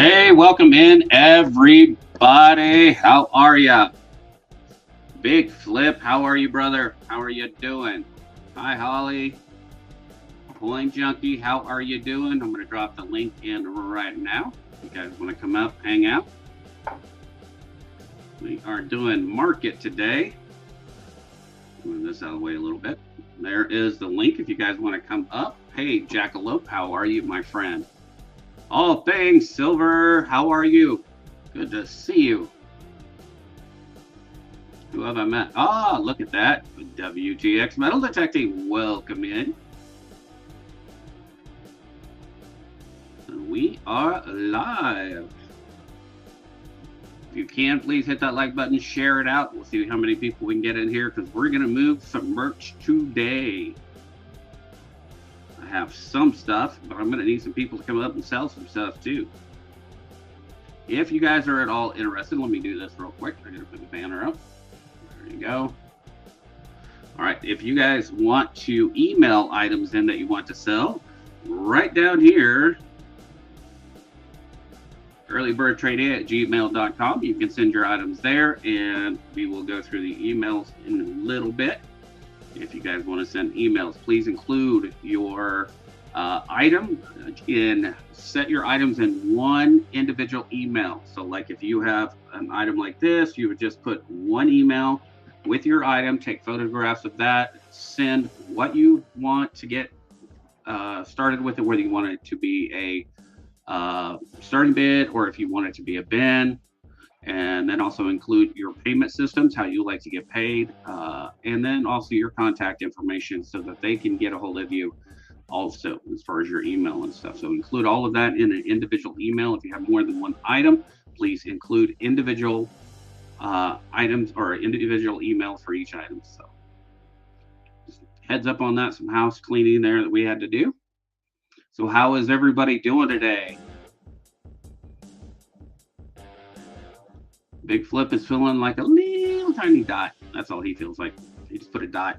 Hey, welcome in, everybody. How are ya? Big Flip, how are you, brother? How are you doing? Hi, Holly. Coin Junkie, how are you doing? I'm going to drop the link in right now. You guys want to come up, hang out? We are doing market today. Move this out of the way a little bit. There is the link if you guys want to come up. Hey, Jackalope, how are you, my friend? All things silver, how are you? Good to see you. Who have I met? Ah, look at that. WGX Metal Detecting, welcome in. We are live. If you can, please hit that like button, share it out. We'll see how many people we can get in here because we're going to move some merch today. I have some stuff, but I'm going to need some people to come up and sell some stuff too. If you guys are at all interested, let me do this real quick. I'm going to put the banner up. There you go. All right, if you guys want to email items in that you want to sell, right down here, earlybirdtrade@gmail.com. You can send your items there, and we will go through the emails in a little bit. If you guys want to send emails, please include your item and set your items in one individual email. So like if you have an item like this, you would just put one email with your item, take photographs of that, send what you want to get started with it, whether you want it to be a starting bid or if you want it to be a bin, and then also include your payment systems, how you like to get paid, and then also your contact information so that they can get a hold of you also as far as your email and stuff. So include all of that in an individual email. If you have more than one item, please include individual items or individual emails for each item. So just heads up on that, some house cleaning there that we had to do. So how is everybody doing today? Big Flip is feeling like a little tiny dot. That's all he feels like. He just put a dot.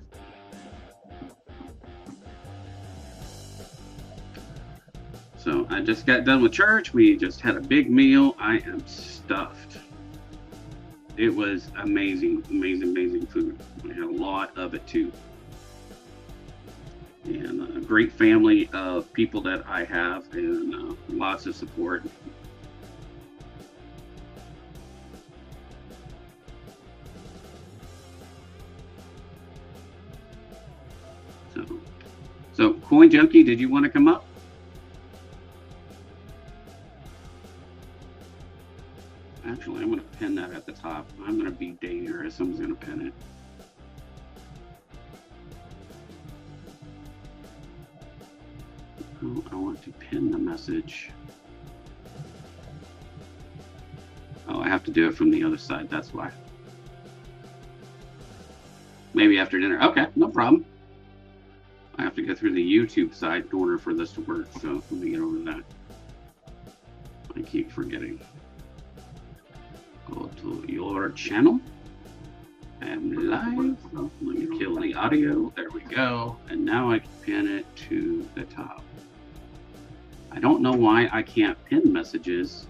So I just got done with church. We just had a big meal. I am stuffed. It was amazing, amazing food. We had a lot of it too. And a great family of people that I have, and lots of support. So Coin Junkie, did you want to come up? Actually, I'm going to pin that at the top. I'm going to be dangerous. I'm going to pin it. Oh, I want to pin the message. Oh, I have to do it from the other side. That's why. Maybe after dinner. Okay, no problem. I have to go through the YouTube side in order for this to work. So let me get over that. I keep forgetting. Go to your channel. I'm live. Let me kill the audio. There we go. And now I can pin it to the top. I don't know why I can't pin messages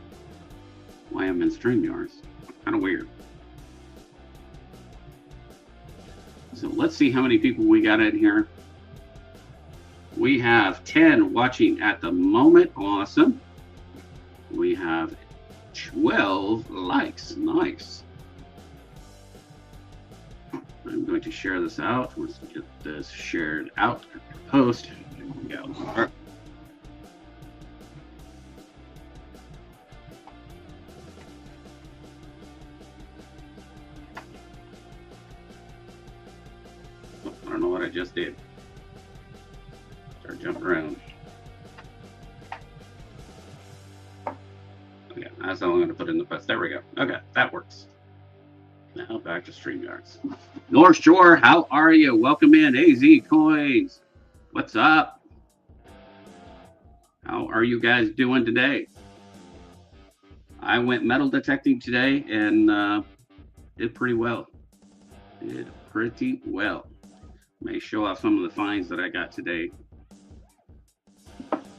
while I'm in StreamYard. Kind of weird. So let's see how many people we got in here. We have 10 watching at the moment. Awesome. We have 12 likes. Nice. I'm going to share this out. Let's get this shared out. Post. There we go. All right. I don't know what I just did. Start jumping around. Okay, that's all I'm going to put in the post. There we go. Okay, that works. Now back to StreamYards. North Shore, how are you? Welcome in. AZ Coins. What's up? How are you guys doing today? I went metal detecting today and did pretty well. May show off some of the finds that I got today.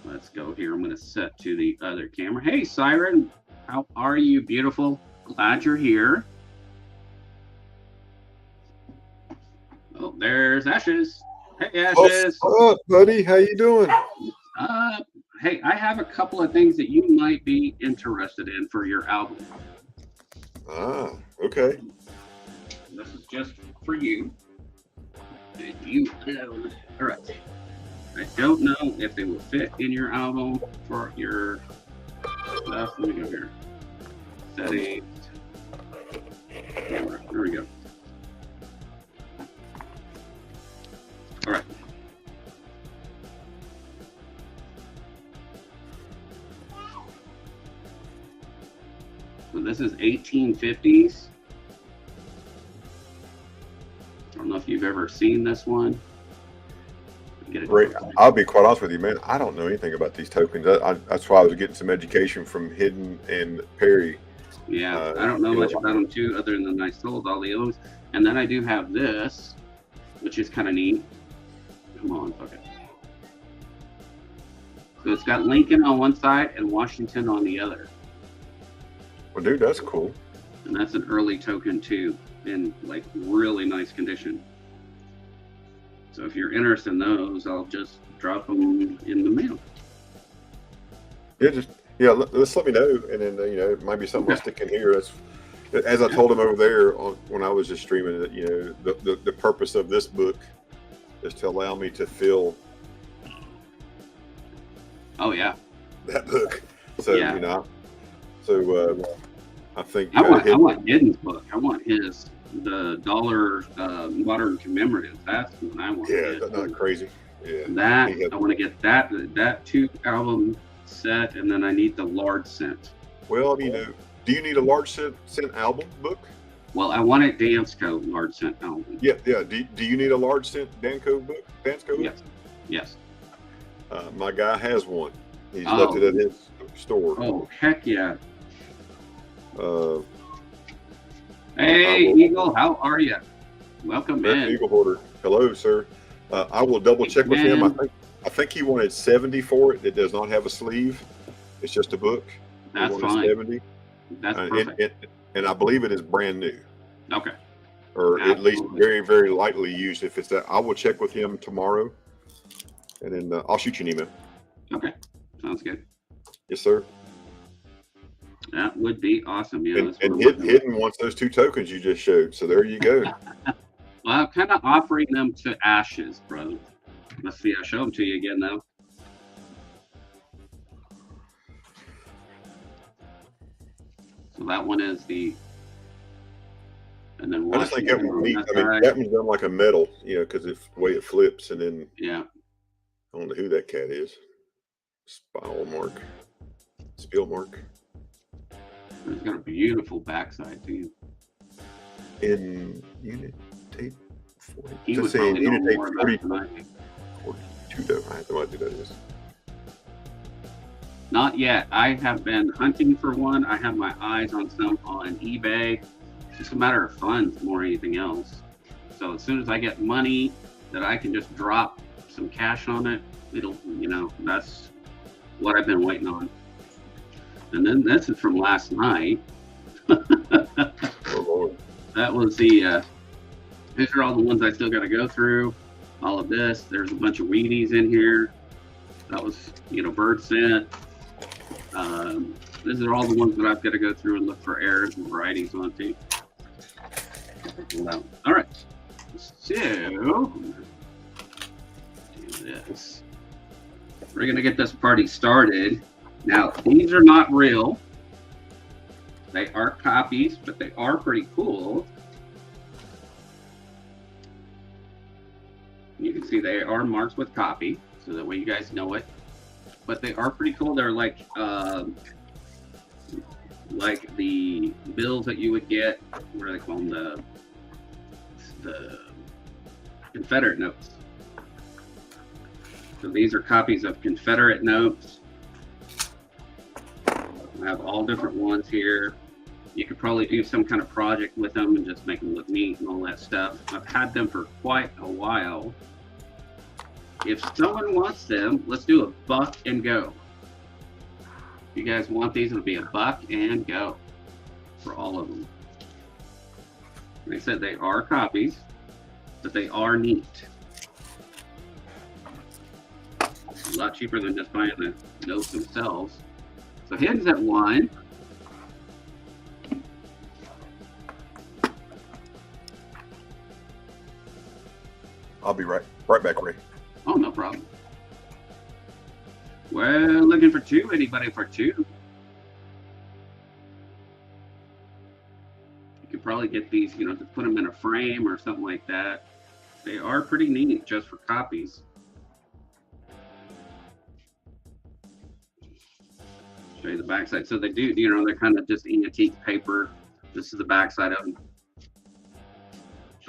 But let's go here. I'm going to set to the other camera. Hey, Siren, how are you? Beautiful. Glad you're here. Oh, there's Ashes. Hey, Ashes. What's up, buddy? How you doing? Hey, I have a couple of things that you might be interested in for your album. Ah, okay. This is just for you. And you alone. All right. I don't know if they will fit in your album for your stuff. Let me go here. Settings. Camera. There we go. All right. So this is 1850s. I don't know if you've ever seen this one. Great. I'll be quite honest with you, man. I don't know anything about these tokens. That's why I was getting some education from Hidden and Perry. Yeah, I don't know much about them too, other than I sold all the others. And then I do have this, which is kind of neat. Come on, fuck it. So it's got Lincoln on one side and Washington on the other. Well, dude, that's cool. And that's an early token too, in like really nice condition. So if you're interested in those, I'll just drop them in the mail. Yeah, let's let me know, and then it might be something I'll stick in here. As I told him over there when I was just streaming that the purpose of this book is to allow me to fill. Oh yeah. That book. So yeah. I think I want Hidden's book. I want the dollar modern commemorative. That's what I want. Yeah, that's not crazy. Yeah. I want to get that 2 album set, and then I need the large scent. Well, do you need a large scent album book? Well, I want a Dansko large scent album. Yeah. Do you need a large scent Dansko book? Yes. My guy has one. He's left it at his store. Oh, heck yeah. Hey, Eagle, how are you? Welcome in. Eagle Hoarder. Hello, sir. I will double check with him. I think he wanted 70 for it. It does not have a sleeve. It's just a book. That's fine. 70. That's perfect. And I believe it is brand new. Okay. Or at least very, very lightly used. If it's that, I will check with him tomorrow, and then I'll shoot you an email. Okay. Sounds good. Yes, sir. That would be awesome. Yeah. And Hidden wants those 2 tokens you just showed. So there you go. Well, I'm kind of offering them to Ashes, bro. Let's see. I'll show them to you again now. So that one is and then I just think that would be neat. I mean, that one's done like a metal, because it's the way it flips, and then yeah. I don't know who that cat is. Spill mark. It's got a beautiful backside too. In unit tape 40. He was probably unit tape more 40, about it. 42 though. I have no idea what that is. Not yet. I have been hunting for one. I have my eyes on some on eBay. It's just a matter of funds more than anything else. So as soon as I get money that I can just drop some cash on it, it'll, that's what I've been waiting on. And then this is from last night. Oh Lord. That was these are all the ones I still got to go through. All of this. There's a bunch of Wheaties in here. That was, bird scent. These are all the ones that I've got to go through and look for errors and varieties on too. All right. So, do this. We're going to get this party started. Now, these are not real. They are copies, but they are pretty cool. You can see they are marked with copy, so that way you guys know it. But they are pretty cool. They're like the bills that you would get. What do they call them? The Confederate notes. So these are copies of Confederate notes. I have all different ones here. You could probably do some kind of project with them and just make them look neat and all that stuff. I've had them for quite a while. If someone wants them, let's do a buck and go. If you guys want these, it'll be $1 and go for all of them. Like I said, they are copies, but they are neat. A lot cheaper than just buying the notes themselves. So Hidden's at 1. I'll be right back, Ray. Oh, no problem. Well, looking for 2. Anybody for 2? You could probably get these, you know, to put them in a frame or something like that. They are pretty neat just for copies. Show you the backside. So they do, you know, they're kind of just antique paper. This is the backside of them.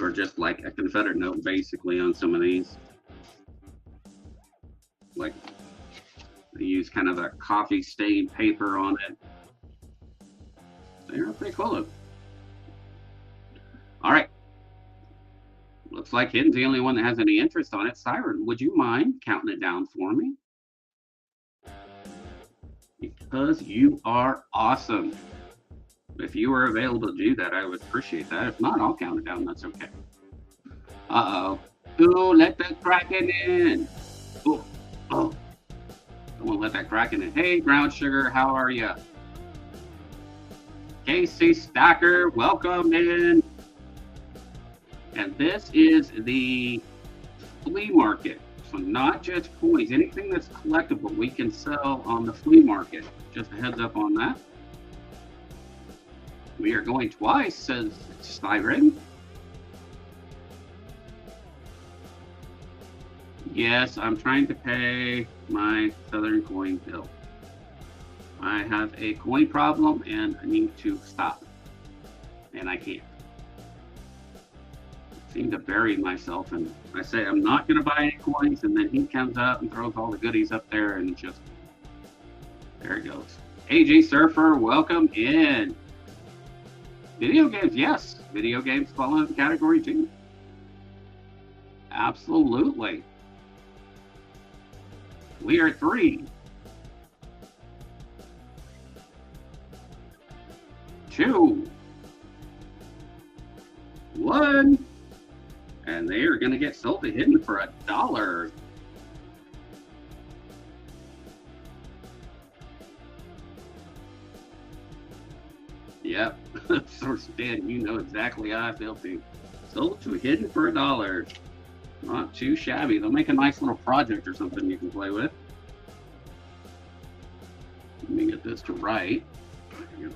Or just like a Confederate note, basically, on some of these. Like, they use kind of a coffee stained paper on it. They're pretty cool. All right. Looks like Hidden's the only one that has any interest on it. Siren, would you mind counting it down for me? Because you are awesome. If you were available to do that, I would appreciate that. If not, I'll count it down. That's okay. Uh-oh. Ooh, let the Kraken in. Oh, oh. I won't let that Kraken in. Hey, Brown Sugar, how are you? Casey Stacker, welcome in. And this is the flea market. So not just coins. Anything that's collectible, we can sell on the flea market. Just a heads up on that. We are going twice, says Siren. Yes, I'm trying to pay my Southern coin bill. I have a coin problem and I need to stop. And I can't. I seem to bury myself, and I say I'm not going to buy any coins, and then he comes up and throws all the goodies up there, and just there it goes. AJ Surfer, welcome in. Video games, yes. Video games fall into the category too. Absolutely. We are 3. 2. 1. And they are going to get sold to Hidden for $1. Yep. Source Dan, you know exactly how I feel too. Sold to Hidden for $1. Not too shabby. They'll make a nice little project or something you can play with. Let me get this to right. There you go.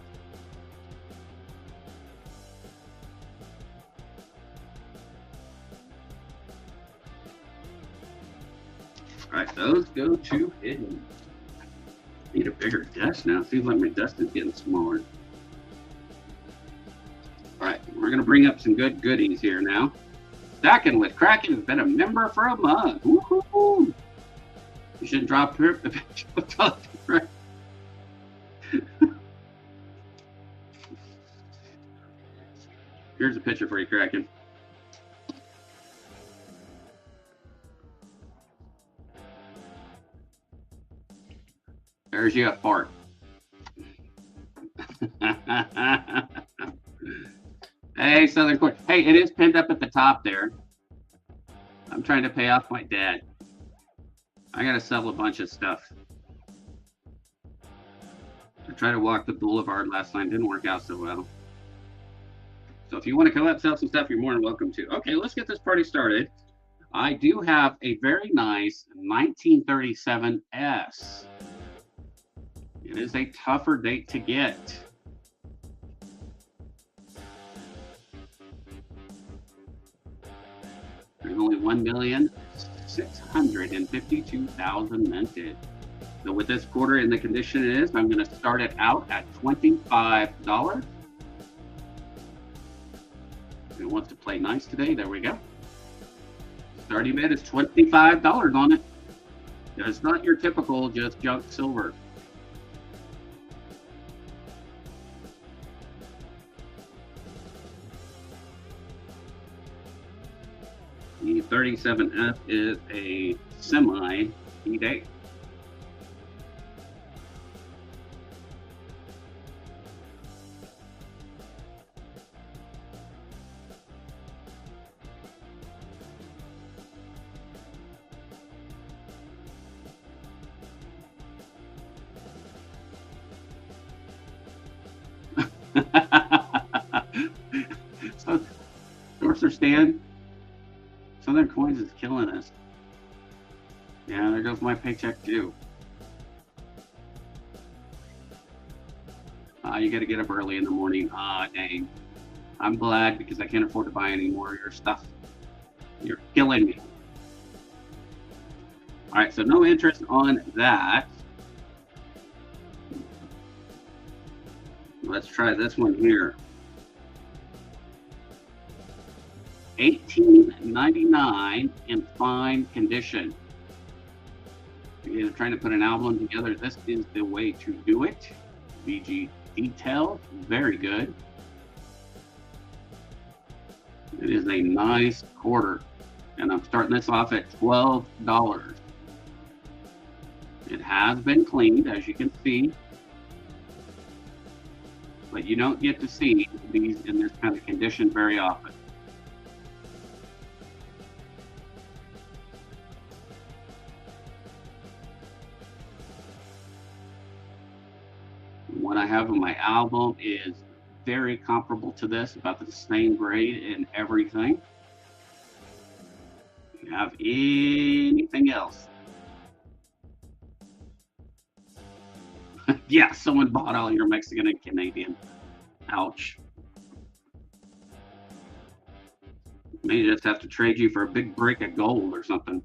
All right, those go to Hidden. Need a bigger desk now. Seems like my desk is getting smaller. All right, we're going to bring up some good goodies here now. Stacking with Kraken has been a member for a month. Woo-hoo-hoo. You should drop her. Here's a picture for you, Kraken. There's you a fart. Hey, Southern Court. Hey, it is pinned up at the top there. I'm trying to pay off my dad. I gotta sell a bunch of stuff. I tried to walk the boulevard last night. Didn't work out so well. So if you want to come up, sell some stuff, you're more than welcome to. Okay, let's get this party started. I do have a very nice 1937 S. It is a tougher date to get. There's only 1,652,000 minted. So with this quarter in the condition it is, I'm going to start it out at $25. If it wants to play nice today, there we go. Starting bid is $25 on it. It's not your typical just junk silver. The 37F is a semi E-Day. Dan. Southern Coins is killing us. Yeah, there goes my paycheck too. You got to get up early in the morning. Dang. I'm glad because I can't afford to buy any more of your stuff. You're killing me. All right, so no interest on that. Let's try this one here. $18.99 in fine condition. Again, I'm trying to put an album together. This is the way to do it. VG detail, very good. It is a nice quarter, and I'm starting this off at $12. It has been cleaned, as you can see, but you don't get to see these in this kind of condition very often. What I have in my album is very comparable to this, about the same grade and everything. Do you have anything else? Yeah, someone bought all your Mexican and Canadian. Ouch. May just have to trade you for a big break of gold or something.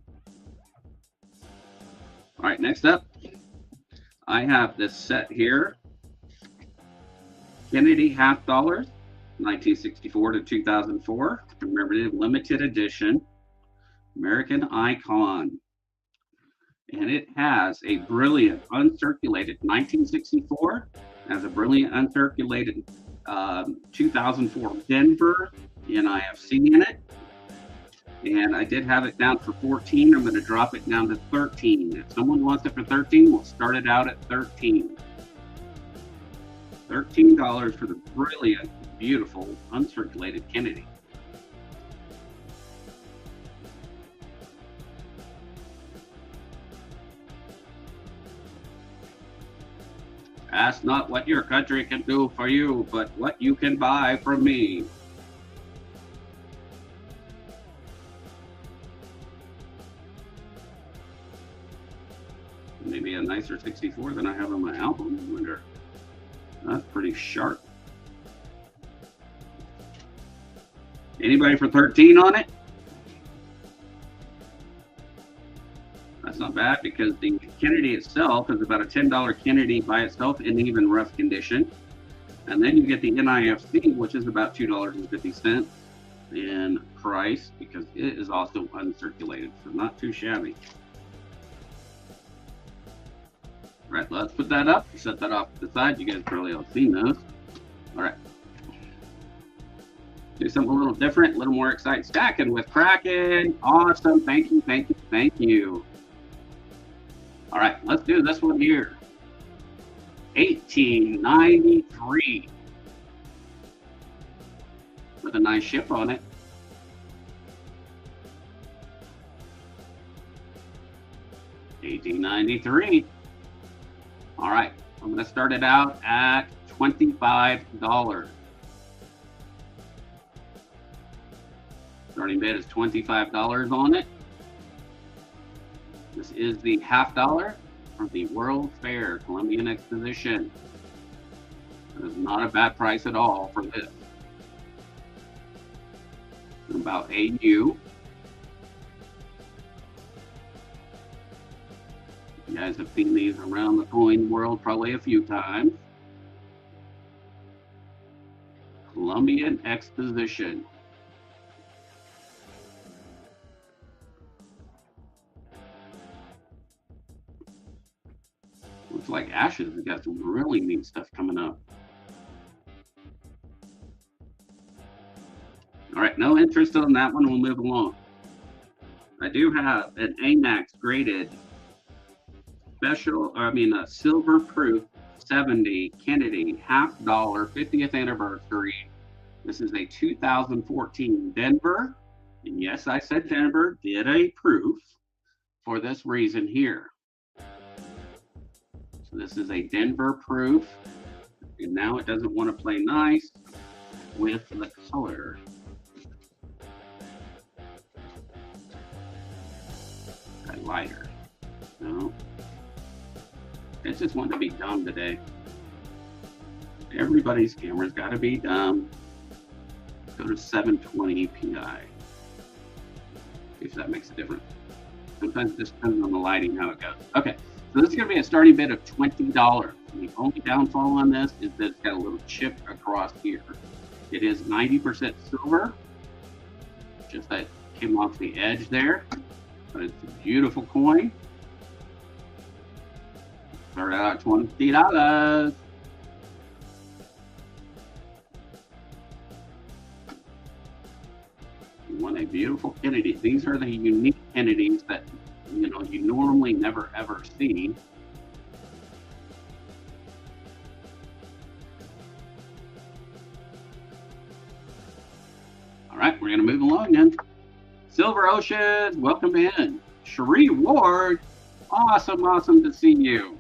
All right, next up, I have this set here. Kennedy half dollars, 1964 to 2004, commemorative limited edition, American icon. And it has a brilliant uncirculated 1964, has a brilliant uncirculated 2004 Denver NIFC in it. And I did have it down for 14. I'm going to drop it down to 13. If someone wants it for 13, we'll start it out at 13. $13 for the brilliant, beautiful, uncirculated Kennedy. Ask not what your country can do for you, but what you can buy from me. Maybe a nicer 64 than I have on my album. I wonder. That's pretty sharp. Anybody for 13 on it? That's not bad because the Kennedy itself is about a $10 Kennedy by itself in even rough condition. And then you get the NIFC, which is about $2.50 in price because it is also uncirculated, so not too shabby. All right, let's put that up. Set that off to the side. You guys probably all seen those. All right. Do something a little different, a little more exciting. Stacking with Kraken. Awesome. Thank you, thank you, thank you. All right, let's do this one here. $18.93 with a nice ship on it. $18.93. All right, I'm going to start it out at $25. Starting bid is $25 on it. This is the half dollar from the World Fair Columbian Exposition. That is not a bad price at all for this. About AU. You guys have seen these around the coin world probably a few times. Columbian Exposition. Looks like Ashes has got some really neat stuff coming up. All right, no interest on that one. We'll move along. I do have an AMAX graded special, silver proof 70 Kennedy half dollar 50th anniversary. This is a 2014 Denver. And yes, I said Denver did a proof for this reason here. So this is a Denver proof. And now it doesn't want to play nice with the color. lighter. No. It's just wanting to be dumb today. Everybody's camera's got to be dumb. Go to 720 pi. If that makes a difference. Sometimes it just depends on the lighting how it goes. Okay, so this is going to be a starting bid of $20. The only downfall on this is that it's got a little chip across here. It is 90% silver. Just that came off the edge there. But it's a beautiful coin. Start out at $20. You want a beautiful Kennedy. These are the unique Kennedys that you normally never ever see. All right, we're gonna move along then. Silver Ocean, welcome in. Cherie Ward, awesome to see you.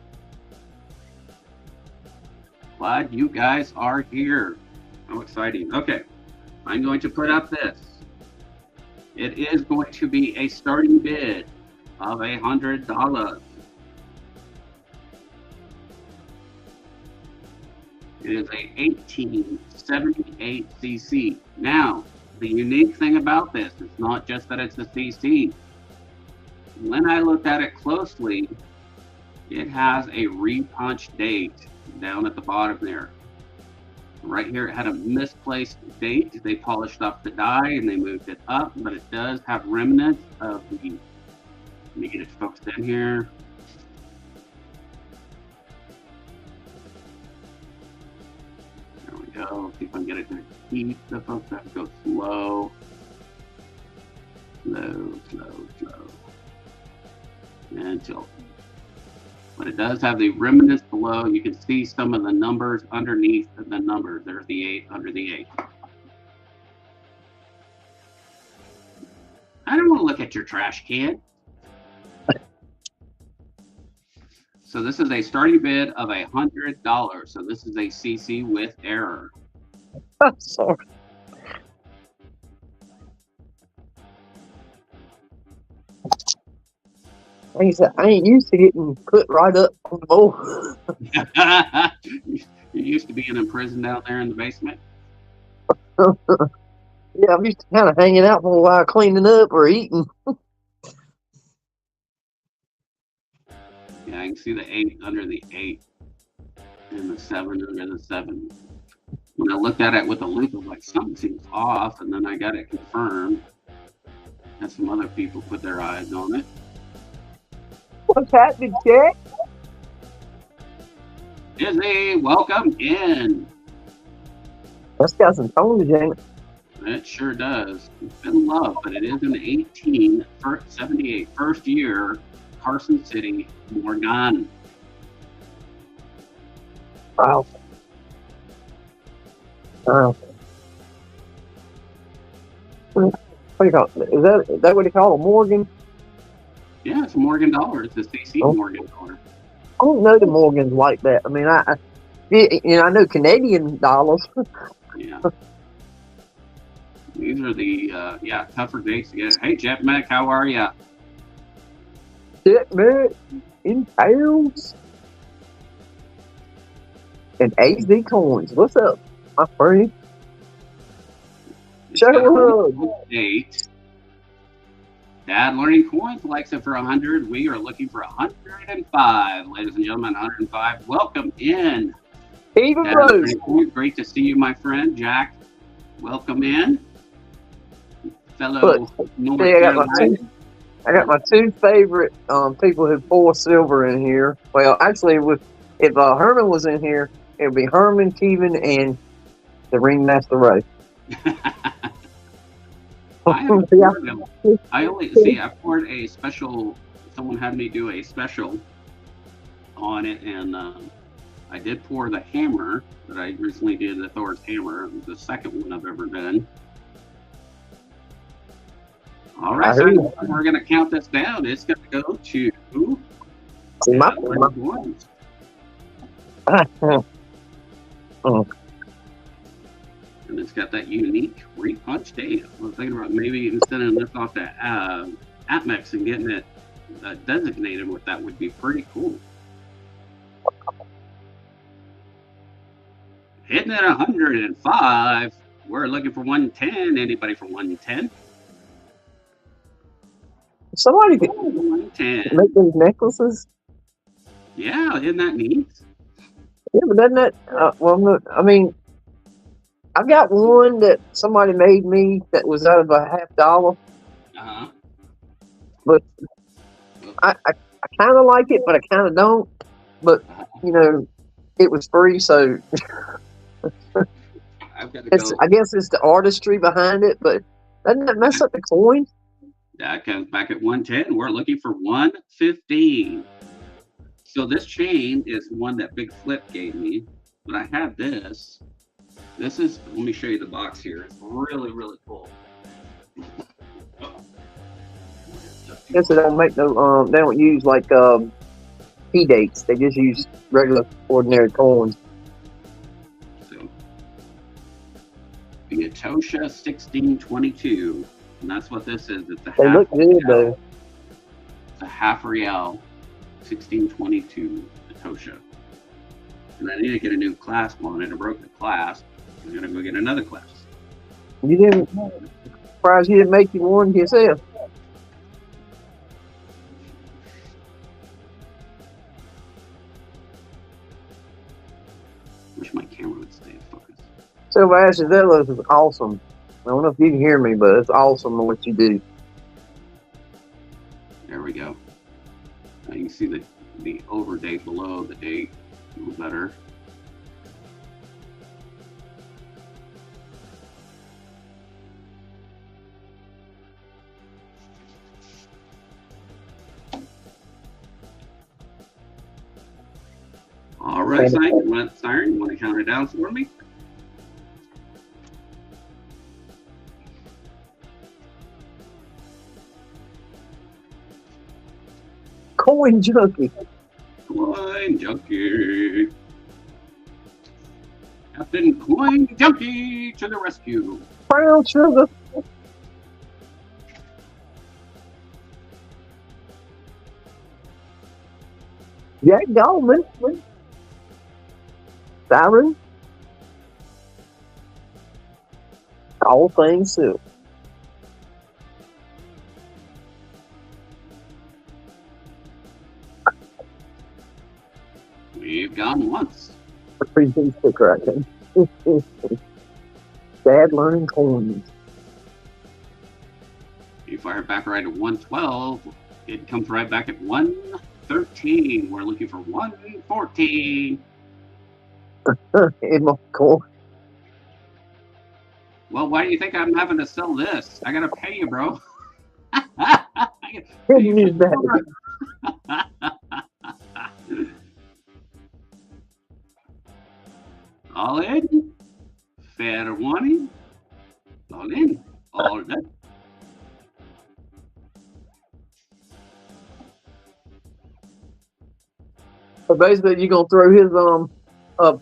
Glad you guys are here. How exciting. Okay, I'm going to put up this. It is going to be a starting bid of $100. It is a 1878 cc. Now, the unique thing about this is not just that it's a cc. When I looked at it closely, it has a repunch date down at the bottom there. Right here, it had a misplaced date. They polished off the die and they moved it up, but it does have remnants of the. Let me get it focused in here. There we go. See if I can get it to keep the focus. Have to go slow. Slow. And tilt. But it does have the remnants below. You can see some of the numbers underneath the numbers. There's the 8 under the 8. I don't want to look at your trash can. So this is a starting bid of $100. So this is a CC with error. Sorry. Like I said, I ain't used to getting put right up on the board. You used to being in prison down there in the basement. Yeah, I'm used to kind of hanging out for a while, cleaning up or eating. Yeah, I can see the 8 under the 8 and the 7 under the 7. When I looked at it with the loop, I was like, something seems off, and then I got it confirmed. And some other people put their eyes on it. What's happening, Jack? Izzy, welcome in. That's got some tones in it. It sure does. It's been love, but it is an 1878 first year Carson City Morgan. Wow. What do you call it? Is that what you call a Morgan? Yeah, it's a Morgan dollar. It's a CC Morgan dollar. I don't know the Morgans like that. I mean, I know Canadian dollars. Yeah. These are the tougher dates to get. Hey, Jeff Mack, how are you? Shit, man, in pounds and AZ coins. What's up, my friend? Show up. Date. Dad Learning Coins likes it for 100. We are looking for 105, ladies and gentlemen. 105. Welcome in. Even Dad Rose. Learning Coins, great to see you, my friend. Jack, welcome in. Fellow North Carolina. I got my two favorite people who pour silver in here. Well, actually, if Herman was in here, it would be Herman, Kevin, and the Ringmaster Ray. I poured a special. Someone had me do a special on it, and I did pour the hammer that I recently did, the Thor's hammer. It was the second one I've ever done. All right, so we're going to count this down. It's going to go to ones. And it's got that unique repunch date. I was thinking about maybe even sending this off to Atmex and getting it designated with that would be pretty cool. Hitting at 105. We're looking for 110. Anybody for 110? Somebody could 110. make those necklaces. Yeah, isn't that neat? Yeah, but doesn't that? I mean, I've got one that somebody made me that was out of a $50. Uh-huh. But I kind of like it, but I kind of don't. But you know, it was free, so I've got to go. I guess it's the artistry behind it. But doesn't that mess up the coin? That comes back at 110. We're looking for 115. So this chain is one that Big Flip gave me, but I have this. This is, let me show you the box here. It's really, really cool. Guess they don't make no. They don't use like P dates. They just use regular, ordinary coins. So the Atosha 1622, and that's what this is. It's a They half look good real. though. It's a half real 1622 Atosha. And I need to get a new clasp on it. I broke the clasp. I'm gonna go get another clasp. You didn't. Surprised you didn't make you one yourself. Wish my camera would stay focused. So Ashes, that looks awesome. I don't know if you can hear me, but it's awesome what you do. There we go. Now you can see the over date below the date a little better. All right, Siren, you want to count it down for me? Coin junkie. Coin Junkie. Captain Coin Junkie to the rescue. Brown sugar. Jack Goldman. Siren. All things silk. We've gone once. A pretty big sticker, I think. Dad learning coins. You fire back right at 112. It comes right back at 113. We're looking for 114. In my coin. Well, why do you think I'm having to sell this? I gotta pay you, bro. Use that. All in. Fair warning. All in. All done. So basically, you're gonna throw his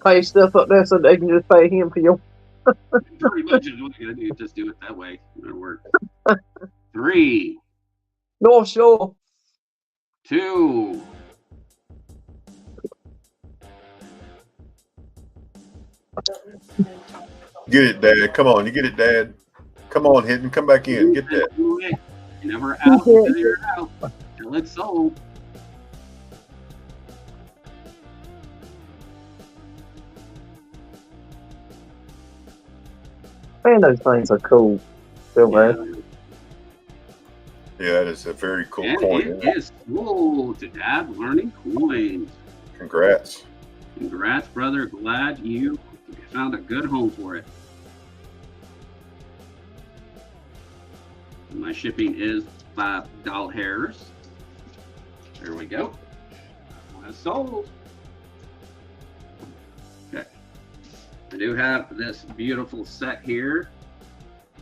pay stuff up there so they can just pay him for your. Pretty much is what you're gonna do. Just do it that way. It'll work. 3, North Shore. 2. Get it, Dad. Come on, you get it, Dad. Come on, Hidden. Come back in. Get that. You're never out until you're out. Till it's sold. Man, those things are cool. Still, man. Yeah, that is a very cool And coin. it is cool to Dad learning coins. Congrats. Congrats, brother. Glad you found a good home for it. My shipping is $5. There we go. One is sold. Okay. I do have this beautiful set here.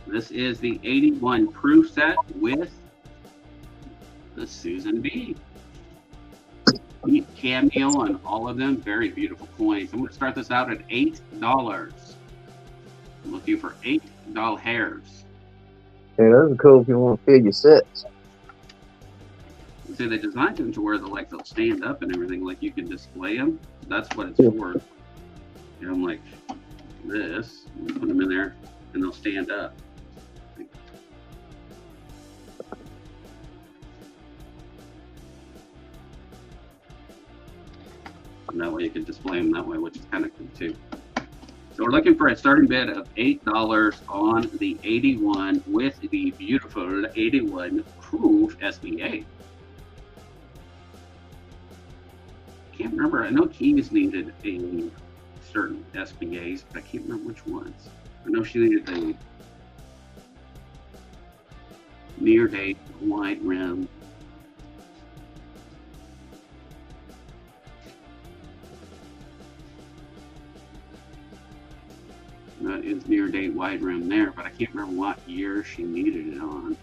This is the 81 proof set with the Susan B. Neat cameo on all of them. Very beautiful coins. I'm going to start this out at $8. I'm looking for $8. Yeah, those are cool if you want to fill your sets. See, they designed them to where they'll stand up and everything, like you can display them. That's what it's Yeah. for. And I'm like this, and put them in there, and they'll stand up. And that way you can display them that way, which is kind of cool too. So we're looking for a starting bid of $8 on the 81 with the beautiful 81 proof SBA. Can't remember. I know Keys needed a certain SBAs, but I can't remember which ones. I know she needed a near date wide rim. That is near date wide rim there, but I can't remember what year she needed it on.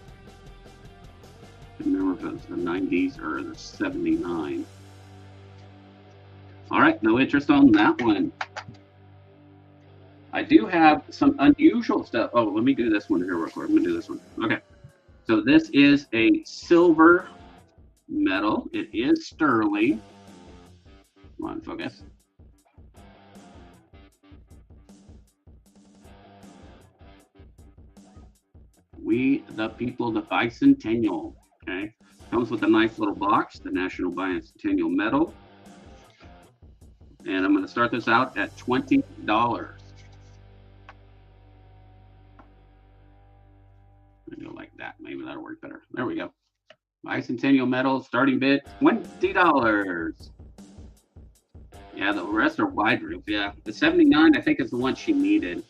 I can't remember if it was the 90s or the 79. All right, no interest on that one. I do have some unusual stuff. Oh, let me do this one here real quick. I'm gonna do this one. Okay, so this is a silver medal. It is sterling. Come on, focus. We the People, the Bicentennial. Okay, comes with a nice little box, the National Bicentennial Medal. And I'm going to start this out at $20. Go like that. Maybe that'll work better. There we go. Bicentennial medal, starting bid $20. Yeah, the rest are wide roof. Yeah, the 79 I think is the one she needed.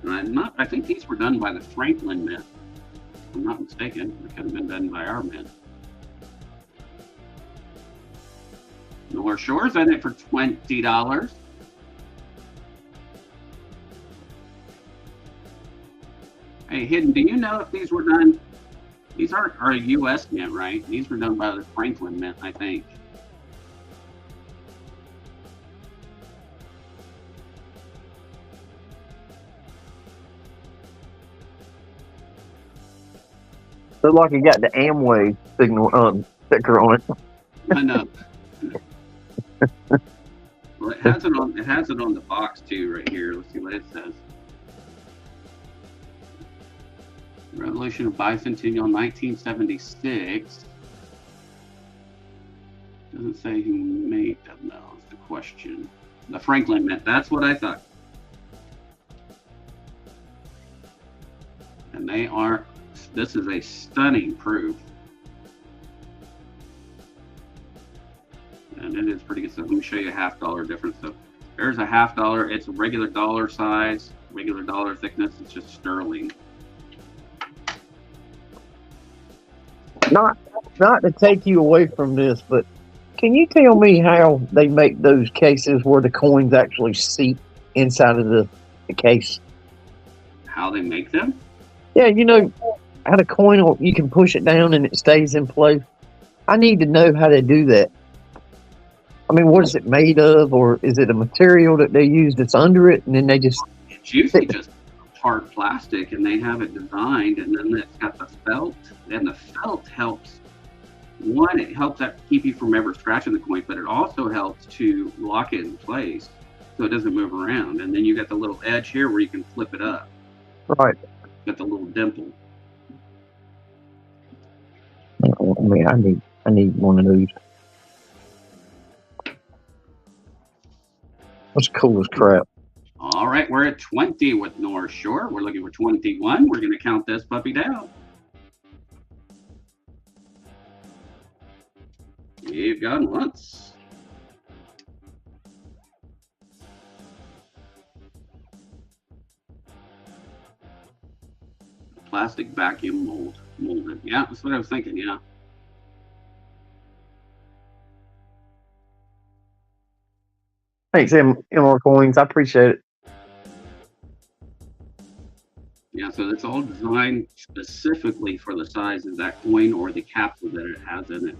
And I think these were done by the Franklin Mint. If I'm not mistaken. It could have been done by our mint. North Shore's in it for $20. Hey, Hidden, do you know if these were done? These are a U.S. mint, right? These were done by the Franklin Mint, I think. Look like it got the Amway signal sticker on it. I know. Well, it has it on the box too, right here. Let's see what it says. Revolution of Bicentennial, 1976. Doesn't say who made them though. Is the question. The Franklin Mint. That's what I thought. And they are. This is a stunning proof. And it is pretty good. So let me show you a $half difference. So there's a $half. It's a regular dollar size, regular dollar thickness. It's just sterling. Not to take you away from this, but can you tell me how they make those cases where the coins actually seep inside of the case? How they make them? Yeah, you know, how the coin, you can push it down and it stays in place. I need to know how they do that. I mean, what is it made of, or is it a material that they use that's under it, and then they just... It's usually just hard plastic, and they have it designed, and then it's got the felt, and the felt helps. One, it helps keep you from ever scratching the coin, but it also helps to lock it in place so it doesn't move around. And then you got the little edge here where you can flip it up. Right. Got the little dimple. I mean, I need one of those. That's cool as crap. All right, we're at 20 with North Shore. We're looking for 21. We're going to count this puppy down. You've gone once. Plastic vacuum molded. Yeah, that's what I was thinking. Yeah. Thanks, MR Coins. I appreciate it. Yeah, so it's all designed specifically for the size of that coin or the capsule that it has in it.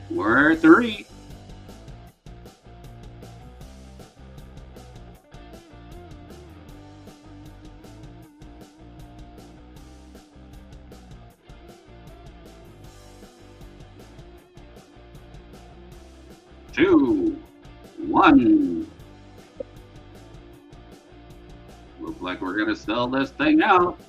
We're at 3. 2, 1. Looks like we're gonna sell this thing out.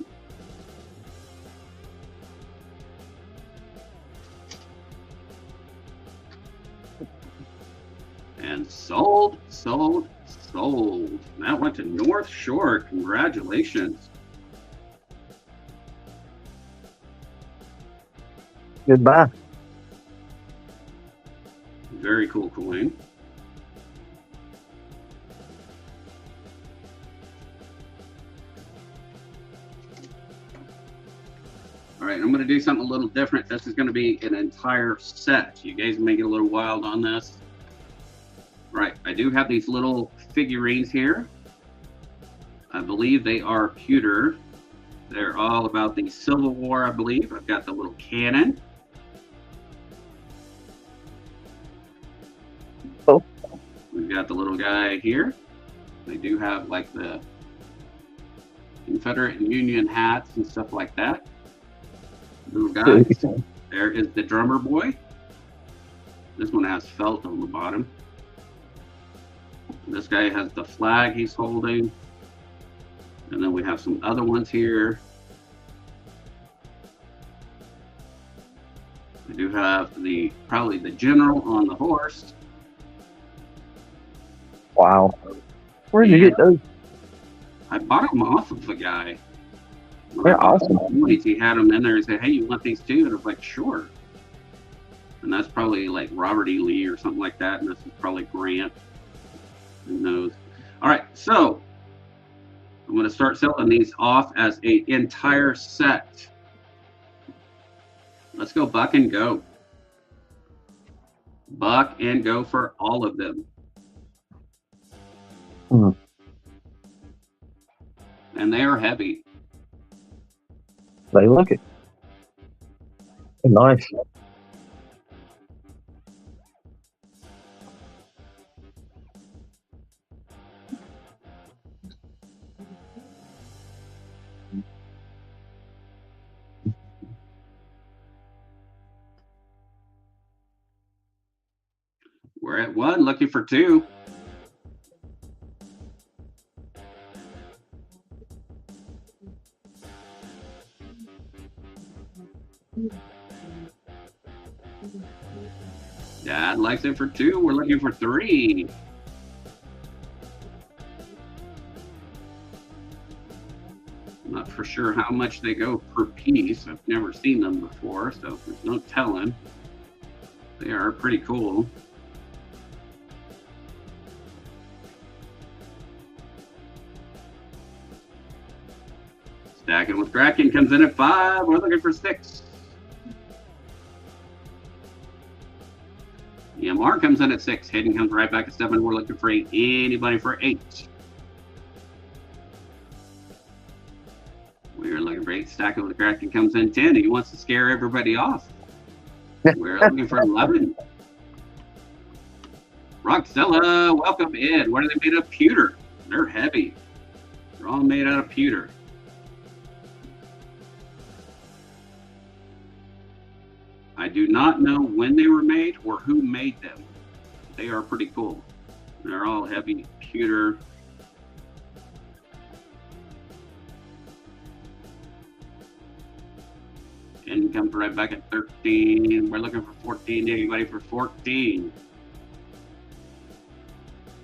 And sold, sold, sold. That went to North Shore. Congratulations. Goodbye. Very cool coin. All right, I'm going to do something a little different. This is going to be an entire set. You guys may get a little wild on this. All right, I do have these little figurines here. I believe they are pewter. They're all about the Civil War, I believe. I've got the little cannon. Oh. We've got the little guy here. They do have like the Confederate and Union hats and stuff like that. Little guys. There is the drummer boy. This one has felt on the bottom. This guy has the flag he's holding. And then we have some other ones here. We do have probably the general on the horse. Wow. Where did you get those? I bought them off of the guy. They're awesome. He had them in there and said, "Hey, you want these too?" And I was like, "Sure." And that's probably like Robert E. Lee or something like that. And this is probably Grant. Who knows? All right, so I'm going to start selling these off as an entire set. Let's go buck and go. Buck and go for all of them. Hmm. And they are heavy. They look it. They're nice. We're at 1, looking for 2. Dad likes it for 2. We're looking for 3. I'm not for sure how much they go per piece. I've never seen them before, so there's no telling. They are pretty cool. Stacking with Kraken comes in at 5. We're looking for 6. EMR comes in at 6. Hidden comes right back at 7. We're looking for 8. Anybody for 8? We're looking for 8. Stacking with Kraken comes in 10. He wants to scare everybody off. We're looking for 11. Roxella, welcome in. What are they made of? Pewter. They're heavy. They're all made out of pewter. I do not know when they were made or who made them. They are pretty cool. They're all heavy pewter. And comes right back at 13. We're looking for 14. Anybody for 14?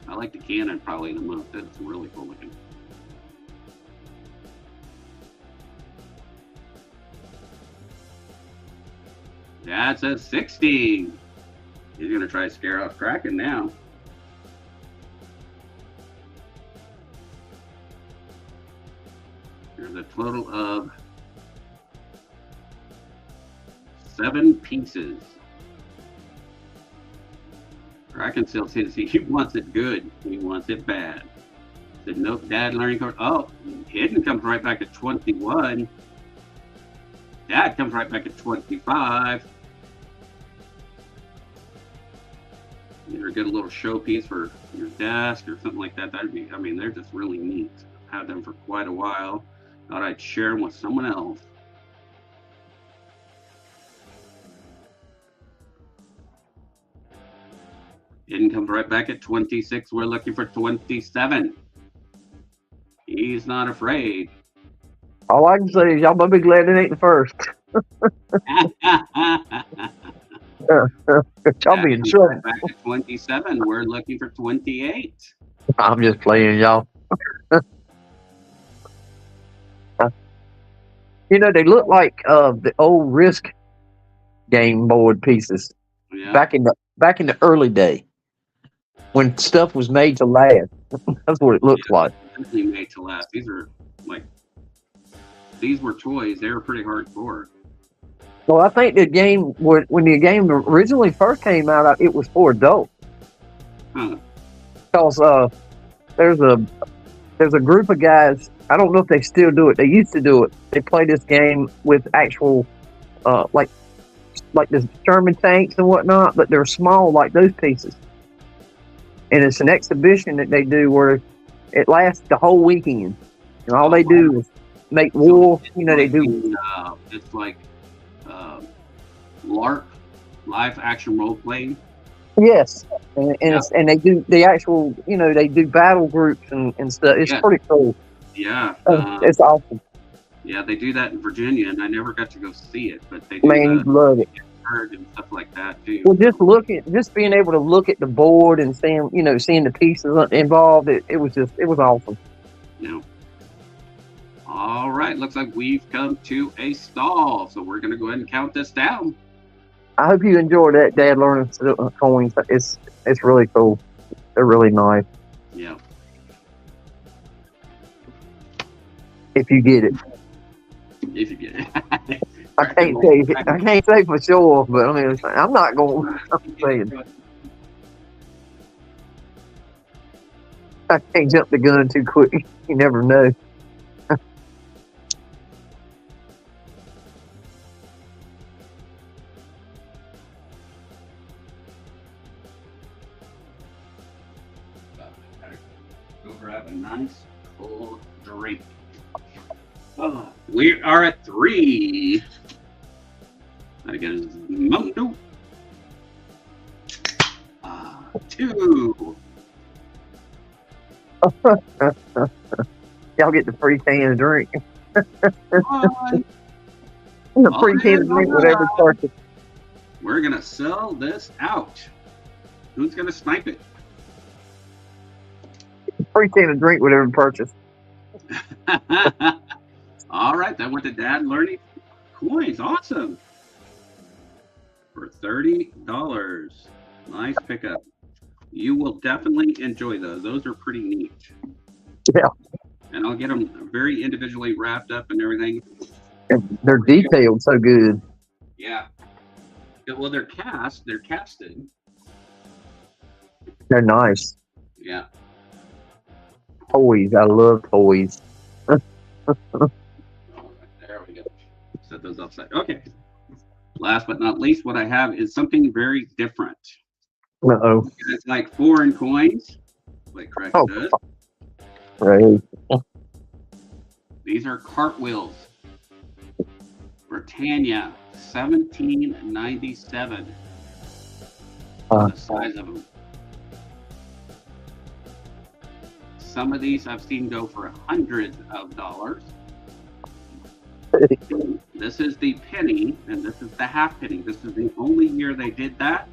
I like the cannon probably the most. That's really cool looking. That says 60. He's going to try to scare off Kraken now. There's a total of 7 pieces. Kraken still says he wants it good. He wants it bad. Said nope, Dad learning card. Oh, Hidden comes right back at 21. Dad comes right back at 25. Either get a little showpiece for your desk or something like that. That'd be, I mean, they're just really neat. I've had them for quite a while. Thought I'd share them with someone else. It comes right back at 26. We're looking for 27. He's not afraid. All I can say is y'all better be glad it ain't the first. Y'all be in trouble. Back at 27. We're looking for 28. I'm just playing, y'all. You know, they look like the old Risk game board pieces Yeah. back in the early day when stuff was made to last. That's what it looks like. Definitely made to last. These were toys. They were pretty hardcore. Well, I think the game when the game originally first came out, it was for adults. Huh. Because there's a group of guys. I don't know if they still do it. They used to do it. They play this game with actual like the Sherman tanks and whatnot, but they're small like those pieces. And it's an exhibition that they do where it lasts the whole weekend, and all they do is make wool. You know, they do. It's like LARP, live action role playing. Yes, and they do the actual. You know, they do battle groups and stuff. It's pretty cool. Yeah, it's awesome. Yeah, they do that in Virginia, and I never got to go see it, but they do. Man, you love it. And stuff like that too. Well, just being able to look at the board and seeing the pieces involved, it was awesome. Yeah. All right, looks like we've come to a stall, so we're gonna go ahead and count this down. I hope you enjoyed that, Dad, learning coins. It's really cool. They're really nice. Yeah. If you get it. If you get it. I can't say for sure, but I mean, I'm not going. I'm saying I can't jump the gun too quick. You never know. Go grab a nice cold drink. Oh, we are at 3. I get a Mountain Dew. 2. Y'all get the free can of drink. 1. The free can of drink, whatever purchase. We're gonna sell this out. Who's gonna snipe it? Free can of drink, whatever purchase. All right, that went to Dad learning coins. Awesome. For $30. Nice pickup. You will definitely enjoy those. Those are pretty neat. Yeah. And I'll get them very individually wrapped up and everything. And they're detailed so good. Yeah. Well, they're casted. They're nice. Yeah. Toys. I love toys. All right, there we go. Set those outside. Okay. Last but not least, what I have is something very different. Uh-oh. It's like foreign coins, like Craig does. Right. These are cartwheels. Britannia, 1797. The size of them. Some of these I've seen go for hundreds of dollars. This is the penny, and this is the half penny. This is the only year they did that.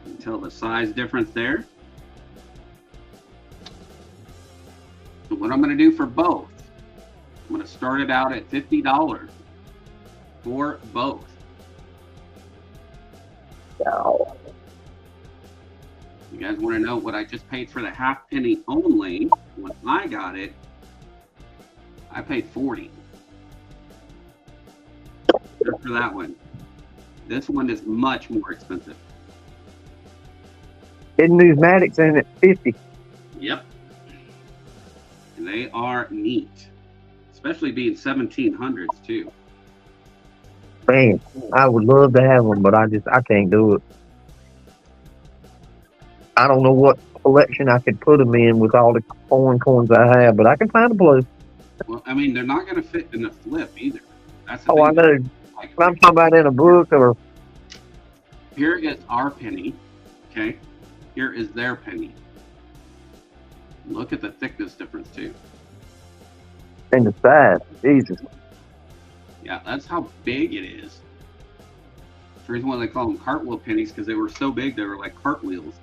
You can tell the size difference there. So what I'm going to do for both, I'm going to start it out at $50 for both. Wow. You guys want to know what I just paid for the half penny only? When I got it, I paid $40 just for that one. This one is much more expensive. In numismatics in at 50. Yep. And they are neat, especially being 1700s too. Man, I would love to have them, but I can't do it. I don't know what collection I could put them in with all the foreign coins I have, but I can find a place. Well, I mean, they're not going to fit in a flip either. That's the Oh, thing. I know. like I'm talking about in a book or here is our penny. Okay, here is their penny. Look at the thickness difference too. in the side. Jesus. Yeah, that's how big it is. That's the reason why they call them cartwheel pennies, because they were so big they were like cartwheels.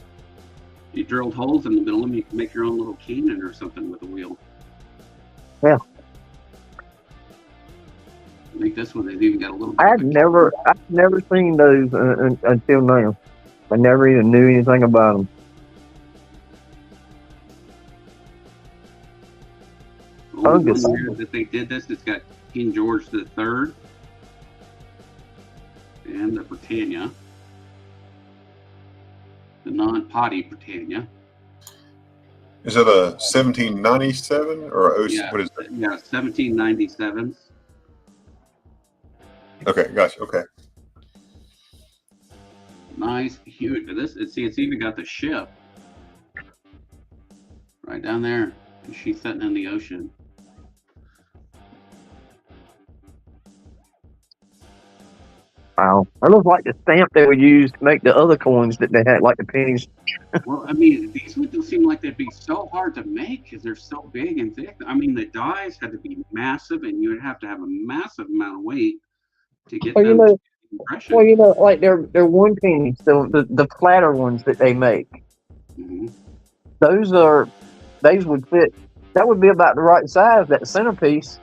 You drilled holes in the middle of them, you can make your own little cannon or something with a wheel. Yeah. I think this one they've even got a little bit. I've never seen those until now. I never even knew anything about them. Only one year that they did this, it's got King George III and the Britannia, the non-potty Britannia. Is it a 1797 or a Yeah, what is it? Yeah, 1797s. Okay, gotcha. Okay. Nice, huge. See, it's even got the ship right down there. She's sitting in the ocean. Wow. That looks like the stamp they would use to make the other coins that they had, like the pennies. Well, I mean, these would seem like they'd be so hard to make because they're so big and thick. I mean, the dies had to be massive, and you would have to have a massive amount of weight to get them to impression. Well, like they're 1 pennies, the flatter ones that they make. Mm-hmm. Those would fit. That would be about the right size, that centerpiece.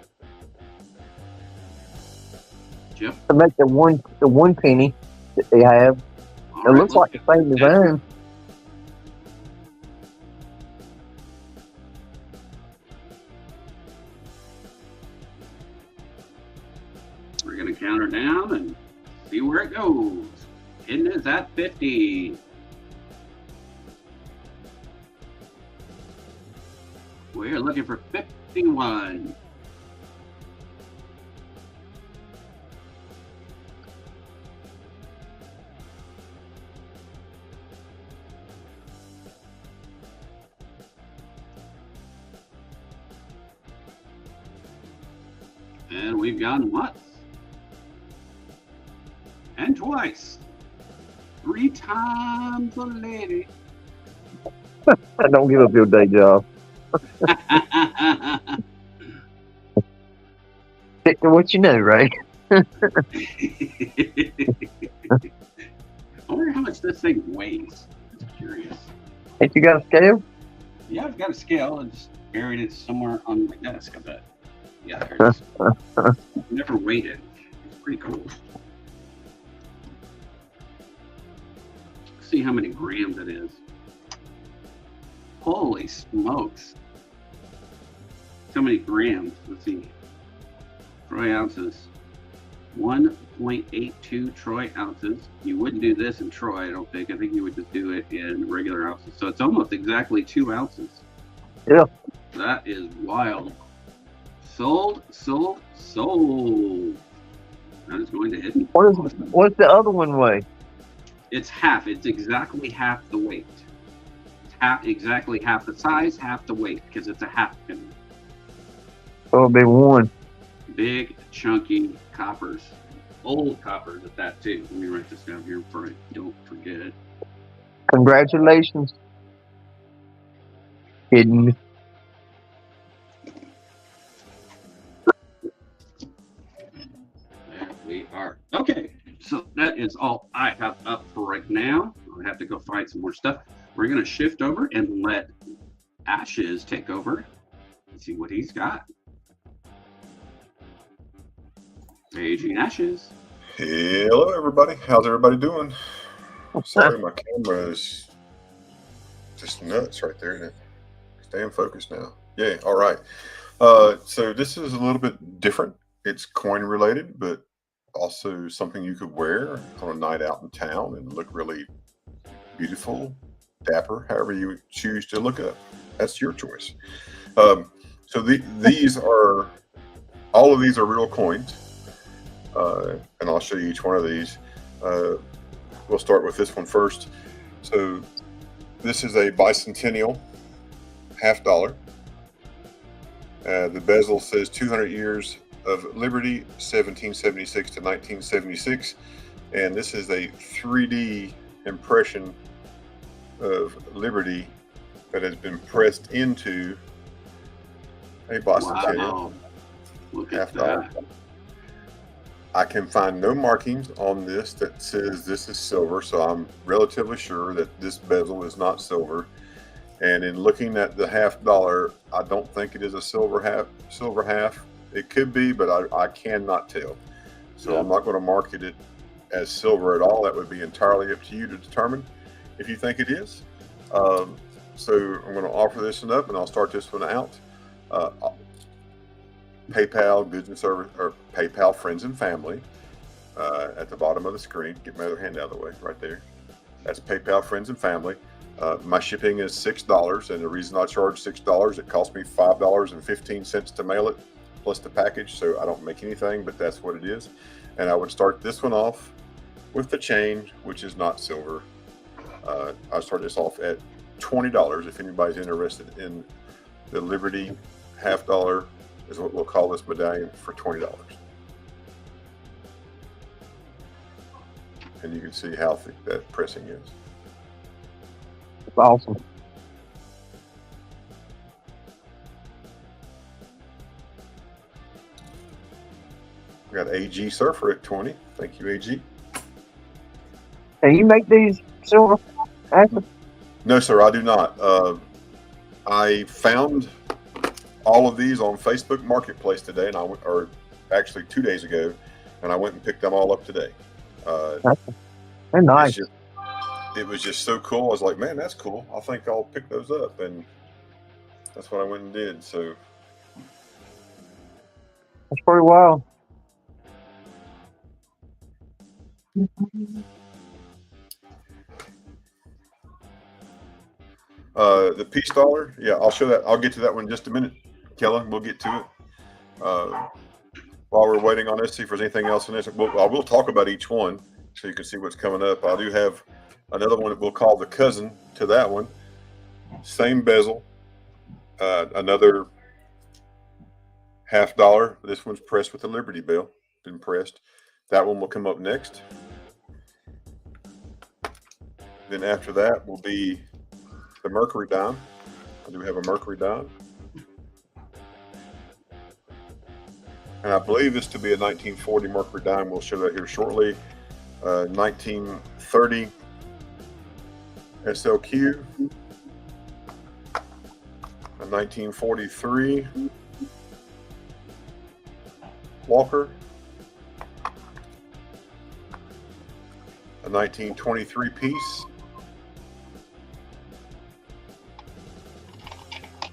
Yep. To make the one penny that they have. It looks like the same design. We're going to count her down and see where it goes. It is at 50. We're looking for 51. And we've gone once. And twice. 3 times a lady. Don't give up your day job. Stick to what you know, right? I wonder how much this thing weighs. I'm curious. Ain't you got a scale? Yeah, I've got a scale. I just buried it somewhere on my desk, I bet. Yeah, there it is. I've never weighed it. It's pretty cool. See how many grams it is. Holy smokes. So many grams. Let's see. Troy ounces. 1.82 Troy ounces. You wouldn't do this in Troy, I don't think. I think you would just do it in regular ounces. So it's almost exactly 2 ounces. Yeah. That is wild. Sold, sold, sold. That is going to hit me. What's the other one weigh? It's half. It's exactly half the weight. It's exactly half the size, half the weight, because it's a half penny. So it'll be 1. Big, chunky coppers. Old coppers at that, too. Let me write this down here before I don't forget. Congratulations. Hidden. There we are. Okay, so that is all I have up for right now. I'll have to go find some more stuff. We're going to shift over and let Ashes take over and see what he's got. Aging Ashes. Hello, everybody. How's everybody doing? Sorry, my camera is just nuts right there. Isn't it? Stay in focus now. Yeah, all right. So this is a little bit different. It's coin related, but also something you could wear on a night out in town and look really beautiful, dapper, however you choose to look up. That's your choice. So these are, all of these are real coins. And I'll show you each one of these. We'll start with this one first. So this is a bicentennial $50. The bezel says 200 years of Liberty, 1776 to 1976. And this is a 3D impression of Liberty that has been pressed into a Boston Wow. Look at that. I can find no markings on this that says this is silver, so I'm relatively sure that this bezel is not silver. And in looking at the $half, I don't think it is a silver half. It could be, but I cannot tell. So Yeah. I'm not going to market it as silver at all. That would be entirely up to you to determine if you think it is. So I'm going to offer this one up, and I'll start this one out. PayPal goods and service, or PayPal friends and family, at the bottom of the screen. Get my other hand out of the way, right there. That's PayPal friends and family. My shipping is $6, and the reason I charge $6, it cost me $5.15 to mail it, plus the package, so I don't make anything, but that's what it is. And I would start this one off with the chain, which is not silver. I start this off at $20 if anybody's interested in the Liberty $half is what we'll call this medallion, for $20. And you can see how thick that pressing is. It's awesome. We got AG Surfer at 20. Thank you, AG. Can you make these silver? No, sir, I do not. I found all of these on Facebook Marketplace today, and or actually 2 days ago, and I went and picked them all up today. They're nice. It was just so cool. I was like, man, that's cool. I think I'll pick those up, and that's what I went and did. So That's pretty wild. The peace dollar, yeah, I'll show that. I'll get to that one in just a minute, Kellen. We'll get to it. While we're waiting on this, see if there's anything else in this. I will talk about each one so you can see what's coming up. I do have another one that we'll call the cousin to that one. Same bezel. Another $half. This one's pressed with the Liberty Bell. Been pressed. That one will come up next. Then after that will be the Mercury dime. I do have a Mercury dime. And I believe this to be a 1940 Mercury dime. We'll show that here shortly. 1930 SLQ. A 1943 Walker. A 1923 piece.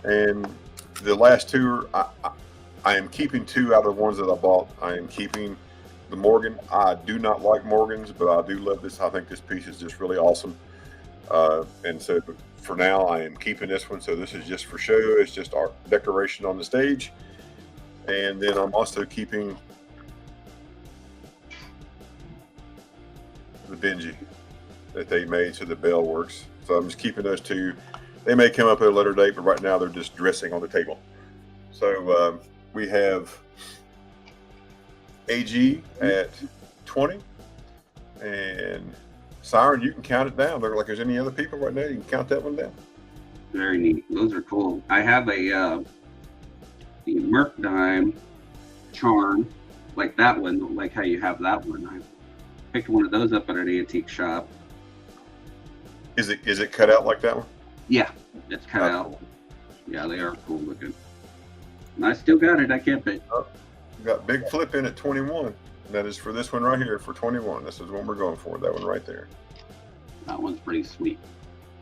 And the last two, I am keeping two out of the ones that I bought. I am keeping the Morgan. I do not like Morgans, but I do love this. I think this piece is just really awesome. And so for now, I am keeping this one. So this is just for show. It's just our decoration on the stage. And then I'm also keeping the Benji that they made so the bell works. So I'm just keeping those two. They may come up at a later date, but right now they're just dressing on the table. So we have AG at 20, and Siren, you can count it down. Look like there's any other people right now. You can count that one down. Very neat. Those are cool. I have the Merc dime charm, like that one, like how you have that one. I picked one of those up at an antique shop. Is it cut out like that one? Yeah, it's cut out. Yeah, they are cool looking. And I still got it. I kept it. We got Big Flip in at 21. That is for this one right here for 21. This is what we're going for. That one right there. That one's pretty sweet.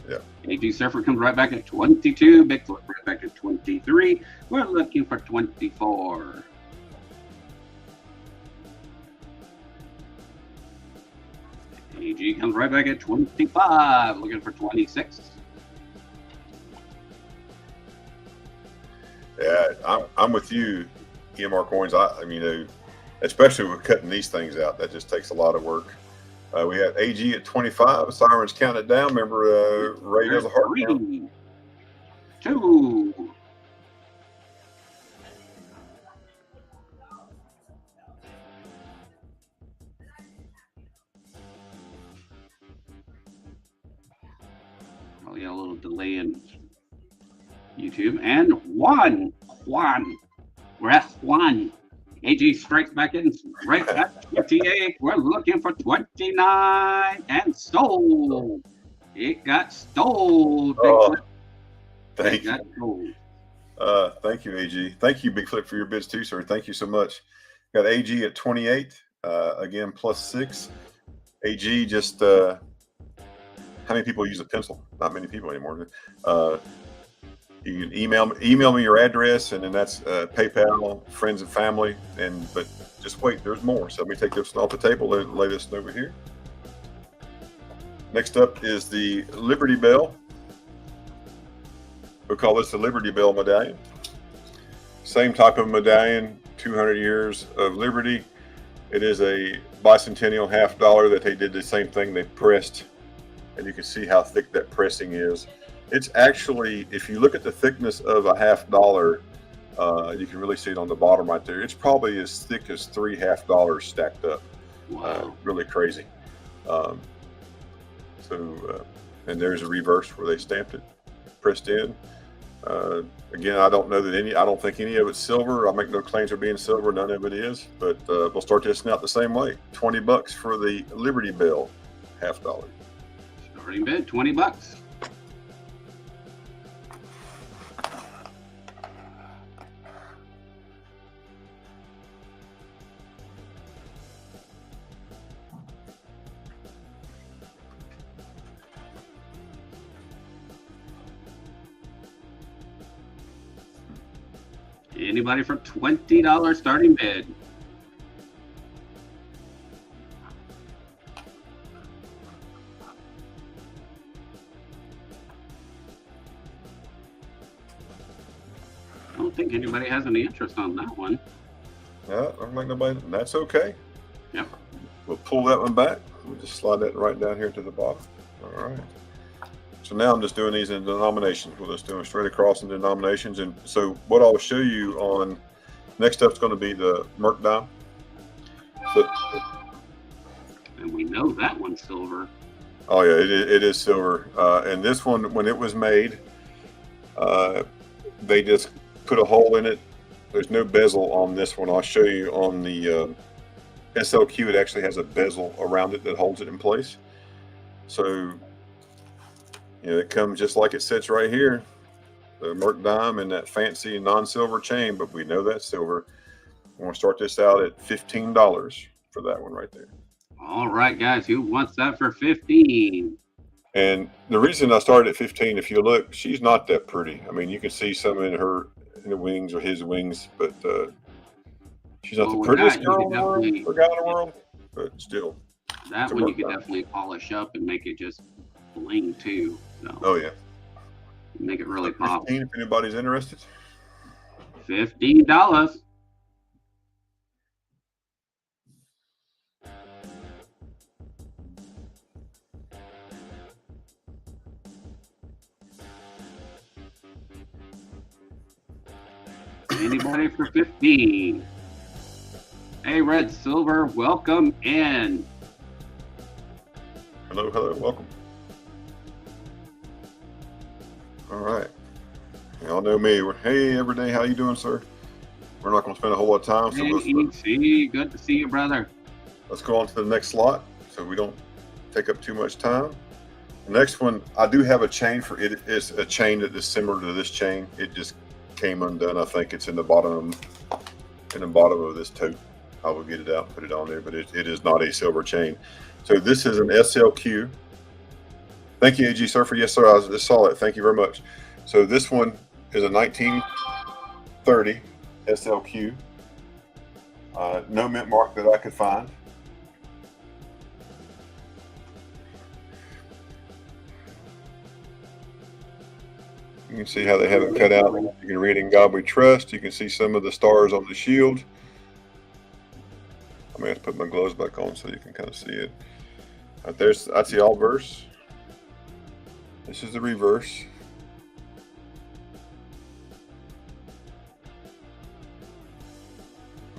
Yeah. AG Surfer comes right back at 22. Big Flip right back at 23. We're looking for 24. AG comes right back at 25. Looking for 26. Yeah, I'm with you, EMR Coins. I mean, especially with cutting these things out, that just takes a lot of work. We have AG at 25. Sirens counted down. Remember, Ray does a heart count. 3, 2, YouTube, and Juan. We're at Juan. AG strikes back in right at 28. We're looking for 29 and sold. It got stole. Oh, Bigfoot. thank It got you. sold. Thank you, AG. Thank you, Bigfoot, for your bids too, sir. Thank you so much. Got AG at 28. Again, +6. AG, just how many people use a pencil? Not many people anymore. You can email me your address, and then that's PayPal, friends and family. But just wait, there's more. So let me take this off the table and lay this over here. Next up is the Liberty Bell. We call this the Liberty Bell medallion. Same type of medallion, 200 years of liberty. It is a bicentennial $50 that they did the same thing. They pressed, and you can see how thick that pressing is. It's actually, if you look at the thickness of a $50, you can really see it on the bottom right there. It's probably as thick as 3 $50 stacked up. Wow. Really crazy. And there's a reverse where they stamped it, pressed in. Again, I don't think any of it's silver. I'll make no claims of being silver. None of it is, but we'll start this out the same way. $20 for the Liberty Bell, $50. Starting bid, $20. Anybody for $20 starting bid? I don't think anybody has any interest on that one. Yeah, I don't like nobody. That's okay. Yep. We'll pull that one back. We'll just slide that right down here to the bottom. All right. So now I'm just doing these in denominations. We're just doing straight across in denominations. And so what I'll show you on next up is going to be the Merc dime. And we know that one's silver. Oh yeah, it is silver. And this one, when it was made, they just put a hole in it. There's no bezel on this one. I'll show you on the SLQ. It actually has a bezel around it that holds it in place. So it comes just like it sits right here, the Merc dime and that fancy non-silver chain, but we know that's silver. We're going to start this out at $15 for that one right there. All right, guys, who wants that for 15? And the reason I started at 15, if you look, she's not that pretty. I mean, you can see some in the wings or his wings, but she's not the prettiest girl in the world, or guy in the world, but still. That one you could definitely polish up and make it just bling too. So, oh yeah, make it really pop. 15 if anybody's interested. $15. Anybody for 15? Hey, Red Silver, welcome in. Hello, welcome. All right. Y'all know me. Hey, every day, how you doing, sir? We're not going to spend a whole lot of time. So good to see you, brother. Let's go on to the next slot so we don't take up too much time. The next one, I do have a chain for it. It's a chain that is similar to this chain. It just came undone. I think it's in the bottom of this tote. I will get it out and put it on there, but it is not a silver chain. So this is an SLQ. Thank you, AG, sir, for yes, sir. I just saw it. Thank you very much. So this one is a 1930 SLQ. No mint mark that I could find. You can see how they have it cut out. You can read "In God We Trust." You can see some of the stars on the shield. I may have to put my gloves back on so you can kind of see it. That's the obverse. This is the reverse.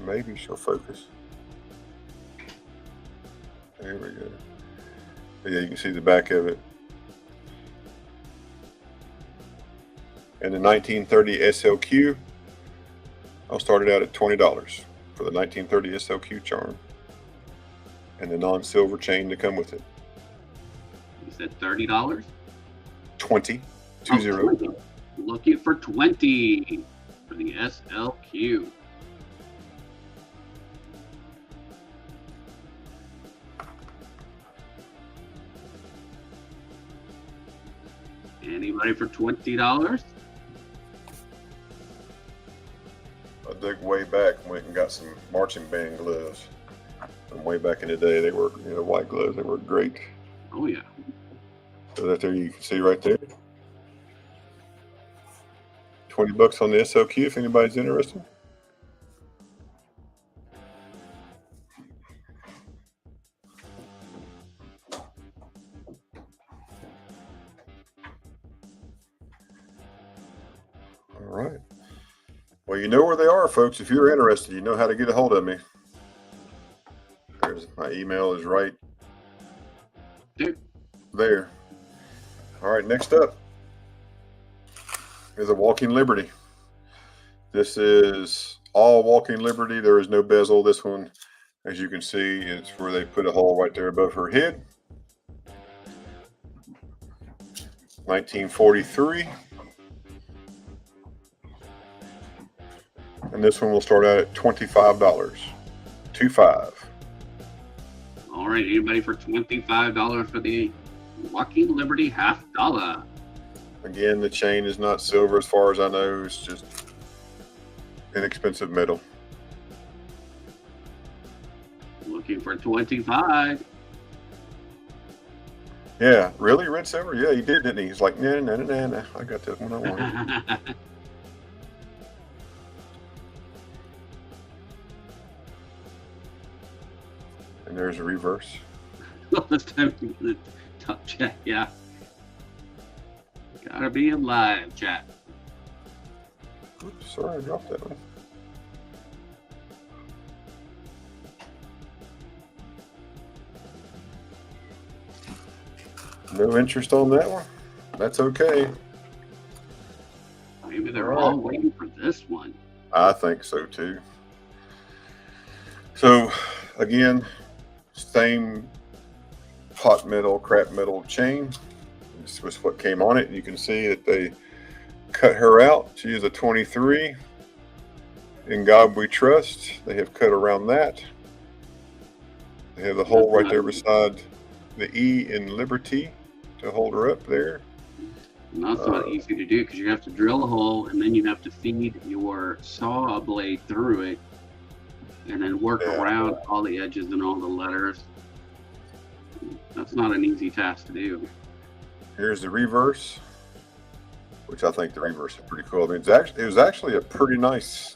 Maybe she'll focus. There we go. But yeah, you can see the back of it. And the 1930 SLQ, I'll start it out at $20 for the 1930 SLQ charm and the non-silver chain to come with it. You said $30? 20. Oh, 20. Looking for 20 for the SLQ. Anybody for $20? I dug way back and went and got some marching band gloves. And way back in the day, they were, white gloves. They were great. Oh, yeah. So that there you can see right there. $20 on the SLQ if anybody's interested. All right. Well, you know where they are, folks. If you're interested, you know how to get a hold of me. There's my email is right there. All right, next up is a Walking Liberty. This is all Walking Liberty. There is no bezel. This one, as you can see, it's where they put a hole right there above her head. 1943. And this one will start out at $25. 25. All right, anybody for $25 for the Walking Liberty $50? Again, the chain is not silver as far as I know. It's just inexpensive metal. Looking for 25. Yeah, really? Red silver? Yeah, he did, didn't he? He's like, nah. I got this one I wanted. And there's a reverse. This time in the top chat, yeah. Gotta be in live chat. Oops, sorry, I dropped that one. No interest on that one? That's okay. Maybe they're all waiting for this one. I think so too. So, again, same hot metal, crap metal chain. This was what came on it. You can see that they cut her out. She is a 23. In God we trust. They have cut around that. They have the hole right there beside the E in Liberty to hold her up there. And that's not easy to do because you have to drill a hole and then you have to feed your saw blade through it and then work around all the edges and all the letters. That's not an easy task to do. Here's the reverse, which I think the reverse is pretty cool. I mean, it was actually a pretty nice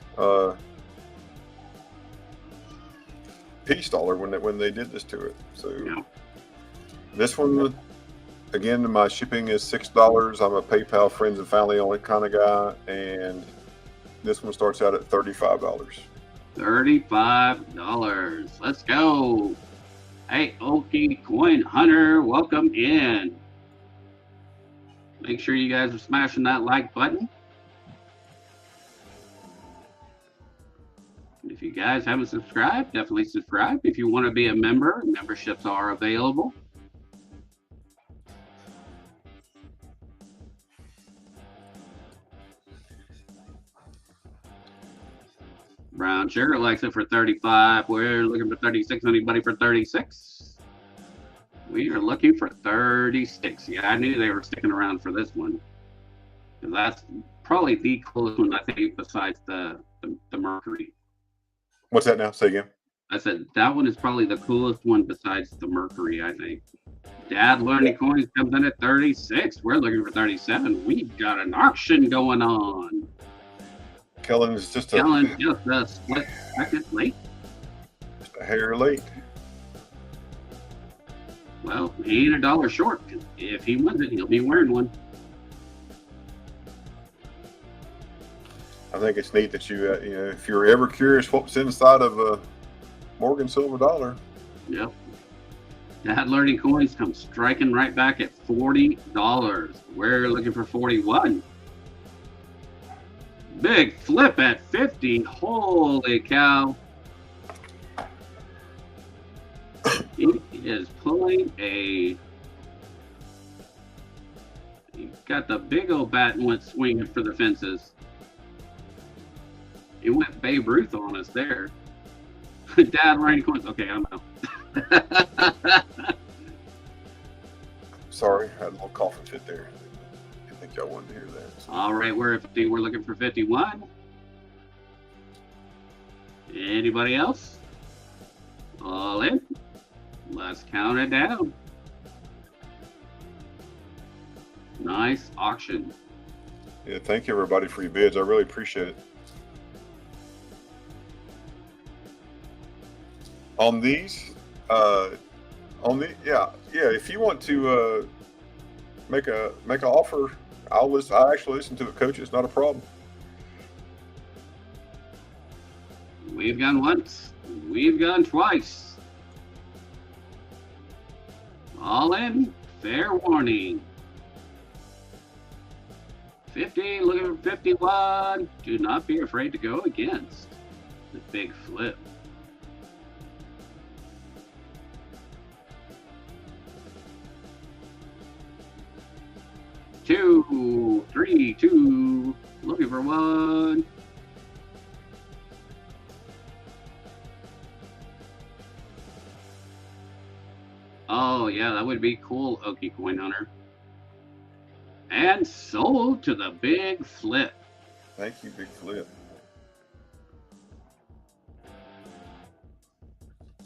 piece dollar when they did this to it. So this one, again, my shipping is $6. I'm a PayPal friends and family only kind of guy, and this one starts out at $35. $35. Let's go. Hey, Okie Coin Hunter, welcome in. Make sure you guys are smashing that like button. And if you guys haven't subscribed, definitely subscribe. If you want to be a member, memberships are available. Brown Sugar likes it for 35. We're looking for 36. Anybody for 36? We are looking for 36. Yeah, I knew they were sticking around for this one. Because that's probably the coolest one, I think, besides the Mercury. What's that now? Say again. I said that one is probably the coolest one besides the Mercury, I think. Dad Learning Coins comes in at 36. We're looking for 37. We've got an auction going on. Kellen's just a split second late. Just a hair late. Well, he ain't $1 short. If he wins it, he'll be wearing one. I think it's neat that you know, if you're ever curious what's inside of a Morgan silver dollar. Yep. Dad Learning Coins come striking right back at $40. We're looking for 41. Big flip at 50. Holy cow. He is pulling a. He got the big old bat and went swinging for the fences. It went Babe Ruth on us there. Dad, Randy coins. Okay, I'm out. Sorry, I had a little coughing fit there. I think y'all wanted to hear that. So. All right, we're at 50. We're looking for 51. Anybody else? All in. Let's count it down. Nice auction. Yeah, thank you everybody for your bids. I really appreciate it. On these, yeah. If you want to make an offer, I actually listen to it, Coach. It's not a problem. We've gone once. We've gone twice. All in. Fair warning. 50. Looking for 51. Do not be afraid to go against the big flip. 2, 3, 2. Looking for 1. Oh, yeah, that would be cool, Okie Coin Hunter. And sold to the big flip. Thank you, Big Flip.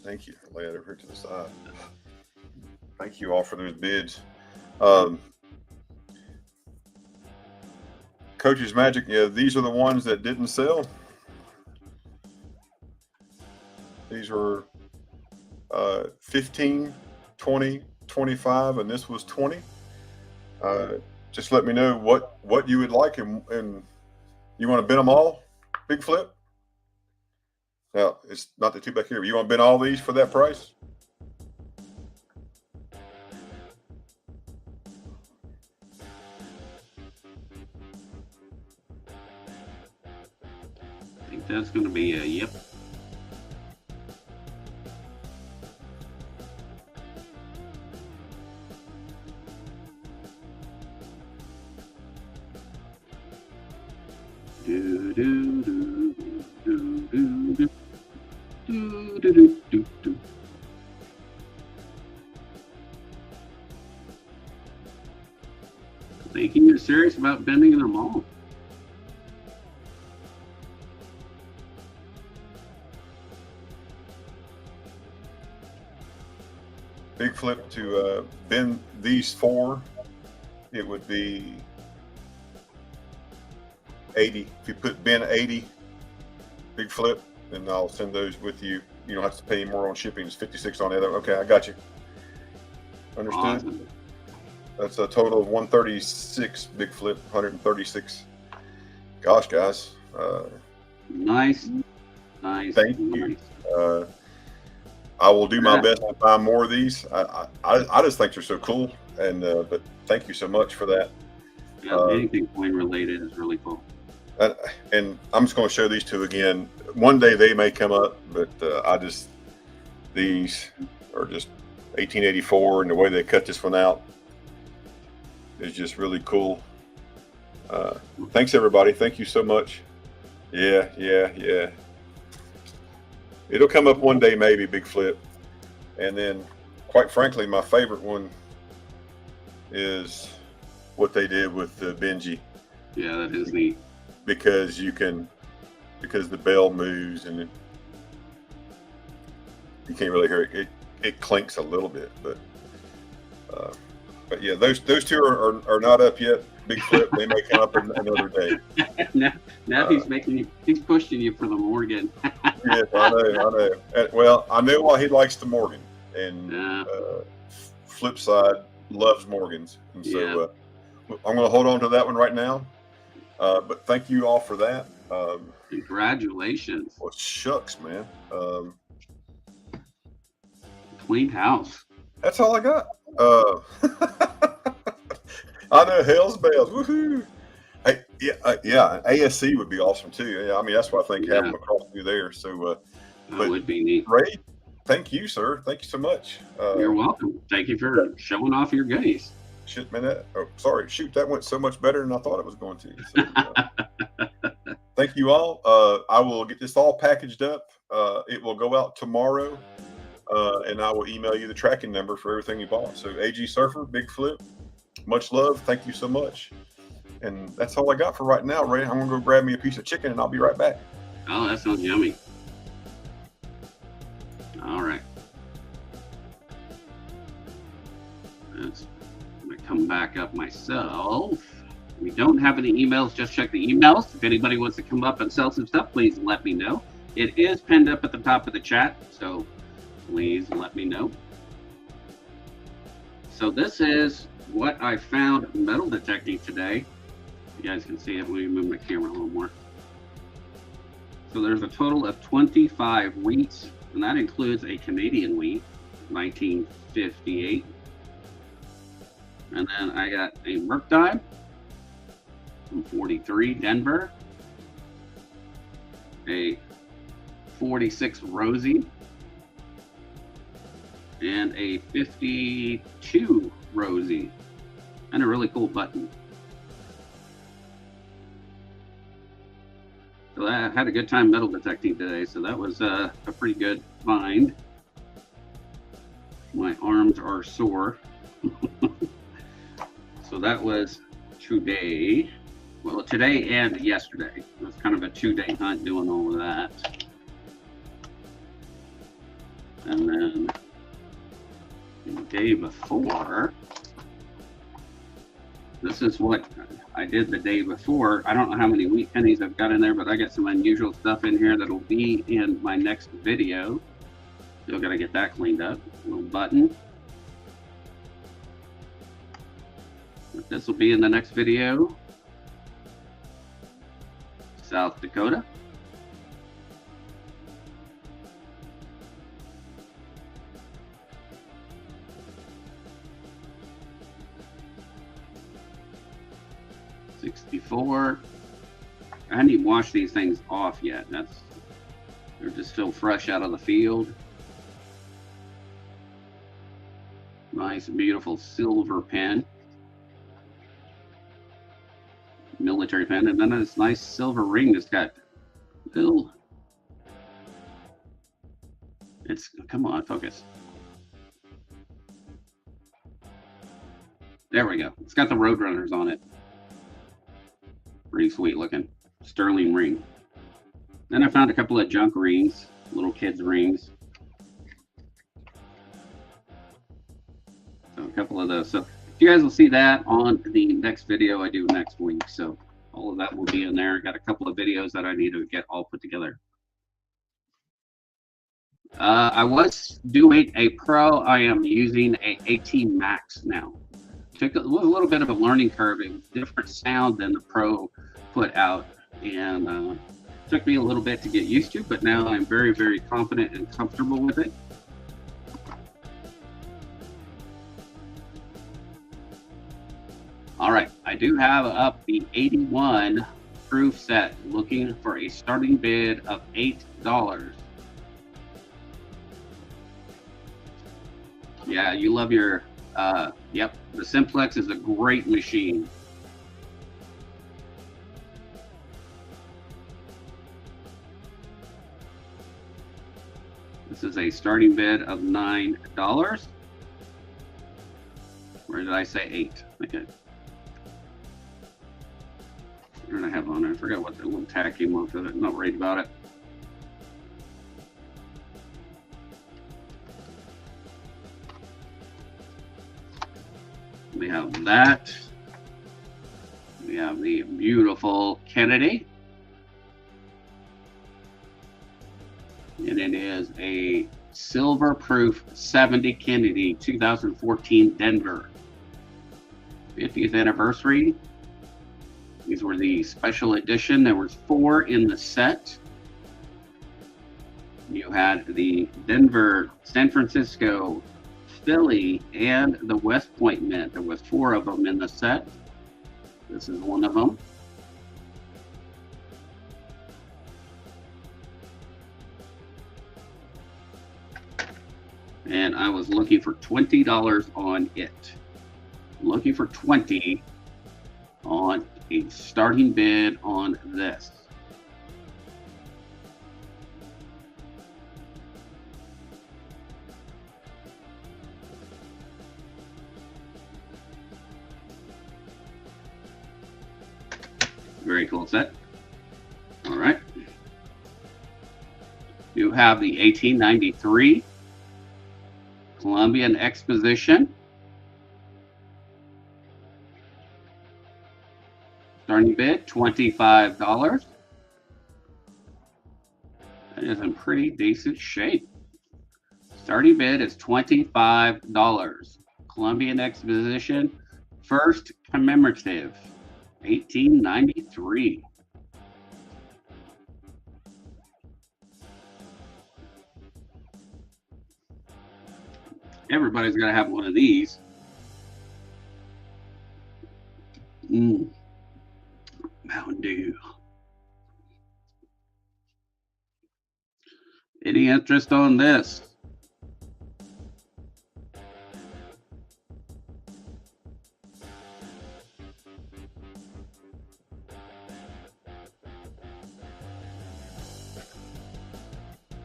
Thank you. Lay it over here to the side. Thank you all for those bids. Coach's Magic, yeah, these are the ones that didn't sell. These were 15, 20, 25, and this was 20. Just let me know what you would like, and you want to bid them all, Big Flip? Now, it's not the two back here. You want to bid all these for that price? I think that's going to be a yep. Do, do, do, do, do, do, do, do, do, do. Thinking you're serious about bending them all. Big Flip to bend these 4, it would be 80. If you put bin 80, Big Flip, then I'll send those with you. You don't have to pay more on shipping. It's 56 on the other. Okay, I got you. Understood. Awesome. That's a total of 136, Big Flip, 136. Gosh, guys. Nice. Thank you. I will do my best to find more of these. I just think they're so cool, and but thank you so much for that. Yeah, anything coin related is really cool. And I'm just going to show these two again. One day they may come up, but these are just 1884, and the way they cut this one out is just really cool. Thanks everybody. Thank you so much. Yeah. It'll come up one day, maybe, Big Flip. And then, quite frankly, my favorite one is what they did with the Benji. Yeah, that is neat. Because the bell moves and you can't really hear it. It clinks a little bit, but yeah, those two are not up yet. Big Flip, they may come up another day. now he's pushing you for the Morgan. Yes, I know. Well, I know why he likes the Morgan, and Flip side loves Morgans, and so I'm going to hold on to that one right now. But thank you all for that. Congratulations. Well, shucks, man. Clean house. That's all I got. I know, hell's bells. Woohoo! Hey, Yeah, ASC would be awesome too. Yeah, I mean that's what I think Yeah, having them across through there. So, that but would be neat. Ray, thank you, sir. Thank you so much. You're welcome. Thank you for showing off your goodies. Shit, man, shoot, that went so much better than I thought it was going to. So, thank you all. I will get this all packaged up. It will go out tomorrow, and I will email you the tracking number for everything you bought. So, AG Surfer, Big Flip, much love. Thank you so much. And that's all I got for right now, Ray. I'm going to go grab me a piece of chicken, and I'll be right back. Oh, that sounds yummy. All right. I'm going to come back up myself. We don't have any emails. Just check the emails. If anybody wants to come up and sell some stuff, please let me know. It is pinned up at the top of the chat, so please let me know. So this is what I found metal detecting today. You guys can see it. Let me move my camera a little more. So there's a total of 25 wheats, and that includes a Canadian wheat, 1958. And then I got a Merctime from 43, Denver. A 46 Rosie. And a 52 Rosie. And a really cool button. So I had a good time metal detecting today, so that was a pretty good find. My arms are sore. So that was today. Well, today and yesterday. It was kind of a 2-day hunt doing all of that. And then the day before, this is what I did the day before. I don't know how many wheat pennies I've got in there, but I got some unusual stuff in here that'll be in my next video. Still got to get that cleaned up. Little button. But this will be in the next video. South Dakota. '64. I hadn't even washed these things off yet. They're just still fresh out of the field. Nice, beautiful silver pen. Military pen, and then this nice silver ring that's got little. Come on, focus. There we go. It's got the Roadrunners on it. Pretty sweet looking. Sterling ring. Then I found a couple of junk rings, little kids' rings. So a couple of those. So you guys will see that on the next video I do next week. So all of that will be in there. I got a couple of videos that I need to get all put together. I was doing a Pro. I am using a 18 Max now. Took a little bit of a learning curve. It was different sound than the Pro put out, and took me a little bit to get used to, but now I'm very, very confident and comfortable with it. All right, I do have up the 81 proof set, looking for a starting bid of $8. Yeah, you love your, yep, the Simplex is a great machine. This is a starting bid of $9. Where did I say 8? Okay. What did I have on there? I forgot what the little tag came off of it. I'm not worried about it. We have that. We have the beautiful Kennedy. And it is a silver proof 70 Kennedy 2014 Denver. 50th anniversary. These were the special edition. There was 4 in the set. You had the Denver, San Francisco, Philly, and the West Point Mint. There was 4 of them in the set. This is one of them. and I was looking for $20 on it. Looking for 20 on a starting bid on this. Very cool set. All right. You have the 1893 Columbian Exposition. Starting bid, $25. That is in pretty decent shape. Starting bid is $25. Columbian Exposition, first commemorative, 1893. Everybody's got to have one of these. Mountain Dew. Any interest on this?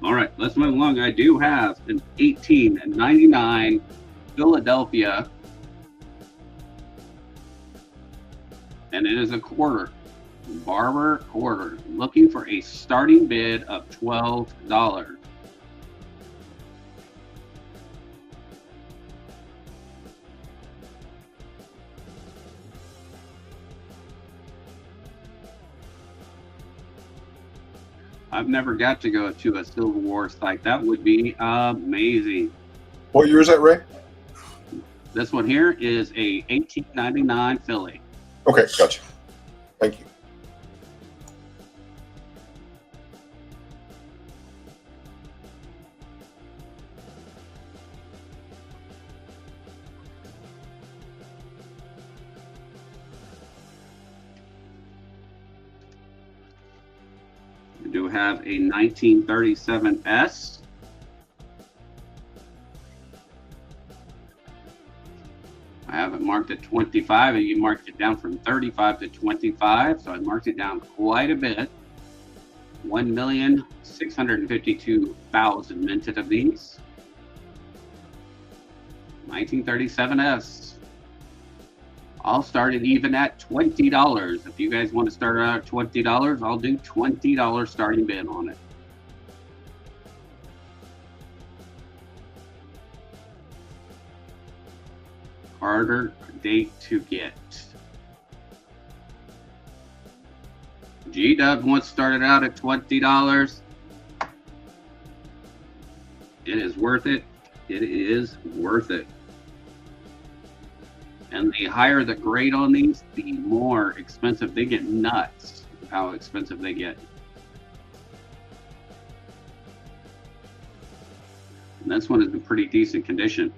All right, let's move along. I do have an 1899 Philadelphia, and it is a quarter, barber quarter, looking for a starting bid of $12. I've never got to go to a Civil War site. That would be amazing. What year is that, Ray? This one here is a 1899 Philly. Okay, gotcha. Thank you. We do have a 1937 S. I have it marked at 25, and you marked it down from 35 to 25, so I marked it down quite a bit. 1,652,000 minted of these. 1937 S. I'll start it even at $20. If you guys want to start out at $20, I'll do $20 starting bid on it. Harder date to get. G-Dub wants started out at $20. It is worth it. It is worth it. And the higher the grade on these, the more expensive they get. Nuts how expensive they get. And this one is in pretty decent condition.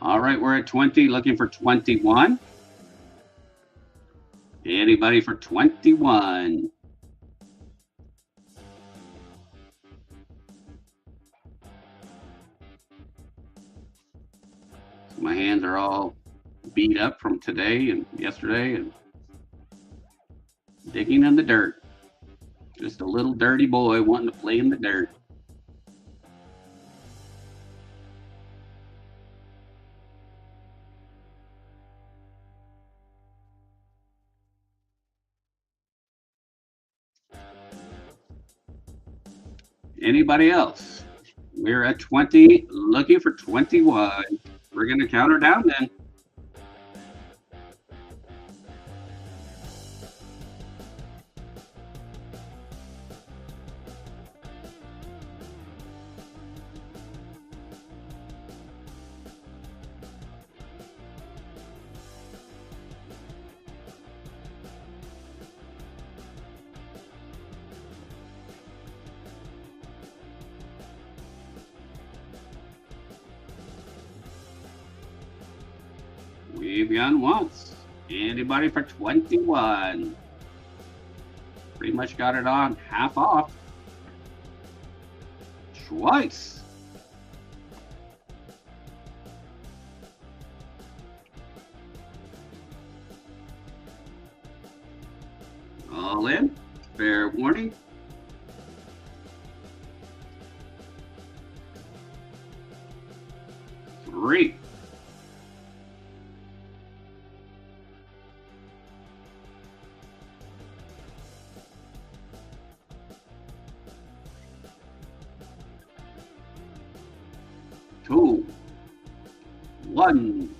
All right, we're at 20, looking for 21. Anybody for 21? My hands are all beat up from today and yesterday and digging in the dirt. Just a little dirty boy wanting to play in the dirt. Anybody else? We're at 20, looking for 21. We're going to count her down then. We've gone once. Anybody for 21? Pretty much got it on half off. twice. All in. Fair warning. Three. Two. One.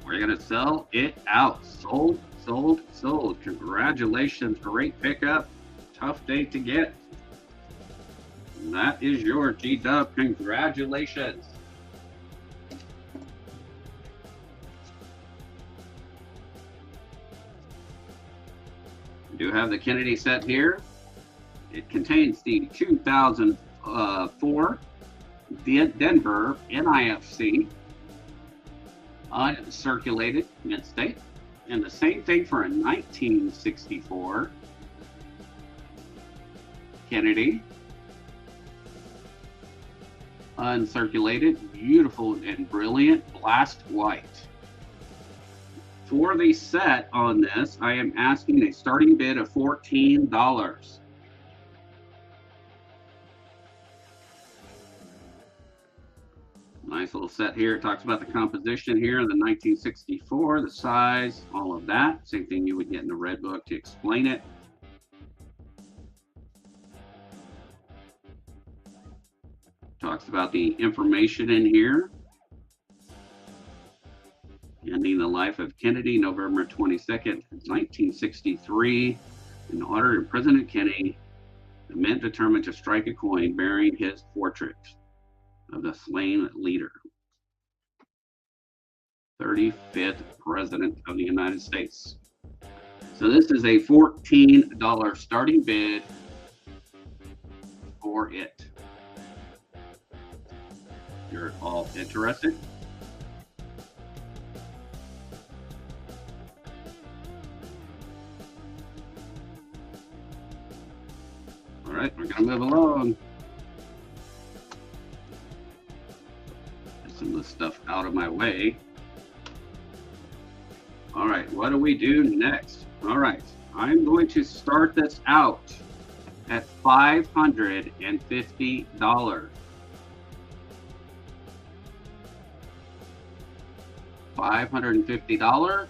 We're going to sell it out. Sold, sold, sold. Congratulations. Great pickup. Tough day to get. And that is your G-Dub. Congratulations. We do have the Kennedy set here. It contains the 2004 Denver NIFC uncirculated mint state, and the same thing for a 1964 Kennedy uncirculated, beautiful and brilliant blast white. For the set on this, I am asking a starting bid of $14. Nice little set here. It talks about the composition here, the 1964, the size, all of that. Same thing you would get in the red book to explain it. Talks about the information in here. Ending the life of Kennedy, November 22nd, 1963. In honor of President Kennedy, the mint determined to strike a coin bearing his portrait of the slain leader, 35th President of the United States. So this is a $14 starting bid for it. You're all interested? All right, we're gonna move along. Get some of this stuff out of my way. All right, what do we do next? All right, I'm going to start this out at $550. $550.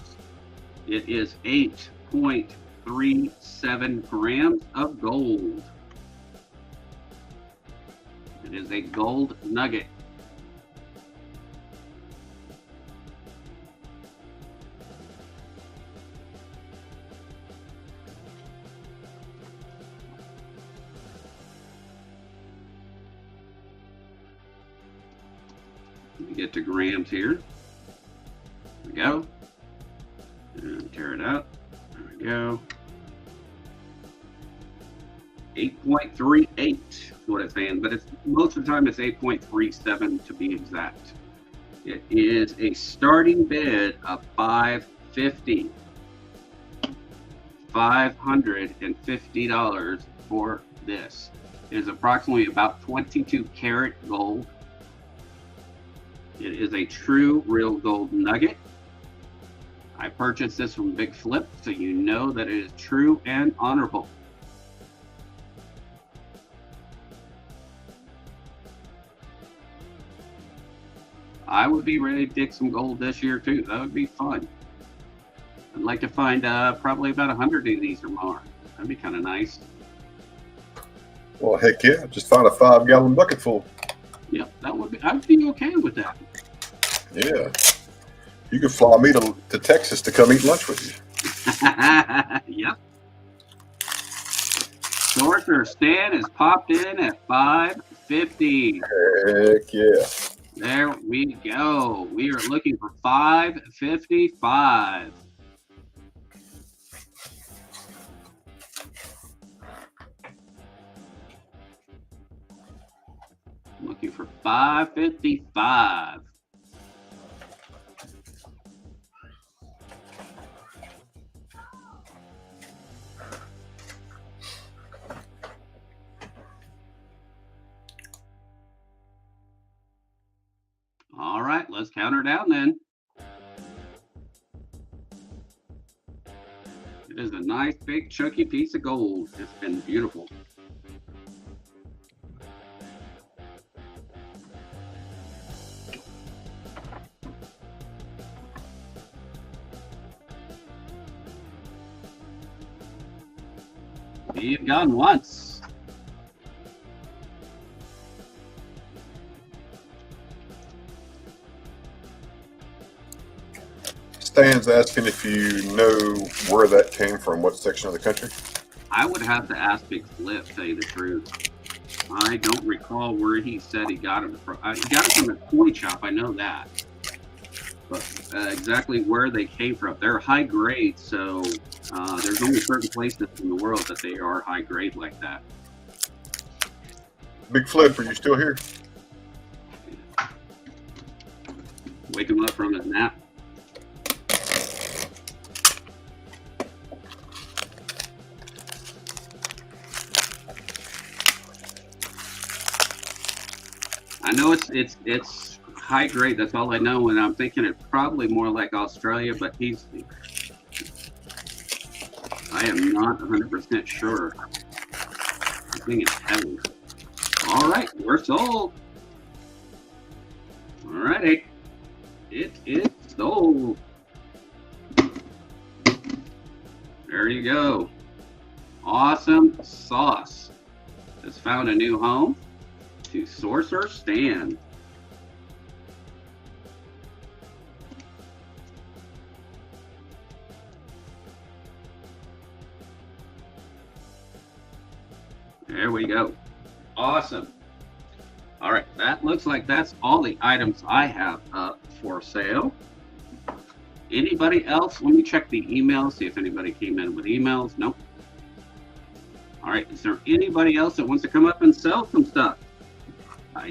It is 8.37 grams of gold. It is a gold nugget. Let me get to grams here. There we go. And tear it out. There we go. 8.38 is what it's saying, but it's most of the time it's 8.37 to be exact. It is a starting bid of $550. $550 for this. It is approximately about 22 karat gold. It is a true real gold nugget. I purchased this from Big Flip, so you know that it is true and honorable. I would be ready to dig some gold this year too. That would be fun. I'd like to find probably about 100 of these or more. That'd be kind of nice. Well, heck yeah! Just find a 5-gallon bucket full. Yep, that would be. I'd be okay with that. Yeah, you could fly me to Texas to come eat lunch with you. Yep. Sorcerer Stan is popped in at $550. Heck yeah! There we go. We are looking for $555. Looking for $555. let's count her down then. It is a nice, big, chunky piece of gold. It's been beautiful. You've gone once. Stan's asking if you know where that came from, what section of the country. I would have to ask Big Flip, to tell you the truth. I don't recall where he said he got it from. He got it from a toy shop, I know that. But exactly where they came from. They're high grade, so there's only certain places in the world that they are high grade like that. Big Flip, are you still here? Wake him up from his nap. I know it's high grade. That's all I know, and I'm thinking it's probably more like Australia, but I am not 100% sure. I think it's heavy. All right, we're sold. All righty, it is sold. There you go. Awesome sauce has found a new home to Sorcerer Stan. There we go. Awesome. All right, that looks like that's all the items I have up for sale. Anybody else? Let me check the emails, see if anybody came in with emails. Nope. All right, is there anybody else that wants to come up and sell some stuff?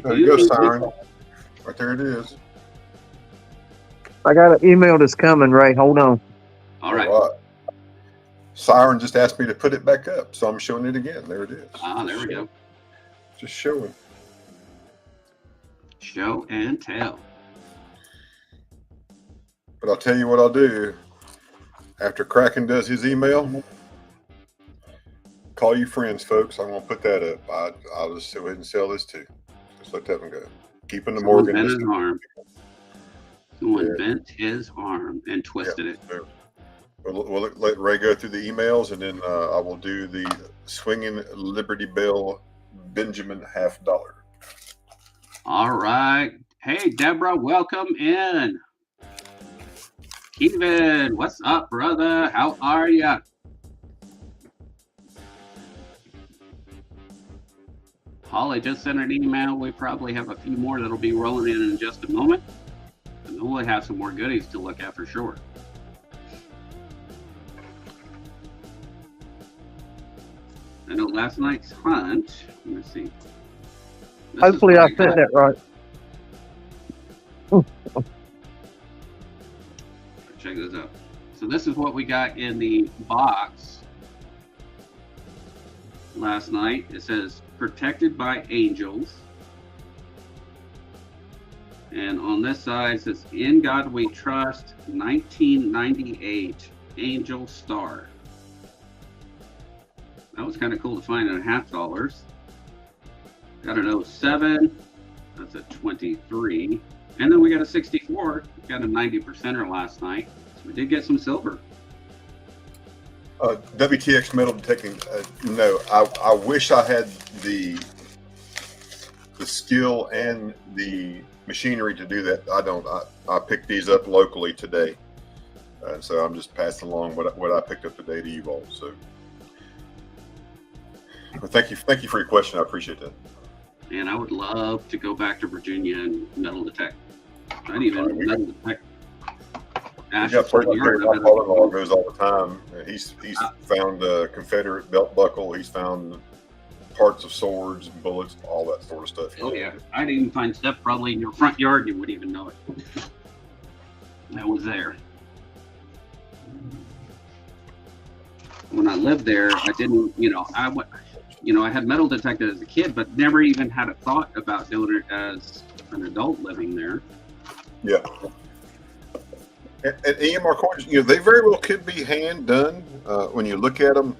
There you go, Siren. Right there it is. I got an email that's coming, Ray. Hold on. All right. Siren just asked me to put it back up, so I'm showing it again. There it is. Ah, there we go. Just showing. Show and tell. But I'll tell you what I'll do. After Kraken does his email, call you friends, folks. I'm going to put that up. I'll just go ahead and sell this too. Just let that one go. Keeping the Morgan. Someone bent his arm and twisted it. We'll let Ray go through the emails, and then I will do the swinging Liberty Bell Benjamin $50. All right. Hey, Deborah, welcome in. Kevin, what's up, brother? How are ya? Holly just sent an email. We probably have a few more that'll be rolling in just a moment. And then we'll have some more goodies to look at for sure. I know last night's hunt, let me see. Hopefully I said that right. Check this out. So this is what we got in the box last night. It says protected by angels. And on this side it says In God We Trust 1998 Angel Star. That was kind of cool to find at $50. Got an 07. That's a 23. And then we got a 64. Got a 90%er last night. So we did get some silver. WTX metal detecting. No, I wish I had the skill and the machinery to do that. I don't. I picked these up locally today, so I'm just passing along what I picked up today to you all. So, but thank you for your question. I appreciate that. And I would love to go back to Virginia and metal detect. I'd even metal detect. My father-in-law goes all the time. He's found a Confederate belt buckle. He's found parts of swords, bullets, all that sort of stuff. Oh yeah, I'd even find stuff probably in your front yard. You wouldn't even know it. That was there. When I lived there, I didn't, I had metal detected as a kid, but never even had a thought about doing it as an adult living there. Yeah. And EMR coins, they very well could be hand done. When you look at them,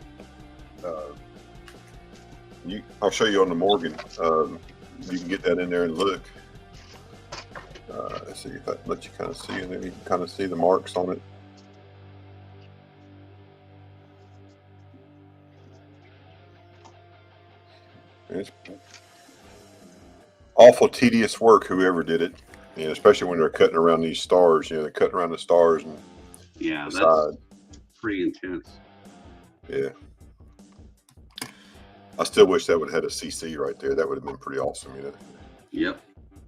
I'll show you on the Morgan. You can get that in there and look. Let's see if I let you kind of see, and then you can kind of see the marks on it. It's awful tedious work, whoever did it. Especially when they're cutting around these stars. They're cutting around the stars and yeah, the side. That's pretty intense. Yeah. I still wish that would have had a CC right there. That would have been pretty awesome, Yep.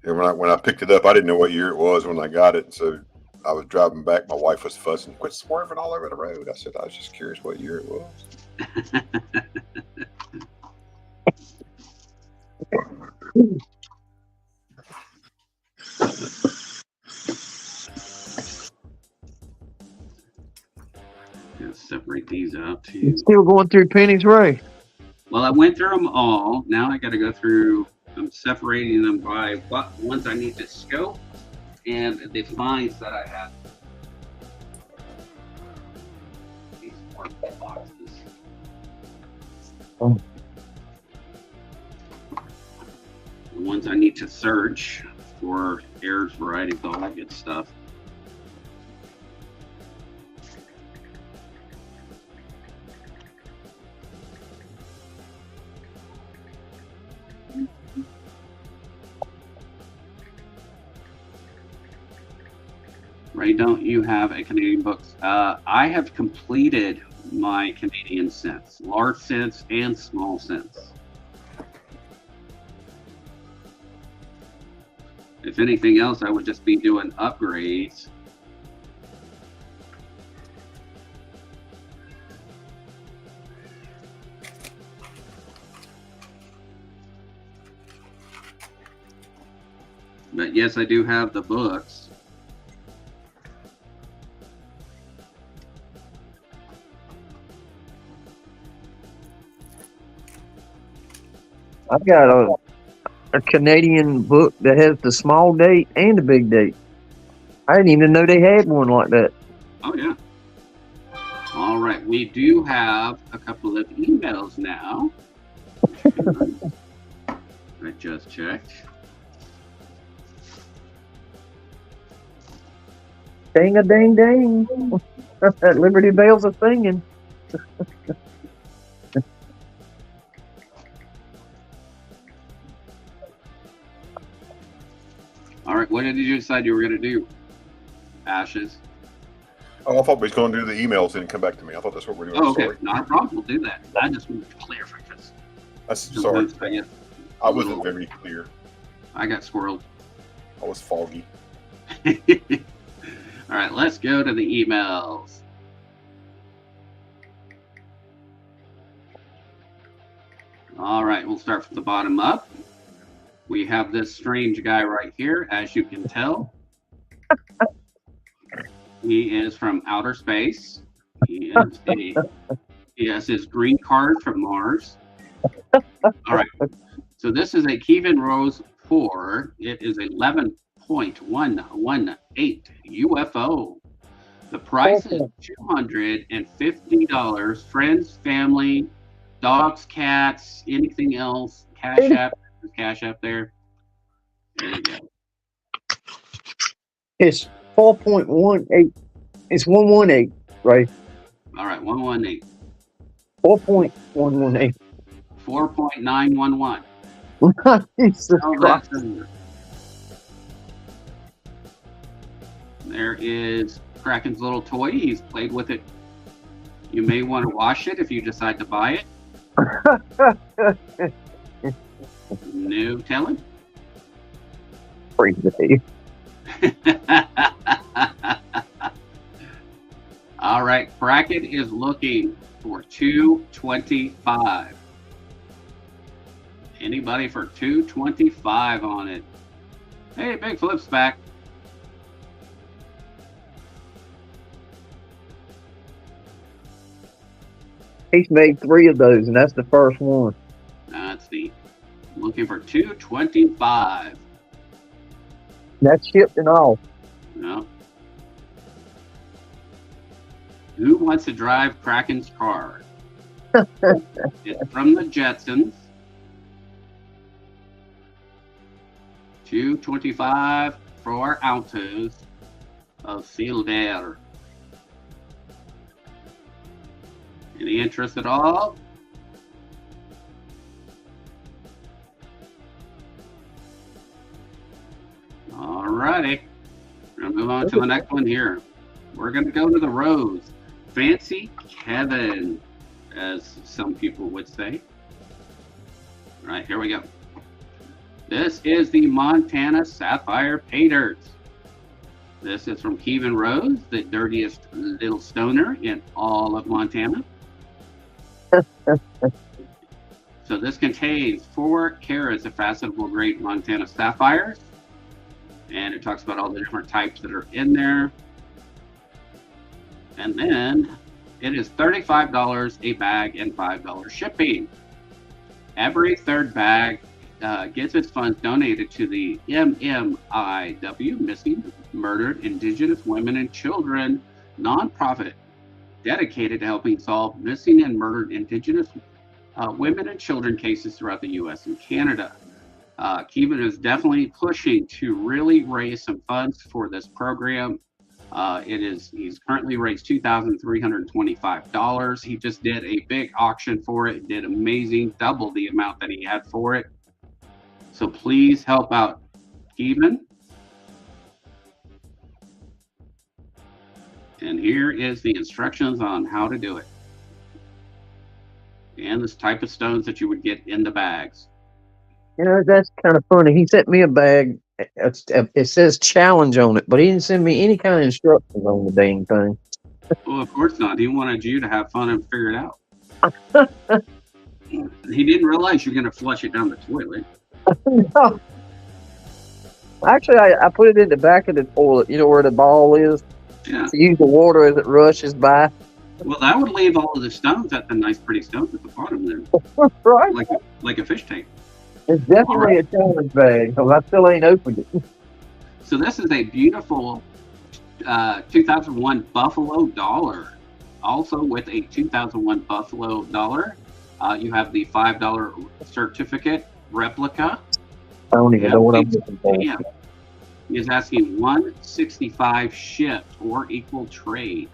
And when I picked it up, I didn't know what year it was when I got it. So I was driving back. My wife was fussing, "Quit swerving all over the road." I said, "I was just curious what year it was." Separate these out too. You still going through Penny's Ray? Well, I went through them all. Now I got to go through. I'm separating them by what ones I need to scope and the finds that I have. These are boxes. Oh. The ones I need to search for errors, varieties, all that good stuff. Ray, don't you have a Canadian books? I have completed my Canadian cents, large cents and small cents. If anything else, I would just be doing upgrades. But yes, I do have the books. I've got a Canadian book that has the small date and the big date. I didn't even know they had one like that. Oh, yeah. All right. We do have a couple of emails now. I just checked. Ding a ding ding. That Liberty Bells are singing. All right. What did you decide you were going to do? Ashes. Oh, I thought we was going to do the emails and come back to me. I thought that's what we're doing. Oh, okay. Sorry. Not a problem. We'll do that. I just wanted to clarify because Sorry. I wasn't very clear. I got squirreled. I was foggy. All right. Let's go to the emails. All right. We'll start from the bottom up. We have this strange guy right here, as you can tell. He is from outer space. He has his green card from Mars. All right. So this is a Kevin Rose 4. It is 11.118 UFO. The price is $250. Friends, family, dogs, cats, anything else. Cash App. Cash App there. There you go. It's 4.18. It's 118, right? All right, 118. 4.118. 4.911. Jesus Christ. There is Kraken's little toy. He's played with it. You may want to wash it if you decide to buy it. No telling. Crazy. All right, Kraken is looking for 225. Anybody for 225 on it? Hey, Big Flip's back. He's made 3 of those, and that's the first one. That's neat. Looking for 225. That's shipped and all. Who wants to drive Kraken's car? It's from the Jetsons. $225 for Altos of Silver. Any interest at all? Alrighty. We're going to move on to the next one here. We're going to go to the Rose. Fancy Kevin, as some people would say. All right, here we go. This is the Montana Sapphire Pay Dirt. This is from Kevin Rose, the dirtiest little stoner in all of Montana. So this contains 4 carats of faceted grade Montana sapphires. And it talks about all the different types that are in there. And then it is $35 a bag and $5 shipping. Every third bag gets its funds donated to the MMIW, Missing, Murdered, Indigenous Women and Children nonprofit dedicated to helping solve missing and murdered Indigenous women and children cases throughout the U.S. and Canada. Kevin is definitely pushing to really raise some funds for this program. He's currently raised $2,325. He just did a big auction for it, did amazing, double the amount that he had for it. So please help out Kevin. And here is the instructions on how to do it. And this type of stones that you would get in the bags. You know, that's kind of funny. He sent me a bag. It says challenge on it, but he didn't send me any kind of instructions on the dang thing. Well, of course not. He wanted you to have fun and figure it out. He didn't realize you're going to flush it down the toilet. No. Actually, I put it in the back of the toilet, you know, where the ball is. Yeah. To use the water as it rushes by. Well, that would leave all of the stones at the nice, pretty stones at the bottom there. Right. Like a fish tank. It's definitely a challenge bag, because I still ain't opened it. So this is a beautiful 2001 Buffalo dollar. Also with a 2001 Buffalo dollar, you have the $5 certificate replica. I don't even know what I'm looking for. Yeah. He's asking $165 shipped or equal trade.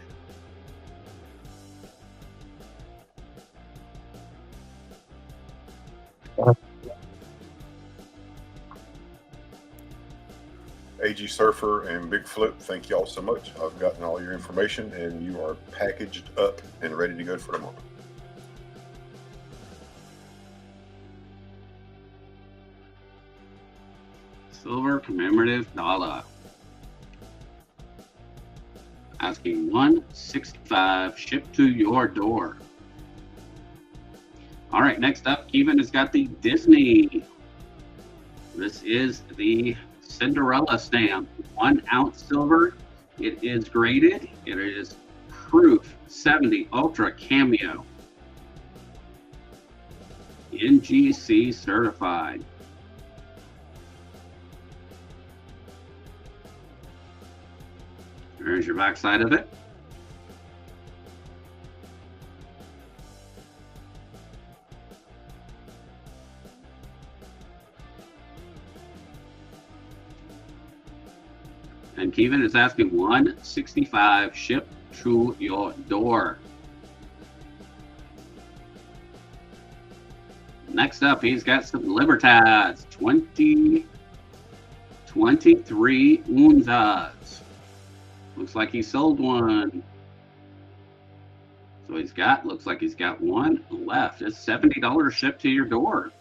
AG Surfer and Big Flip, thank y'all so much. I've gotten all your information and you are packaged up and ready to go for tomorrow. Silver commemorative dollar. Asking $165 shipped to your door. All right, next up, Kevin has got the Disney. This is the Cinderella stamp, 1 ounce silver. It is graded. It is proof 70 ultra cameo. NGC certified. There's your back side of it. And Kevin is asking $165 shipped to your door. Next up, he's got some Libertads, 2023 Unzas. Looks like he sold one. So looks like he's got one left. It's $70 shipped to your door.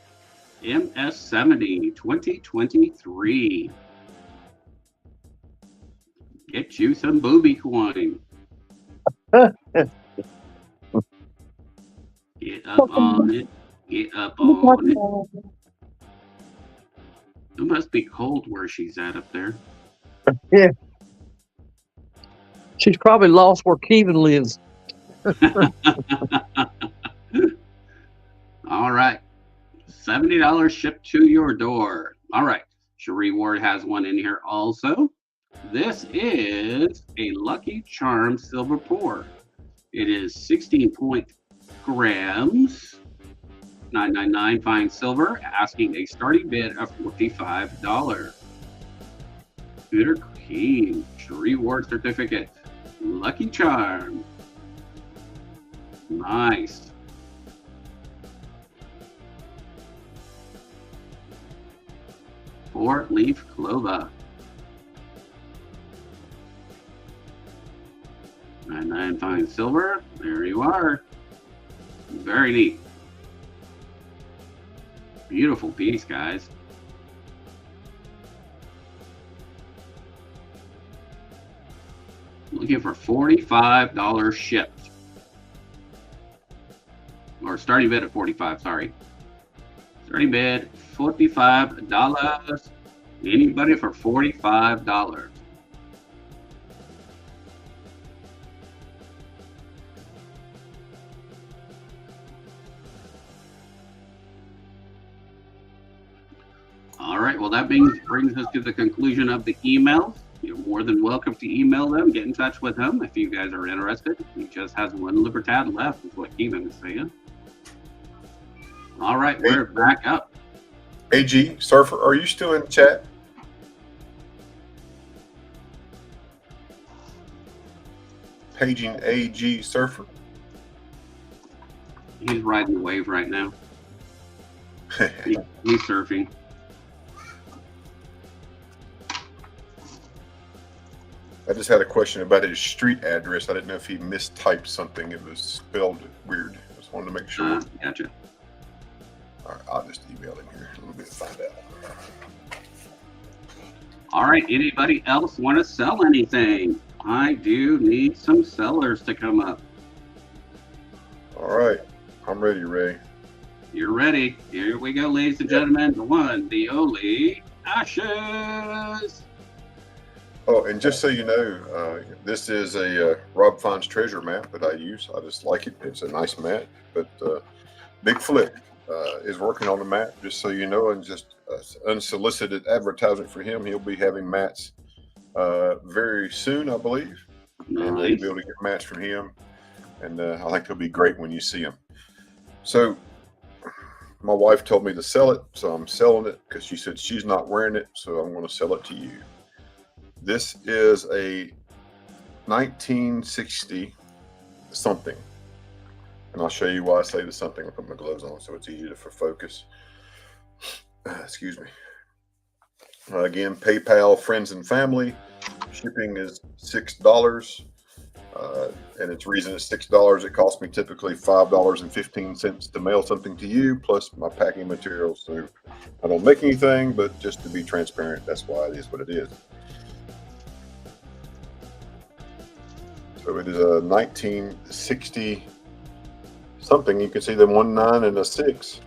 MS70 2023. Get you some booby coin. Get up on it. Get up on it. It must be cold where she's at up there. Yeah. She's probably lost where Kevin lives. All right. $70 shipped to your door. All right. Cherie Ward has one in here also. This is a Lucky Charm silver pour. It is 16 grams. 999 fine silver, asking a starting bid of $45. Scooter King, reward certificate, Lucky Charm. Nice. Four-leaf clover. 99 fine silver. There you are. Very neat. Beautiful piece, guys. Looking for $45 shipped. Or starting bid at 45, sorry. Starting bid, $45. Anybody for $45. All right, well, that brings us to the conclusion of the emails. You're more than welcome to email them, get in touch with him if you guys are interested. He just has one Libertad left, is what Keenan is saying. All right, we're back up. AG Surfer, are you still in chat? Paging AG Surfer. He's riding the wave right now. He's surfing. I just had a question about his street address. I didn't know if he mistyped something. It was spelled weird. Just wanted to make sure. Gotcha. All right, I'll just email him here a little bit to find out. All right, anybody else want to sell anything? I do need some sellers to come up. All right, I'm ready, Ray. You're ready. Here we go, ladies and gentlemen. The one, the only, Ashes. Oh, and just so you know, this is a Rob Finds Treasure mat that I use. I just like it. It's a nice mat. But Big Flip is working on the mat, just so you know, and just unsolicited advertisement for him. He'll be having mats very soon, I believe. Nice. And you'll be able to get mats from him. And I think he'll be great when you see him. So my wife told me to sell it, so I'm selling it because she said she's not wearing it, so I'm going to sell it to you. This is a 1960 something, and I'll show you why I say the something. I'll put my gloves on so it's easier for focus. Excuse me. Again, PayPal, friends and family. Shipping is $6, and its reason it's $6. It costs me typically $5.15 to mail something to you, plus my packing materials. So I don't make anything, but just to be transparent, that's why it is what it is. So it is a 1960 something. You can see the 19 and a 6.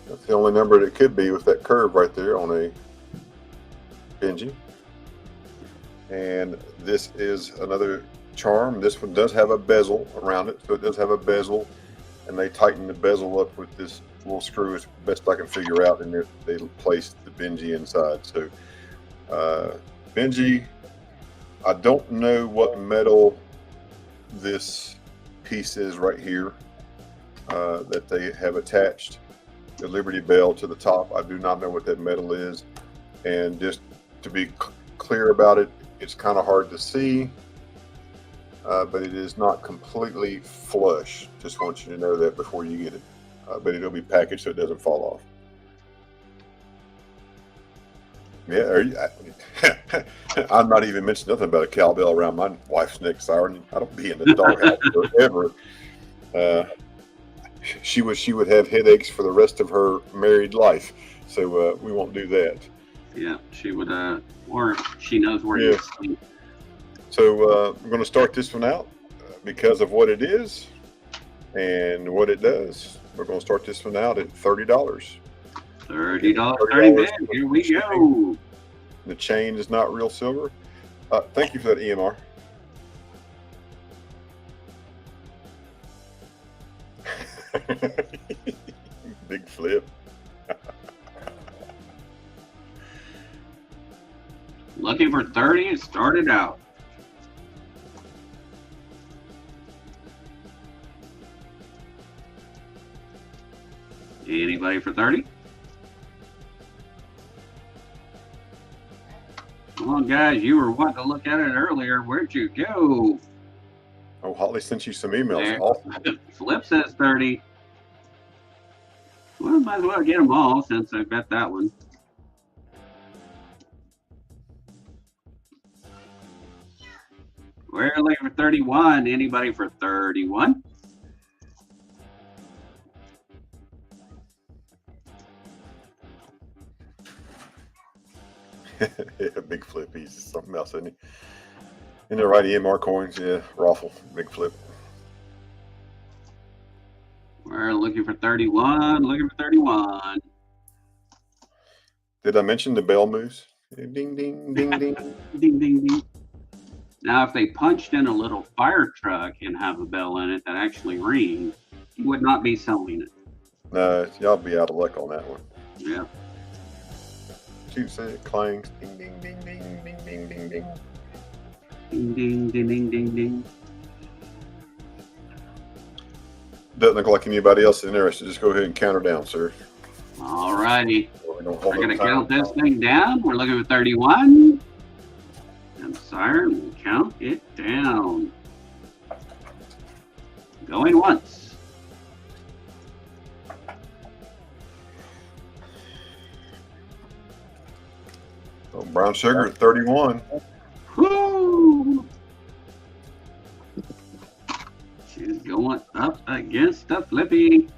That's the only number that it could be with that curve right there on a Benji. And this is another charm. This one does have a bezel around it, so it does have a bezel, and they tighten the bezel up with this little screw as best I can figure out, and they place the Benji inside. So Benji, I don't know what metal this piece is right here that they have attached the Liberty Bell to the top. I do not know what that metal is, and just to be clear about it, it's kind of hard to see, but it is not completely flush. Just want you to know that before you get it, but it'll be packaged so it doesn't fall off. Yeah, I'm not even mentioning nothing about a cowbell around my wife's neck, Siren. I don't be in the doghouse forever. She would have headaches for the rest of her married life, so we won't do that. Yeah, she would, or she knows where you're sleep. So I'm going to start this one out because of what it is and what it does. We're going to start this one out at $30. $30, 30 bid. Here we go. The chain is not real silver. Thank you for that, EMR. Big Flip. Looking for 30 and started out. Anybody for 30? Come on, guys. You were wanting to look at it earlier. Where'd you go? Oh, Holly sent you some emails. There. Awesome. Flip says 30. Well, might as well get them all since I bet that one. We're looking for 31. Anybody for 31? Yeah, big flip. He's something else, isn't he? In the right EMR coins, yeah, raffle, big flip. We're looking for 31. Looking for 31. Did I mention the bell moves? Ding, ding, ding, ding. Ding, ding, ding. Now, if they punched in a little fire truck and have a bell in it that actually rings, you would not be selling it. No, y'all be out of luck on that one. Yeah. 2 cent clangs. Ding, ding, ding, ding, ding, ding, ding, ding. Ding, ding, ding, ding, ding, ding. Doesn't look like anybody else is interested. Just go ahead and count her down, sir. All righty. We're We're going to count this thing down. We're looking for 31. And Siren, count it down. Going once. Oh, brown sugar at 31. Whoo! She's going up against the Flippy.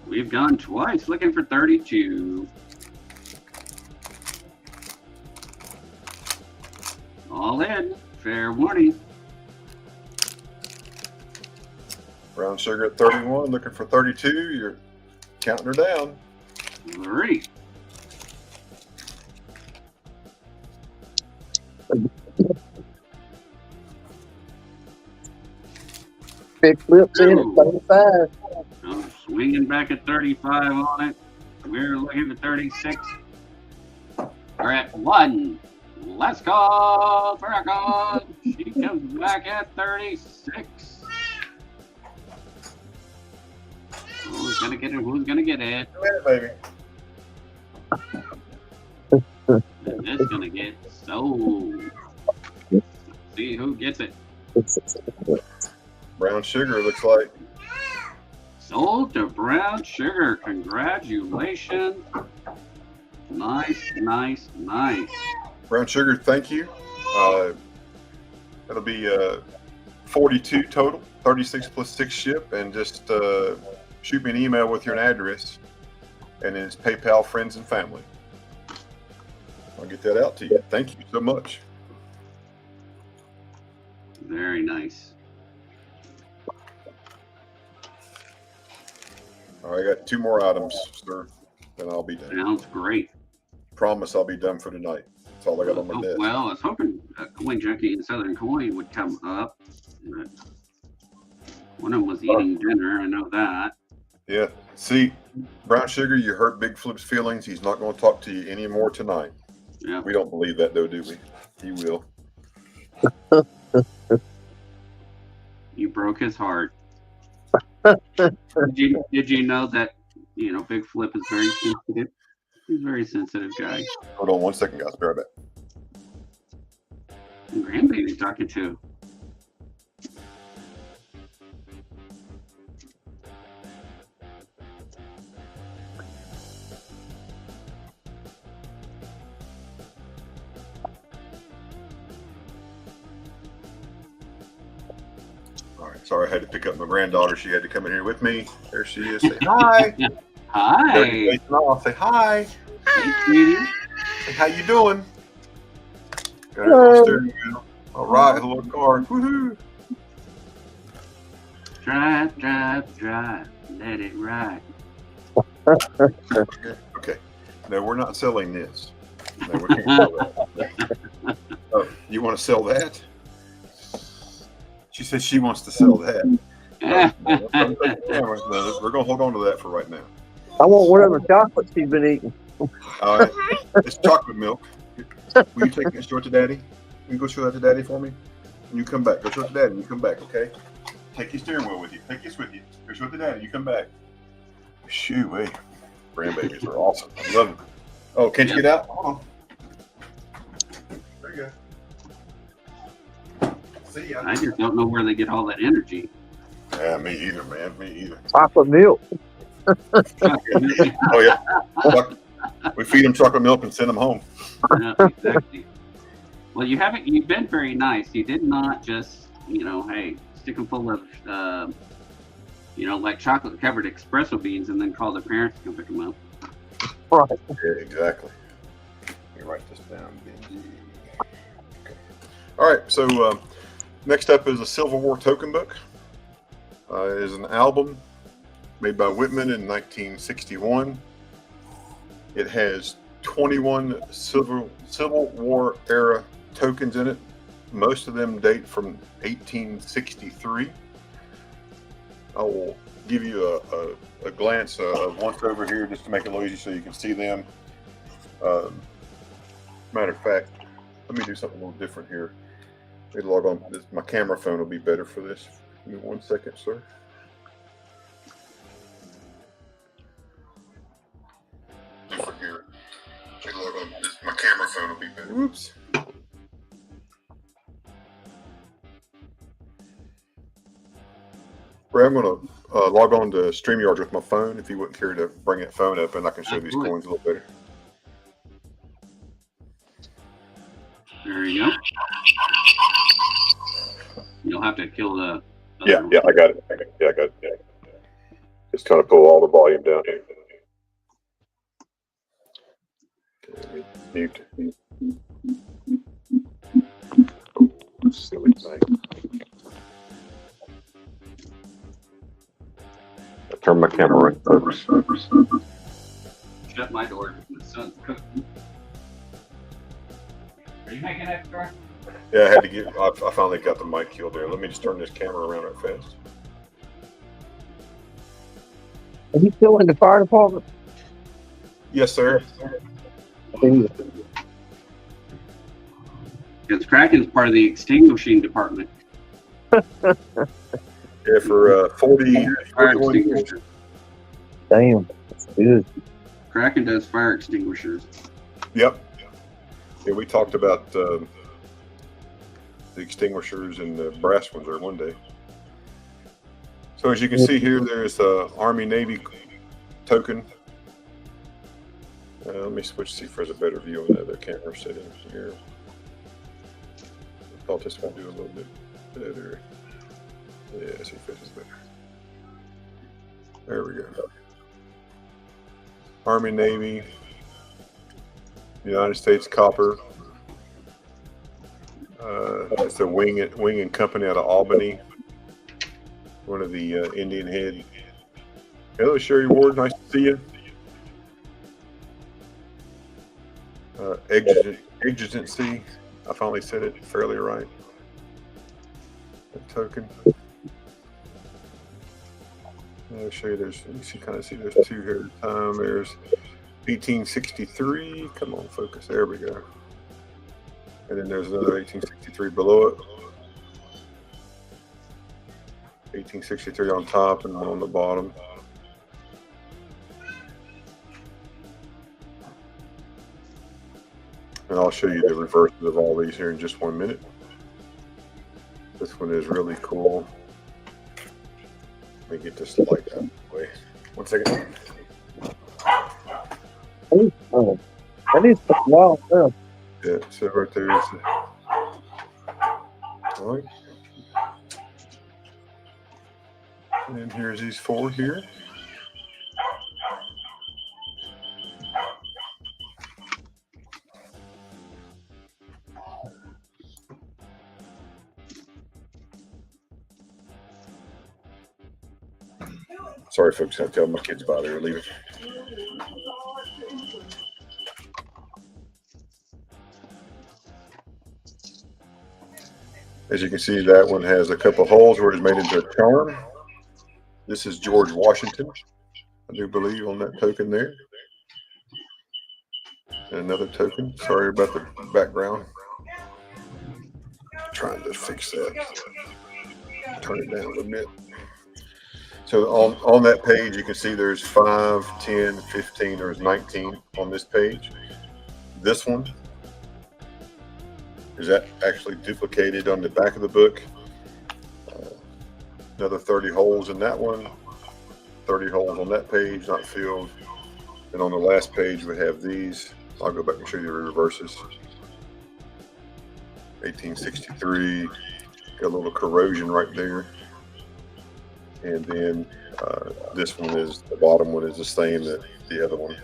We've gone twice looking for 32. All in. Fair warning. Brown sugar at 31, looking for 32. You're counting her down. 3. Big flips in at 35. I'm swinging back at 35 on it. We're looking for 36. We're at 1. Let's go, Brackle. She comes back at 36. Who's gonna get it? Who's gonna get it? Baby. It's gonna get sold. See who gets it. Brown sugar looks like. Sold to Brown Sugar. Congratulations. Nice, nice, nice. Brown sugar, thank you. That'll be 42 total, 36 plus 6 ship, and just shoot me an email with your address, and it's PayPal, friends, and family. I'll get that out to you. Thank you so much. Very nice. All right, I got 2 more items, sir, then I'll be done. Sounds great. Promise I'll be done for tonight. That's all I got on my desk. Well, I was hoping Coin Junkie and Southern Coin would come up. But one of them was eating dinner. I know that. Yeah. See, Brown Sugar, you hurt Big Flip's feelings. He's not going to talk to you anymore tonight. Yeah. We don't believe that, though, do we? He will. You broke his heart. Did you know that, Big Flip is very sensitive? He's a very sensitive guy. Hold on 1 second, guys. Be right back. And grandbaby talking to. All right. Sorry, I had to pick up my granddaughter. She had to come in here with me. There she is. Say hi. Hi. Say hi. Hey, sweetie. Say, how you doing? Got it on steering wheel. All right. Hello, car. Woohoo. Drive, drive, drive. Let it ride. Okay. No, we're not selling this. No, we can't sell that. Oh, you want to sell that? She said she wants to sell that. No, we're going to hold on to that for right now. I want whatever chocolate she's been eating. All right. It's chocolate milk. Will you take it and show it to Daddy? Will you go show that to Daddy for me? And you come back. Go show it to Daddy and you come back, okay? Take your steering wheel with you. Take this with you. Go show it to Daddy. You come back. Shoo, hey. Grandbabies are awesome. I love them. Oh, can't you get out? Hold on. There you go. See ya. I just don't know where they get all that energy. Yeah, me either, man. Me either. Chocolate milk. Oh, yeah. We feed them chocolate milk and send them home. Yeah, exactly. Well, you've been very nice. You did not just, hey, stick them full of, like chocolate covered espresso beans and then call their parents to come pick them up. Right. Yeah, exactly. Let me write this down, Benji. Okay. All right, so next up is a Civil War token book. It is an album made by Whitman in 1961. It has 21 Civil War era tokens in it. Most of them date from 1863. I will give you a glance of once over here just to make it a little easy so you can see them. Matter of fact, let me do something a little different here. Let me log on. My camera phone will be better for this. Give me 1 second, sir. Over here. Let me log on. My camera phone will be better. Whoops. Ray, I'm going to log on to StreamYard with my phone if you wouldn't care to bring that phone up and I can show these coins a little better. There you go. You'll have to kill the. Yeah, I got it. Yeah, I got it. Yeah. Just kind of pull all the volume down here. Okay, mute. Oh, silly thing. I turn my camera right first. Shut my door. My son's cooking. Are you making that door? Yeah, I had to get. I finally got the mic killed there. Let me just turn this camera around right fast. Are you still in the fire department? Yes, sir. Because Kraken's part of the extinguishing department. Yeah, for 40. Fire extinguishers. Damn, that's good. Kraken does fire extinguishers. Yep. Yeah, we talked about the extinguishers and the brass ones there one day. So as you can see here, there's a Army Navy token. Let me switch, see if there's a better view on the other camera settings here. I thought this would do a little bit better. Yeah, see if this is better. There we go. Army Navy, United States copper. It's a wing and company out of Albany. One of the Indian head. Hello, Sherry Ward. Nice to see you. Exigency. I finally said it fairly right. The token. I'll show you. You kind of see there's two here at a time. There's 1863. Come on, focus. There we go. And then there's another 1863 below it. 1863 on top and one on the bottom. And I'll show you the reverses of all these here in just 1 minute. This one is really cool. Let me get this light out of the way. 1 second. Oh, that is wow. Yeah, so right there is all right. And here's these four here. Sorry, folks, I tell my kids about it or leave it. As you can see, that one has a couple holes where it's made into a charm. This is George Washington, I do believe, on that token there. And another token. Sorry about the background. Trying to fix that. Turn it down a little bit. So on that page, you can see there's 5, 10, 15, there's 19 on this page. This one is that actually duplicated on the back of the book. Another 30 holes in that one, 30 holes on that page, not filled. And on the last page, we have these. I'll go back and show you the reverses. 1863, got a little corrosion right there. And then this one is, the bottom one is the same as the other one.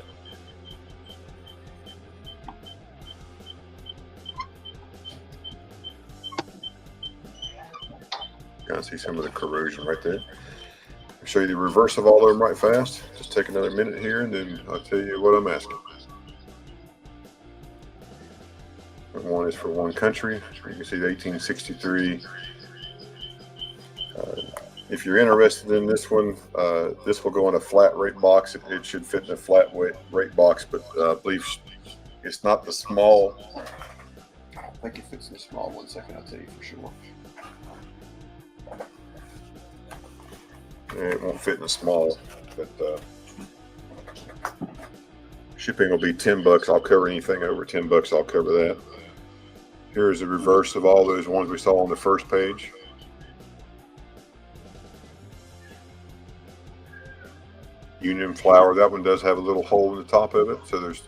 Kind of see some of the corrosion right there. I'll show you the reverse of all of them right fast. Just take another minute here and then I'll tell you what I'm asking. One is for one country. You can see the 1863. If you're interested in this one, this will go in a flat rate box. It should fit in a flat rate box, but I believe it's not the small. I don't think it fits in the small. 1 second, I'll tell you for sure. Yeah, it won't fit in the small, but shipping will be $10. I'll cover anything over $10. I'll cover that. Here's the reverse of all those ones we saw on the first page. Union flower, that one does have a little hole in the top of it. So there's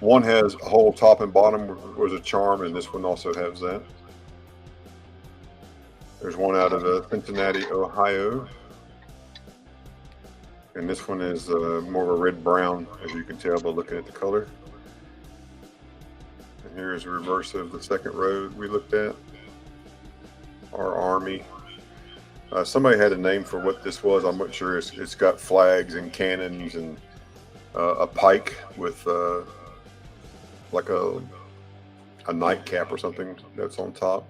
one has a hole top and bottom was a charm, and this one also has that. There's one out of Cincinnati, Ohio. And this one is more of a red-brown, as you can tell by looking at the color. And here is a reverse of the second row we looked at. Our Army. Somebody had a name for what this was. I'm not sure. It's got flags and cannons and a pike with like a nightcap or something that's on top.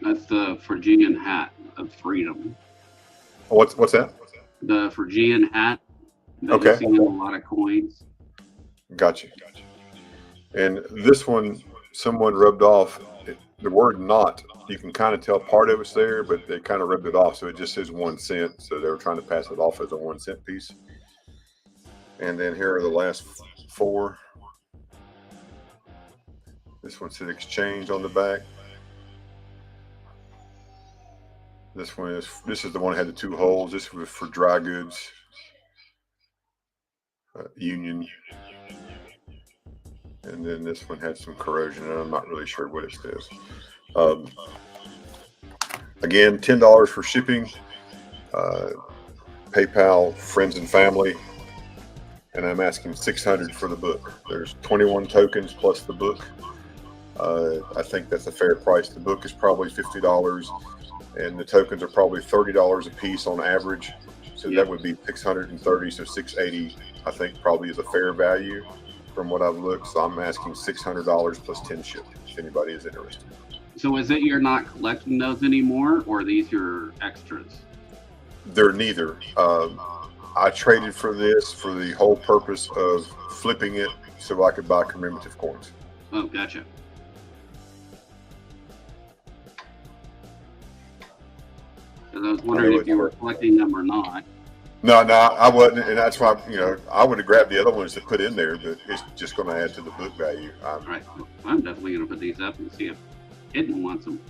That's the Phrygian hat of freedom. What's that? The Phrygian hat. Okay. You see in a lot of coins. Gotcha. And this one, someone rubbed off the word "not." You can kind of tell part of it's there, but they kind of rubbed it off, so it just says 1 cent. So they were trying to pass it off as a 1 cent piece. And then here are the last 4. This one said "exchange" on the back. This is the one that had the 2 holes. This was for dry goods. Union. And then this one had some corrosion, and I'm not really sure what it says. Again, $10 for shipping. PayPal, friends and family. And I'm asking $600 for the book. There's 21 tokens plus the book. I think that's a fair price. The book is probably $50. And the tokens are probably $30 a piece on average. So that would be $630, so $680, I think probably is a fair value from what I've looked. So I'm asking $600 plus 10 shipping if anybody is interested. So is it you're not collecting those anymore, or are these your extras? They're neither. I traded for this for the whole purpose of flipping it so I could buy commemorative coins. Oh, gotcha. Because I was wondering if you were collecting them or not. No, I wasn't, and that's why I would have grabbed the other ones to put in there, but it's just going to add to the book value. All right, I'm definitely going to put these up and see if Hidden wants them.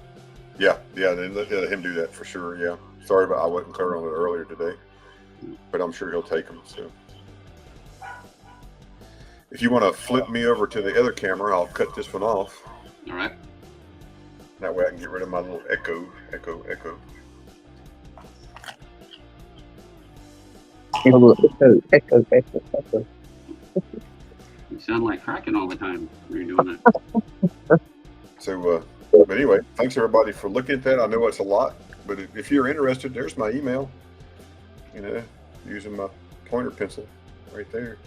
Yeah, then let him do that for sure. Yeah, sorry about I wasn't clear on it earlier today, but I'm sure he'll take them. So, if you want to flip me over to the other camera, I'll cut this one off. All right. That way I can get rid of my little echo. Echo. You sound like Kraken all the time when you're doing that. So, but anyway, thanks everybody for looking at that. I know it's a lot, but if you're interested, there's my email. Using my pointer pencil right there.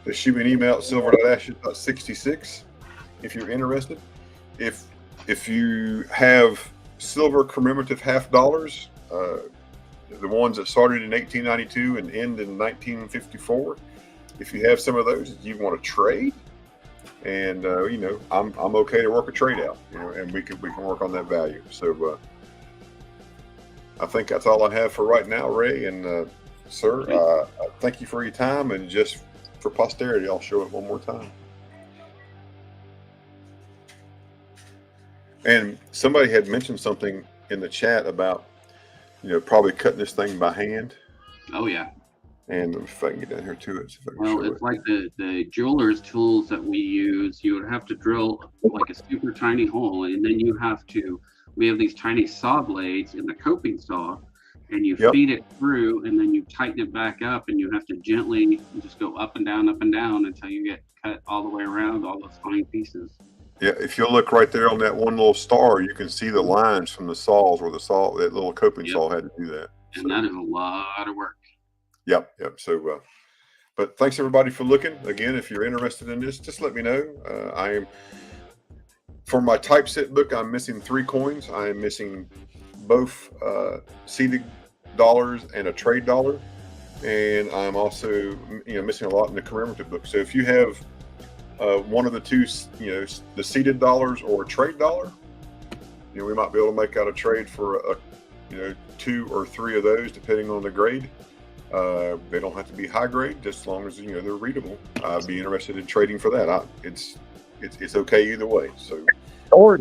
Just shoot me an email at silver.ashes.66 if you're interested. If you have silver commemorative $50, the ones that started in 1892 and end in 1954, if you have some of those that you want to trade, and I'm okay to work a trade out, and we can work on that value. So I think that's all I have for right now, Ray. And sir, thank you for your time. And just for posterity, I'll show it one more time. And somebody had mentioned something in the chat about, probably cutting this thing by hand. Oh yeah. And if I can get down here to it, see if I can well, show it's like the jeweler's tools that we use. You would have to drill like a super tiny hole, and then we have these tiny saw blades in the coping saw, and you feed it through, and then you tighten it back up, and you have to gently just go up and down until you get cut all the way around all those fine pieces. Yeah, if you look right there on that one little star, you can see the lines from the saws where that little coping saw had to do that. And that is a lot of work. Yep. So, but thanks everybody for looking. Again, if you're interested in this, just let me know. For my typeset book, I'm missing 3 coins. I am missing both seeded dollars and a trade dollar. And I'm also, missing a lot in the commemorative book. So if you have one of the two, the seeded dollars or a trade dollar, we might be able to make out a trade for 2 or 3 of those, depending on the grade. They don't have to be high grade, just as long as they're readable. I'd be interested in trading for that. It's okay either way. So, or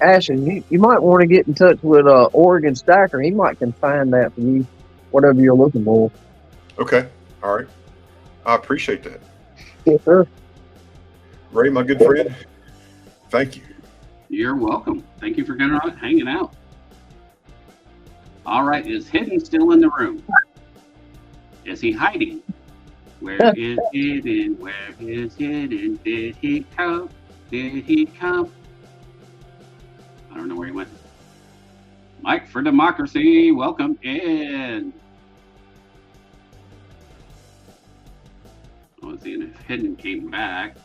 Ashton, you might want to get in touch with Oregon Stacker. He might can find that for you, whatever you're looking for. Okay, all right. I appreciate that. Yes, sir. Ray, my good friend, thank you. You're welcome. Thank you for hanging out. All right, is Hidden still in the room? Is he hiding? Where is Hidden? Where is Hidden? Did he come? Did he come? I don't know where he went. Mike for Democracy, welcome in. I was seeing if Hidden came back.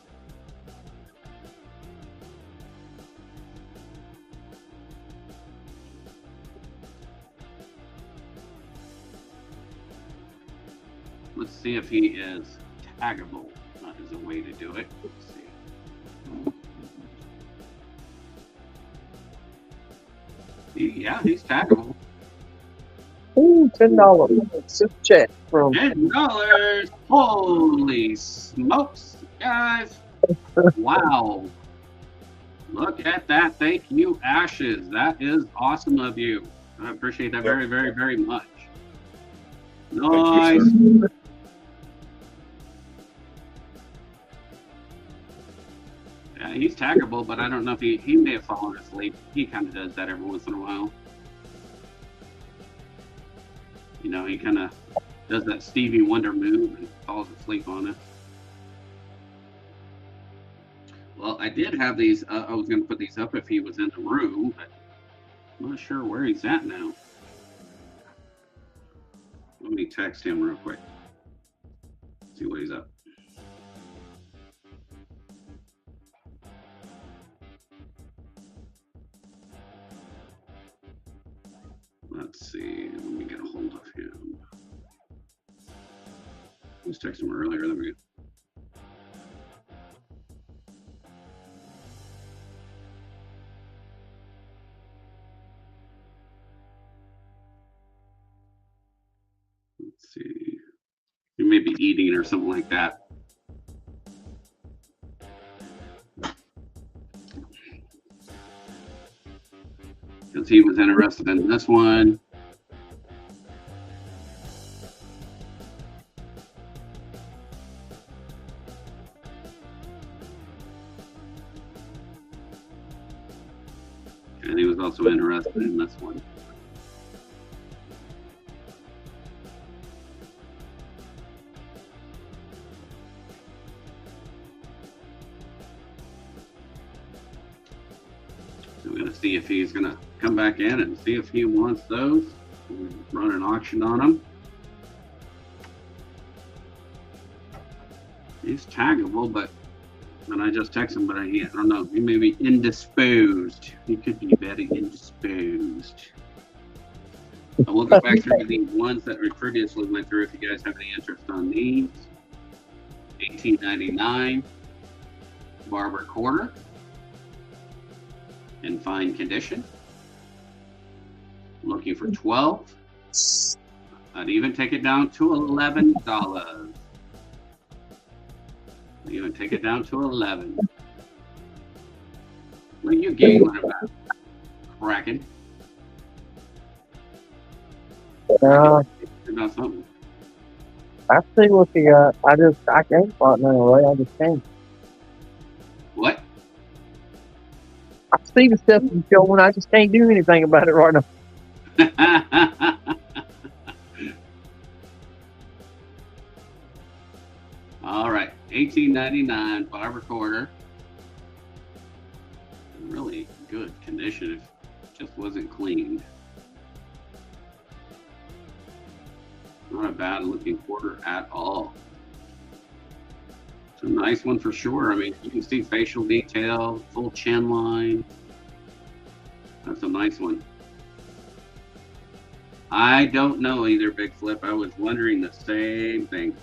Let's see if he is taggable. That is a way to do it. Let's see. Yeah, he's taggable. Ooh, $10 super chat from $10. Holy smokes, guys! Wow. Look at that. Thank you, Ashes. That is awesome of you. I appreciate that very, very, very much. Nice. You, yeah, he's taggable, but I don't know if he may have fallen asleep. He kind of does that every once in a while. He kind of does that Stevie Wonder move and falls asleep on it. Well, I did have these. I was going to put these up if he was in the room, but I'm not sure where he's at now. Let me text him real quick. See what he's up. Let's see. Let me get a hold of him. I was texting him earlier. There we go. Let's see. You may be eating or something like that. Because he was interested in this one. And he was also interested in this one. So we're going to see if he's going to come back in and see if he wants those. We'll run an auction on them. He's taggable, but and I just text him, but I don't know. He may be indisposed. He could be very indisposed. We'll go back through the ones that we previously went through. If you guys have any interest on these, 1899 Barber quarter in fine condition. Looking for 12. I'd even take it down to $11. Even take it down to 11. What are you giggling about? Cracking. Uh, About something. I see what you got. I can't find none away. I just can't. What? I see the stuff you're showing. I just can't do anything about it right now. All right, $18.99 file recorder. Really good condition. It just wasn't cleaned. Not a bad looking quarter at all. It's a nice one for sure. I mean, you can see facial detail, full chin line. That's a nice one. I don't know either, Big Flip. I was wondering the same thing.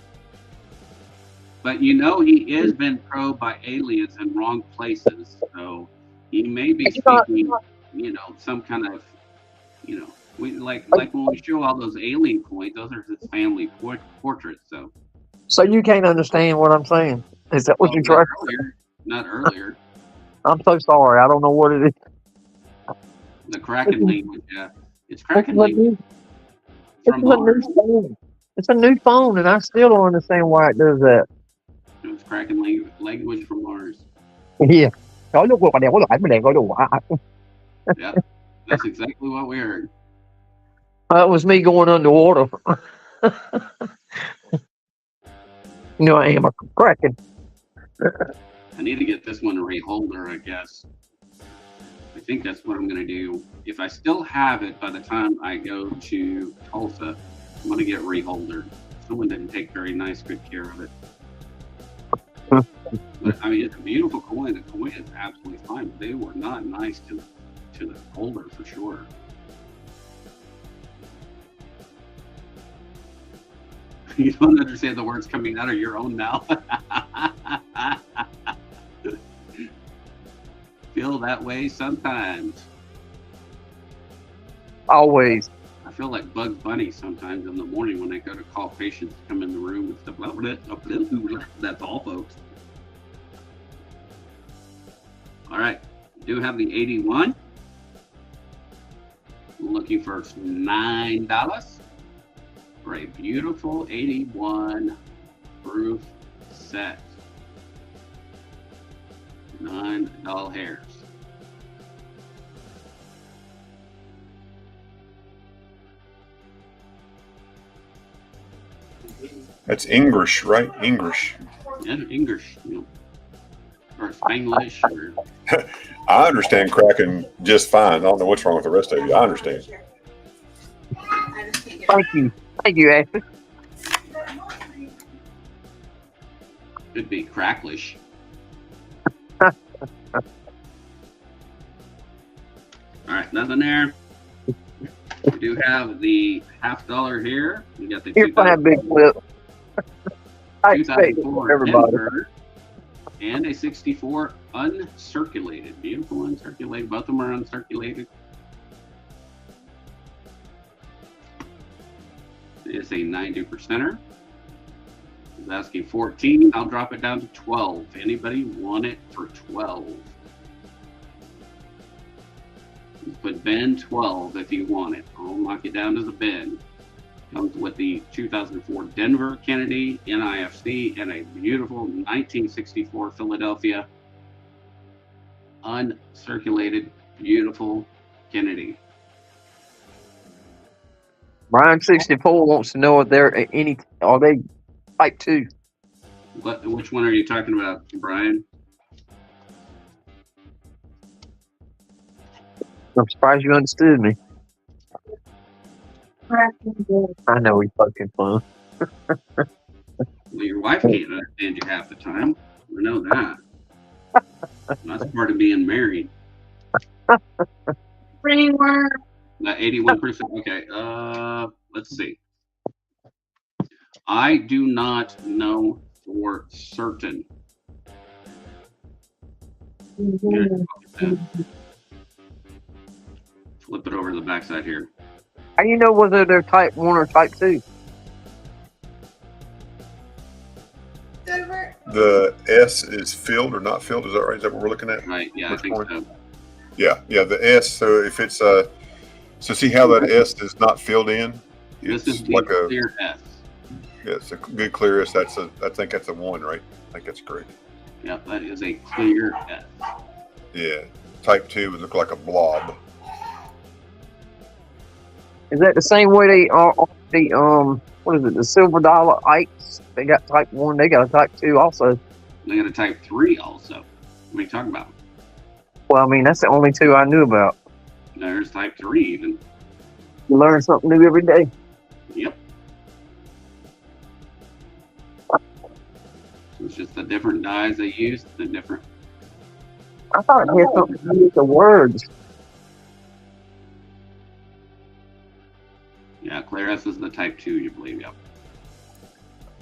But you know, he is been probed by aliens in wrong places. So he may be speaking, you know, some kind of, you know, like when we show all those alien coins, those are his family portraits. So you can't understand what I'm saying? Is that what you're trying to say? Not earlier. I'm so sorry. I don't know what it is. The Kraken language, yeah. It's Kraken language. It's a new phone, and I still don't understand why it does that. It's Kraken language from Mars. Yeah. Yeah, that's exactly what we heard. That was me going underwater. You know, I am a Kraken. I need to get this one a reholder, I guess. I think that's what I'm going to do. If I still have it by the time I go to Tulsa, I'm going to get a reholder. Someone didn't take very nice, good care of it. But, I mean, it's a beautiful coin. The coin is absolutely fine. But they were not nice to the holder for sure. You don't understand the words coming out of your own mouth. Feel that way sometimes. Always. I feel like Bugs Bunny sometimes in the morning when I go to call patients to come in the room and stuff. That's all, folks. All right, do have the 81. Looking for $9 for a beautiful 81 proof set. 9 doll hairs. That's English, right? English. Yeah, English, you know, or Spanglish, or I understand Kraken just fine. I don't know what's wrong with the rest of you. I understand. Thank you, Ashley. could be Cracklish. All right, nothing there. We do have the $50 here. We got the You're fine, Big Flip. I expect 2004 everybody. Denver and a 64 uncirculated. Beautiful uncirculated. Both of them are uncirculated. It's a 90%er. He's asking 14. I'll drop it down to 12. Anybody want it for 12? Put Ben 12 if you want it. I'll knock it down to the Ben. Comes with the 2004 Denver Kennedy NIFC and a beautiful 1964 Philadelphia uncirculated, beautiful Kennedy. Brian 64 wants to know if they're are they type 2? Which one are you talking about, Brian? I'm surprised you understood me. I know he's fucking fun. Well, your wife can't understand you half the time. We know that. That's part of being married. Framework. That 81%. Okay, let's see. I do not know for certain. Flip it over to the backside here. How you know whether they're type 1 or type 2? The S is filled or not filled. Is that right? Is that what we're looking at? Right. Yeah, Which I think coin? so. Yeah. The S. So if it's so see how that S is not filled in. This It's is the like a clear S. yeah, it's a good clear S. I think that's a 1, right? I think that's correct. Yep, that is a clear S. Yeah. Type 2 would look like a blob. Is that the same way they are on the what is it, the silver dollar Ikes? They got type 1, they got a type 2 also. They got a type 3 also. What are you talking about? Well, I mean, that's the only 2 I knew about. There's type 3 even. You learn something new every day. Yep. So it's just the different dyes they use, the different. I thought it had something to do with the words. Yeah, clear S is the type 2, you believe, yep.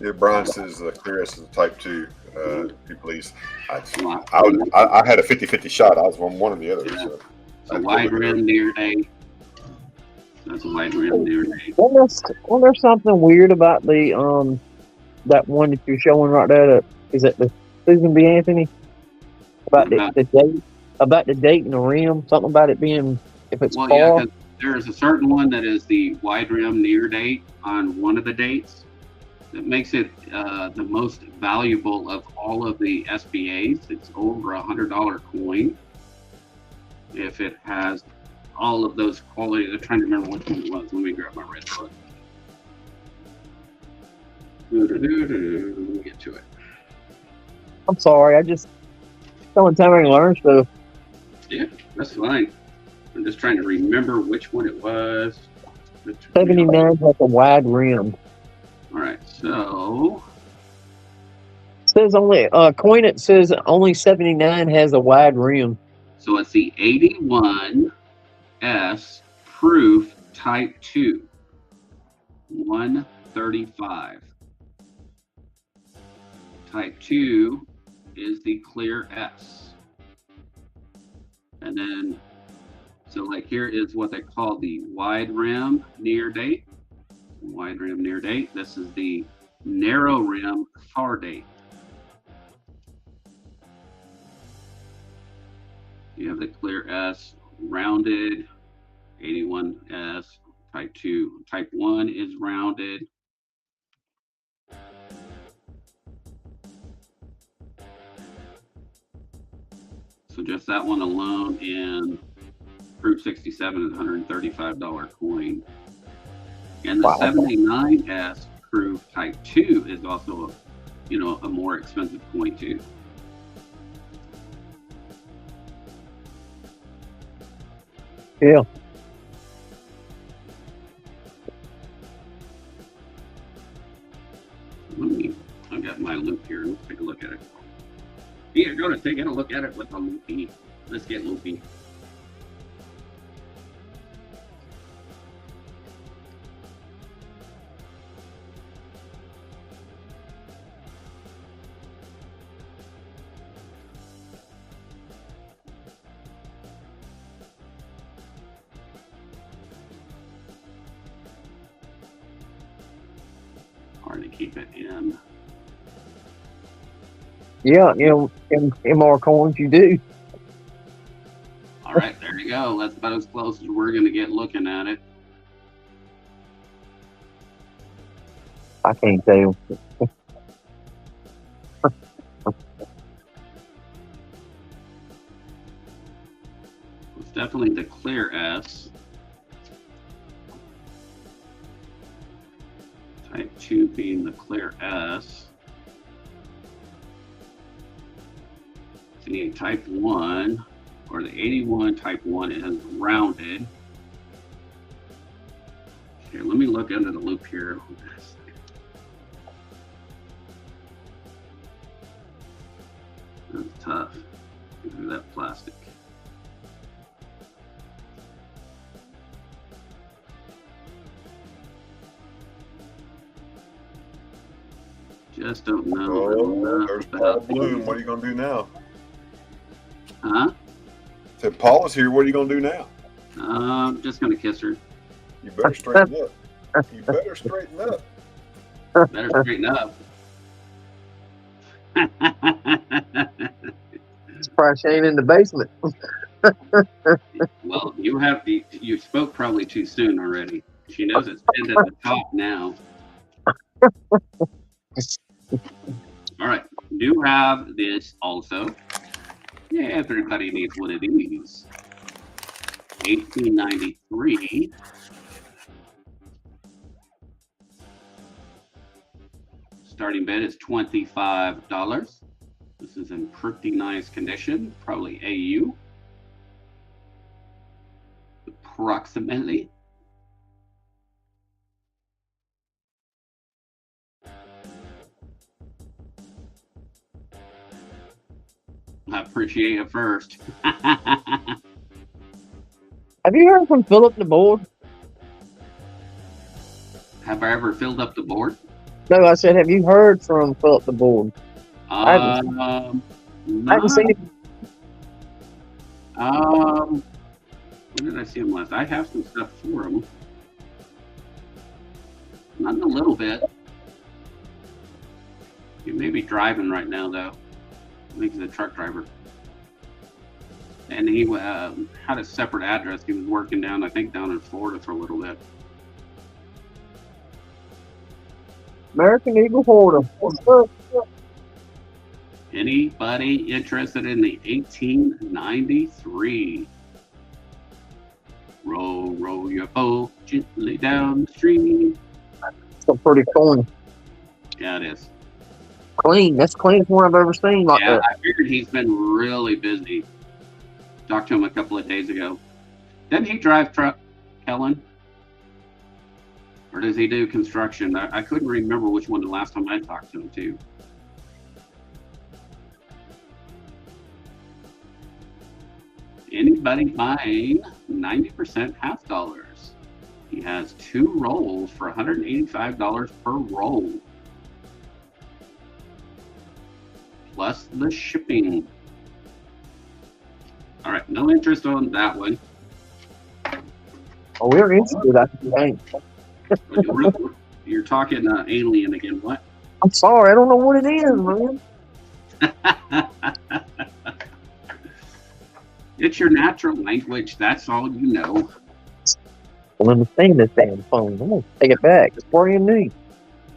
Yeah, Brian says the clear S is a type 2. If you please. I had a 50-50 shot. I was one or the other. Yeah. So So wide rim near date. That's a wide rim near date. Well, there's something weird about the that one that you're showing right there. Is it the Susan B. Anthony? About the date, about the date and the rim. Something about it being if it's Well, far. yeah, because there's a certain one that is the wide rim near date on one of the dates. That makes it the most valuable of all of the SBAs. It's over $100 coin. If it has all of those qualities, I'm trying to remember which one it was. Let me grab my red book. Let me get to it. I'm sorry, I just telling time I learn stuff. Yeah, that's fine. I'm just trying to remember which one it was. 79 has a wide rim. All right, so It says only coin. It says only 79 has a wide rim. so it's the 81S proof type 2, 135. Type 2 is the clear S. And then, so like here is what they call the wide rim near date. Wide rim near date. This is the narrow rim far date. You have the clear S rounded, 81S, type 2. Type 1 is rounded. So just that one alone in Proof 67 is $135 coin. And the 79S Proof Type 2 is also, a more expensive coin too. Yeah. I got my loop here. Let's take a look at it. Here, go to taking a look at it with a loopy. Let's get loopy. Hard to keep it in. Yeah, in MR coins you do. All right, there you go. That's about as close as we're going to get looking at it. I can't tell. It's definitely the clear S. Type 2 being the clear S. The type 1 or the 81 type 1, it has rounded. Here, let me look under the loop here. That's tough. Look at that plastic. Just don't know. Oh, there's Paul Bloom. What are you going to do now? Huh? Said Paul is here. What are you going to do now? I'm just going to kiss her. You better straighten up. You better straighten up. Better straighten up. Surprised she ain't in the basement. Well, you spoke probably too soon already. She knows it's pinned at the top now. All right, do have this also. Yeah, everybody needs one of these. 1893. Starting bid is $25. This is in pretty nice condition, probably AU. Approximately. I appreciate it first. Have you heard from Philip the board? Have I ever filled up the board? No, I said, have you heard from Philip the board? I haven't Not, seen him. when did I see him last? I have some stuff for him. Not in a little bit. He may be driving right now, though. I think he's a truck driver. And he had a separate address. He was working down, I think, down in Florida for a little bit. American Eagle Hoarder. What's up? Anybody interested in the 1893? Roll, roll your boat gently down the stream. It's a pretty coin. Yeah, it is. Clean. That's the cleanest one I've ever seen like Yeah, that. I figured he's been really busy. Talked to him a couple of days ago. Doesn't he drive truck, Kellen? Or does he do construction? I couldn't remember which one the last time I talked to him too. Anybody buying 90% half dollars? He has 2 rolls for $185 per roll. Plus the shipping. All right, no interest on that one. Oh, we're interested, I think. You're talking alien again, what? I'm sorry, I don't know what it is, man. It's your natural language, that's all you know. Well, understand this damn phone. I'm gonna take it back. It's brand new.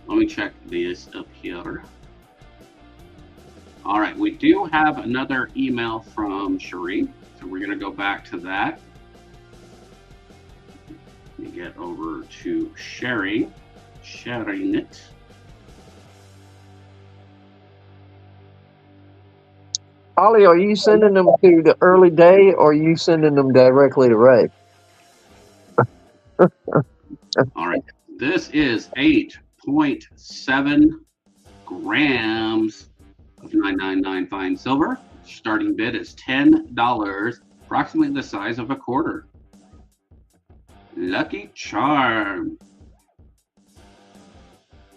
Let me check this up here. All right, we do have another email from Cherie, so we're going to go back to that. Let me get over to sharing it. Holly, are you sending them to the early day or are you sending them directly to Ray? All right, this is 8.7 grams of 999 fine silver. Starting bid is $10, approximately the size of a quarter. Lucky Charm.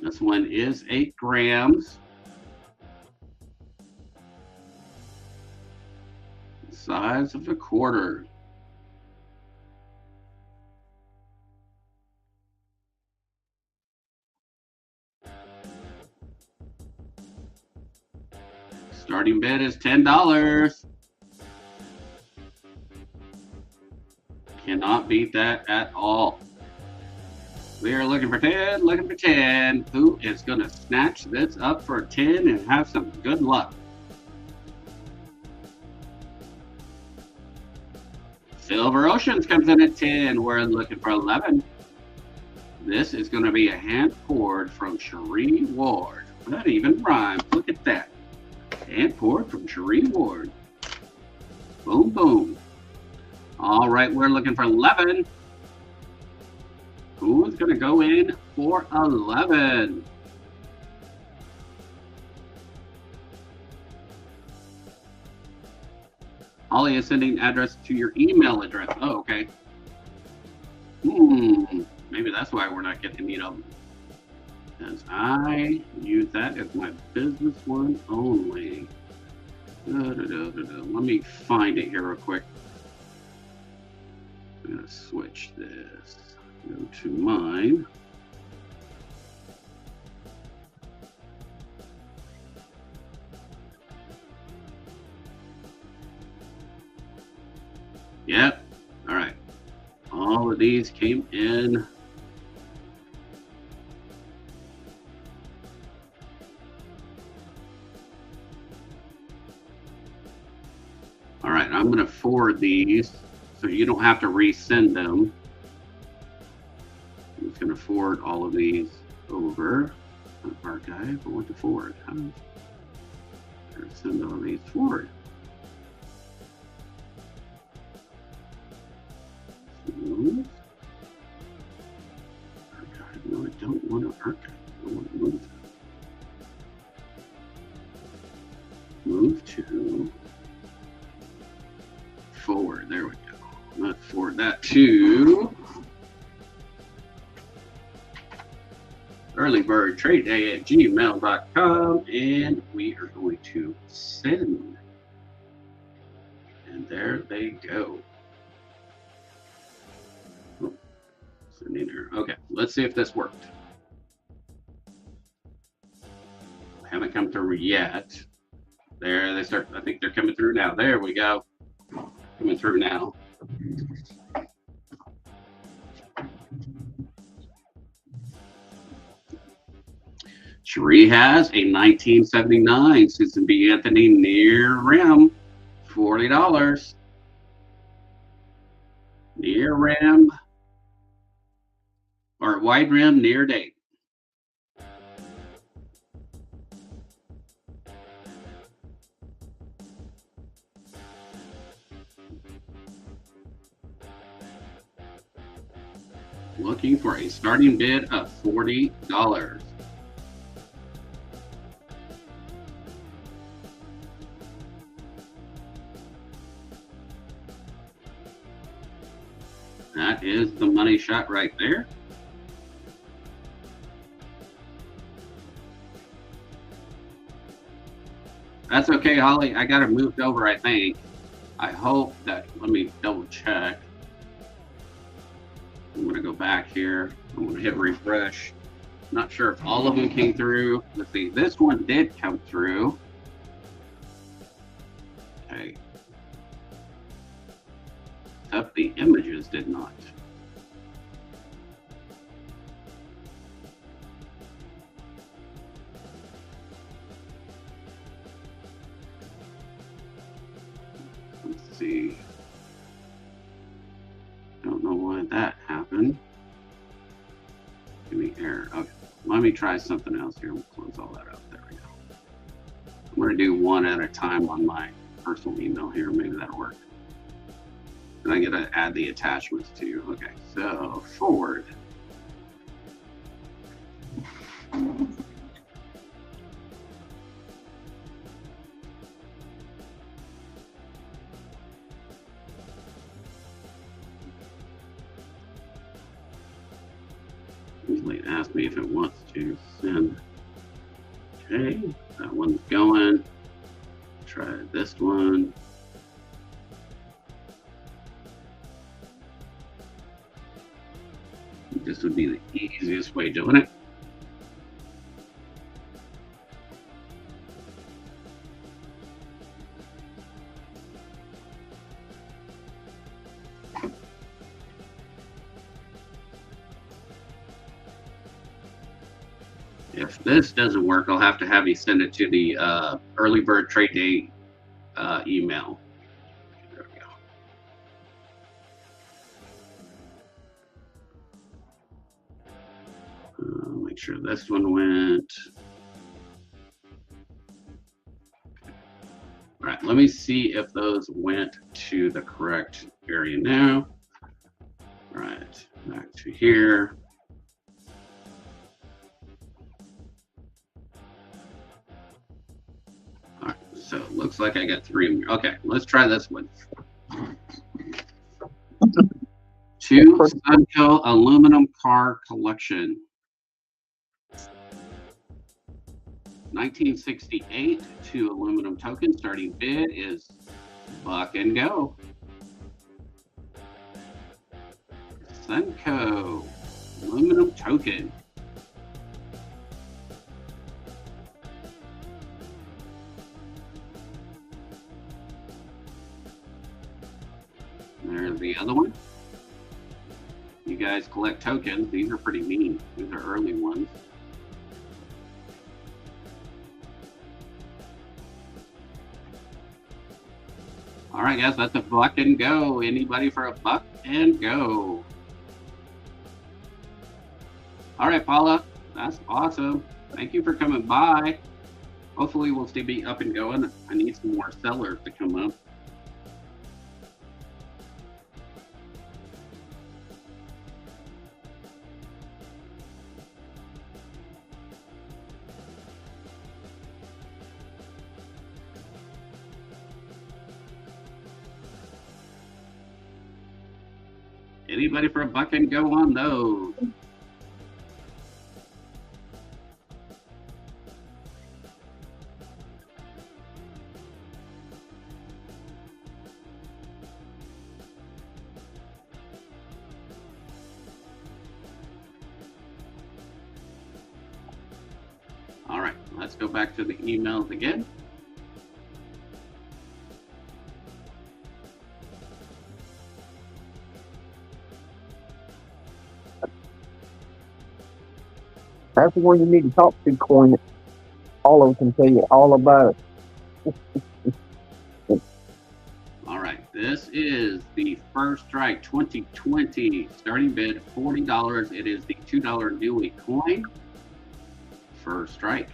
This one is 8 grams. Size of a quarter. Starting bid is $10. Cannot beat that at all. We are looking for 10, looking for 10. Who is going to snatch this up for 10 and have some good luck? Silver Oceans comes in at 10. We're looking for 11. This is going to be a hand poured from Cherie Ward. That even rhymes. Look at that. Hand poured from Cherie Ward. Boom, boom. All right, we're looking for 11. Who's going to go in for 11? Holly is sending address to your email address. Oh, okay. Maybe that's why we're not getting any of them. Because I use that as my business one only. Let me find it here real quick. I'm going to switch this. Go to mine. Yep. All right. All of these came in. All right, I'm going to forward these so you don't have to resend them. I'm just going to forward all of these over. Archive, I want to forward. Send all these forward. Move. Archive. No, I don't want to archive. I want to move. Move to forward. There we go. Let's forward that to earlybirdtradeday@gmail.com, and we are going to send. And there they go. Oh, sending her. Okay, let's see if this worked. Haven't come through yet. There they start. I think they're coming through now. There we go. Coming through now. Cherie has a 1979 Susan B. Anthony near rim, $40. Near rim, or wide rim, near date. Looking for a starting bid of $40. That is the money shot right there. That's okay, Holly. I got it moved over, I think. I hope that, let me double check. I'm going to go back here. I'm going to hit refresh. Not sure if all of them came through. Let's see. This one did come through. Okay. Except the images did not. Let's see. Don't know why that happened. Give me error. Okay. Let me try something else here. We'll close all that up. There we go. I'm going to do one at a time on my personal email here. Maybe that'll work. And I got to add the attachments too. Okay, so forward. Usually it asks me if it wants to send. Okay, that one's going. Try this one. This would be the easiest way of doing it. If this doesn't work, I'll have to have you send it to the early bird trade day email. There we go. Make sure this one went. All right, let me see if those went to the correct area now. All right, back to here. All right, so it looks like I got 3. Okay, let's try this one. 2 Sunco aluminum car collection. 1968, 2 aluminum tokens. Starting bid is buck and go. Sunco. Aluminum token. There's the other one. You guys collect tokens. These are pretty neat. These are early ones. All right, guys, that's a buck and go. Anybody for a buck and go? All right, Paula, that's awesome. Thank you for coming by. Hopefully we'll still be up and going. I need some more sellers to come up. Anybody for a buck and go on those? All right, let's go back to the emails again. That's the one you need to talk to, Coin. All of them can tell you all about it. All right, this is the First Strike 2020 starting bid $40. It is the $2 Dewey coin. First Strike.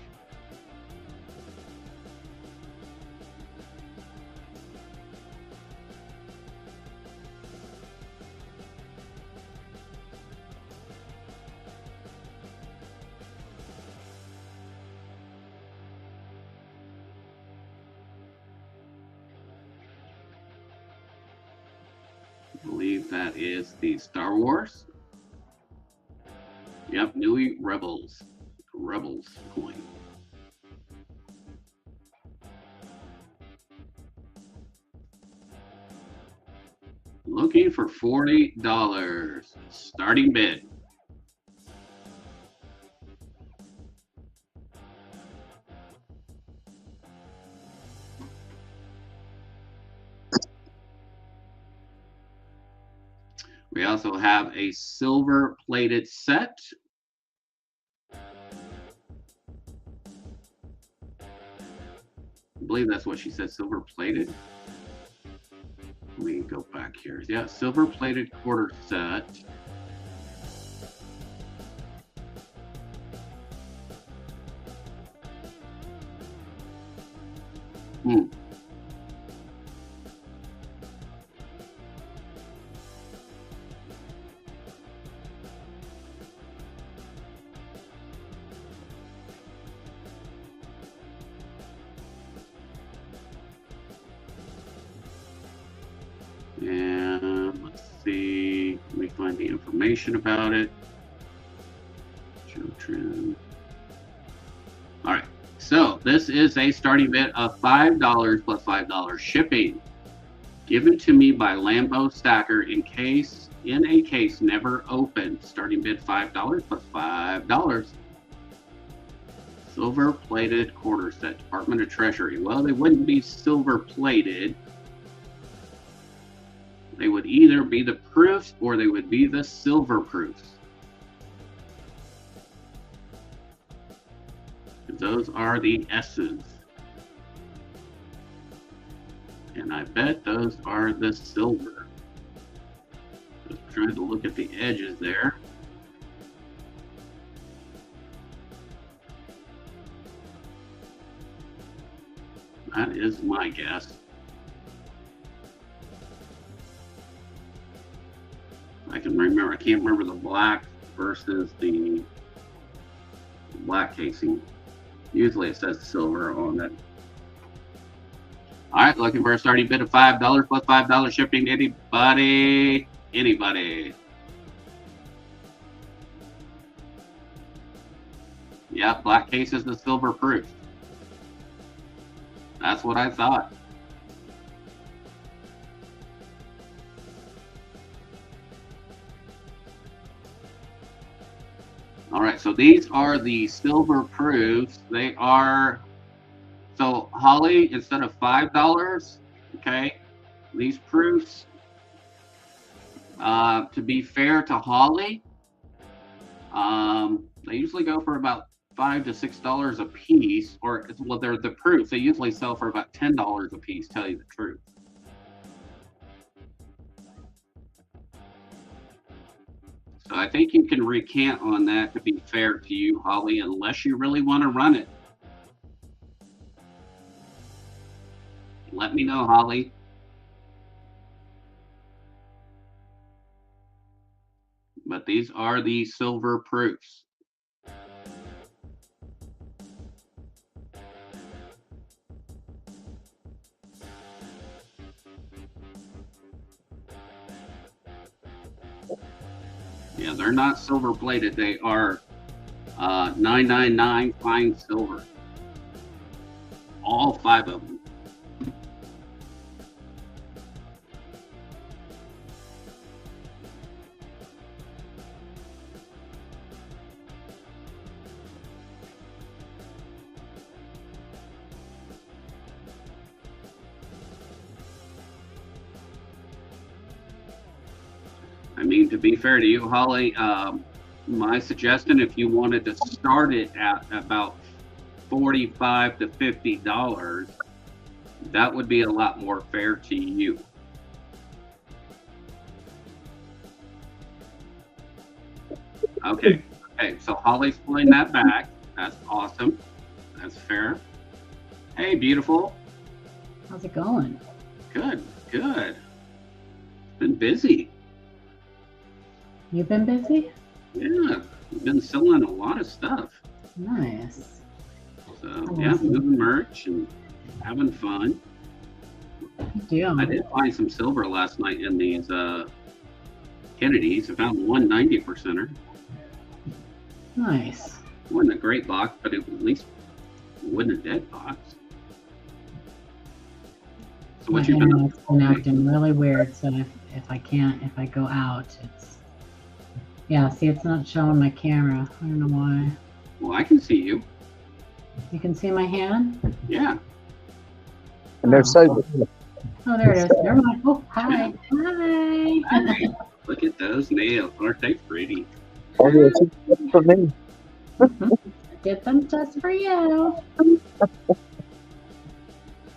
I believe that is the Star Wars. Yep, Dewey Rebels coin. Looking for $40. Starting bid. We also have a silver plated set. I believe that's what she said, silver plated. Let me go back here. Yeah, silver plated quarter set. And let's see, let me find the information about it. Show trim. All right, so this is a starting bid of $5 plus $5 shipping, given to me by Lambo Stacker in a case never opened. Starting bid $5 plus $5. Silver plated quarter set, Department of Treasury. Well, they wouldn't be silver plated. They would either be the proofs or they would be the silver proofs. Those are the S's. And I bet those are the silver. Just trying to look at the edges there. That is my guess. I can remember, I can't remember the black versus the black casing. Usually it says silver on it. All right, looking for a starting bid of $5 plus $5 shipping. Anybody? Anybody? Yeah, black case is the silver proof. That's what I thought. All right, so these are the silver proofs. They are, so Holly, instead of $5, okay, these proofs, to be fair to Holly, they usually go for about $5 to $6 a piece, or well, they're the proofs. They usually sell for about $10 a piece. Tell you the truth. So I think you can recant on that, to be fair to you, Holly, unless you really want to run it. Let me know, Holly. But these are the silver proofs. Yeah, they're not silver plated. They are 999 fine silver. All 5 of them. I mean, to be fair to you, Holly, my suggestion, if you wanted to start it at about $45 to $50, that would be a lot more fair to you. Okay, okay, so Holly's pulling that back. That's awesome. That's fair. Hey, beautiful. How's it going? Good, good. Been busy. You've been busy? Yeah, we've been selling a lot of stuff. Nice. So yeah, moving merch and having fun. Good deal. I did find some silver last night in these Kennedys. I found one 90%er. Nice. It wasn't a great box, but it at least wasn't a dead box. So what My you been internet's been acting really weird, so if I go out, it's, yeah, see, it's not showing my camera. I don't know why. Well, I can see you. You can see my hand? Yeah. And they're so Oh, there it is. Never mind. Oh, hi. Hi. Look at those nails. Aren't they pretty? for me. Did them just for you.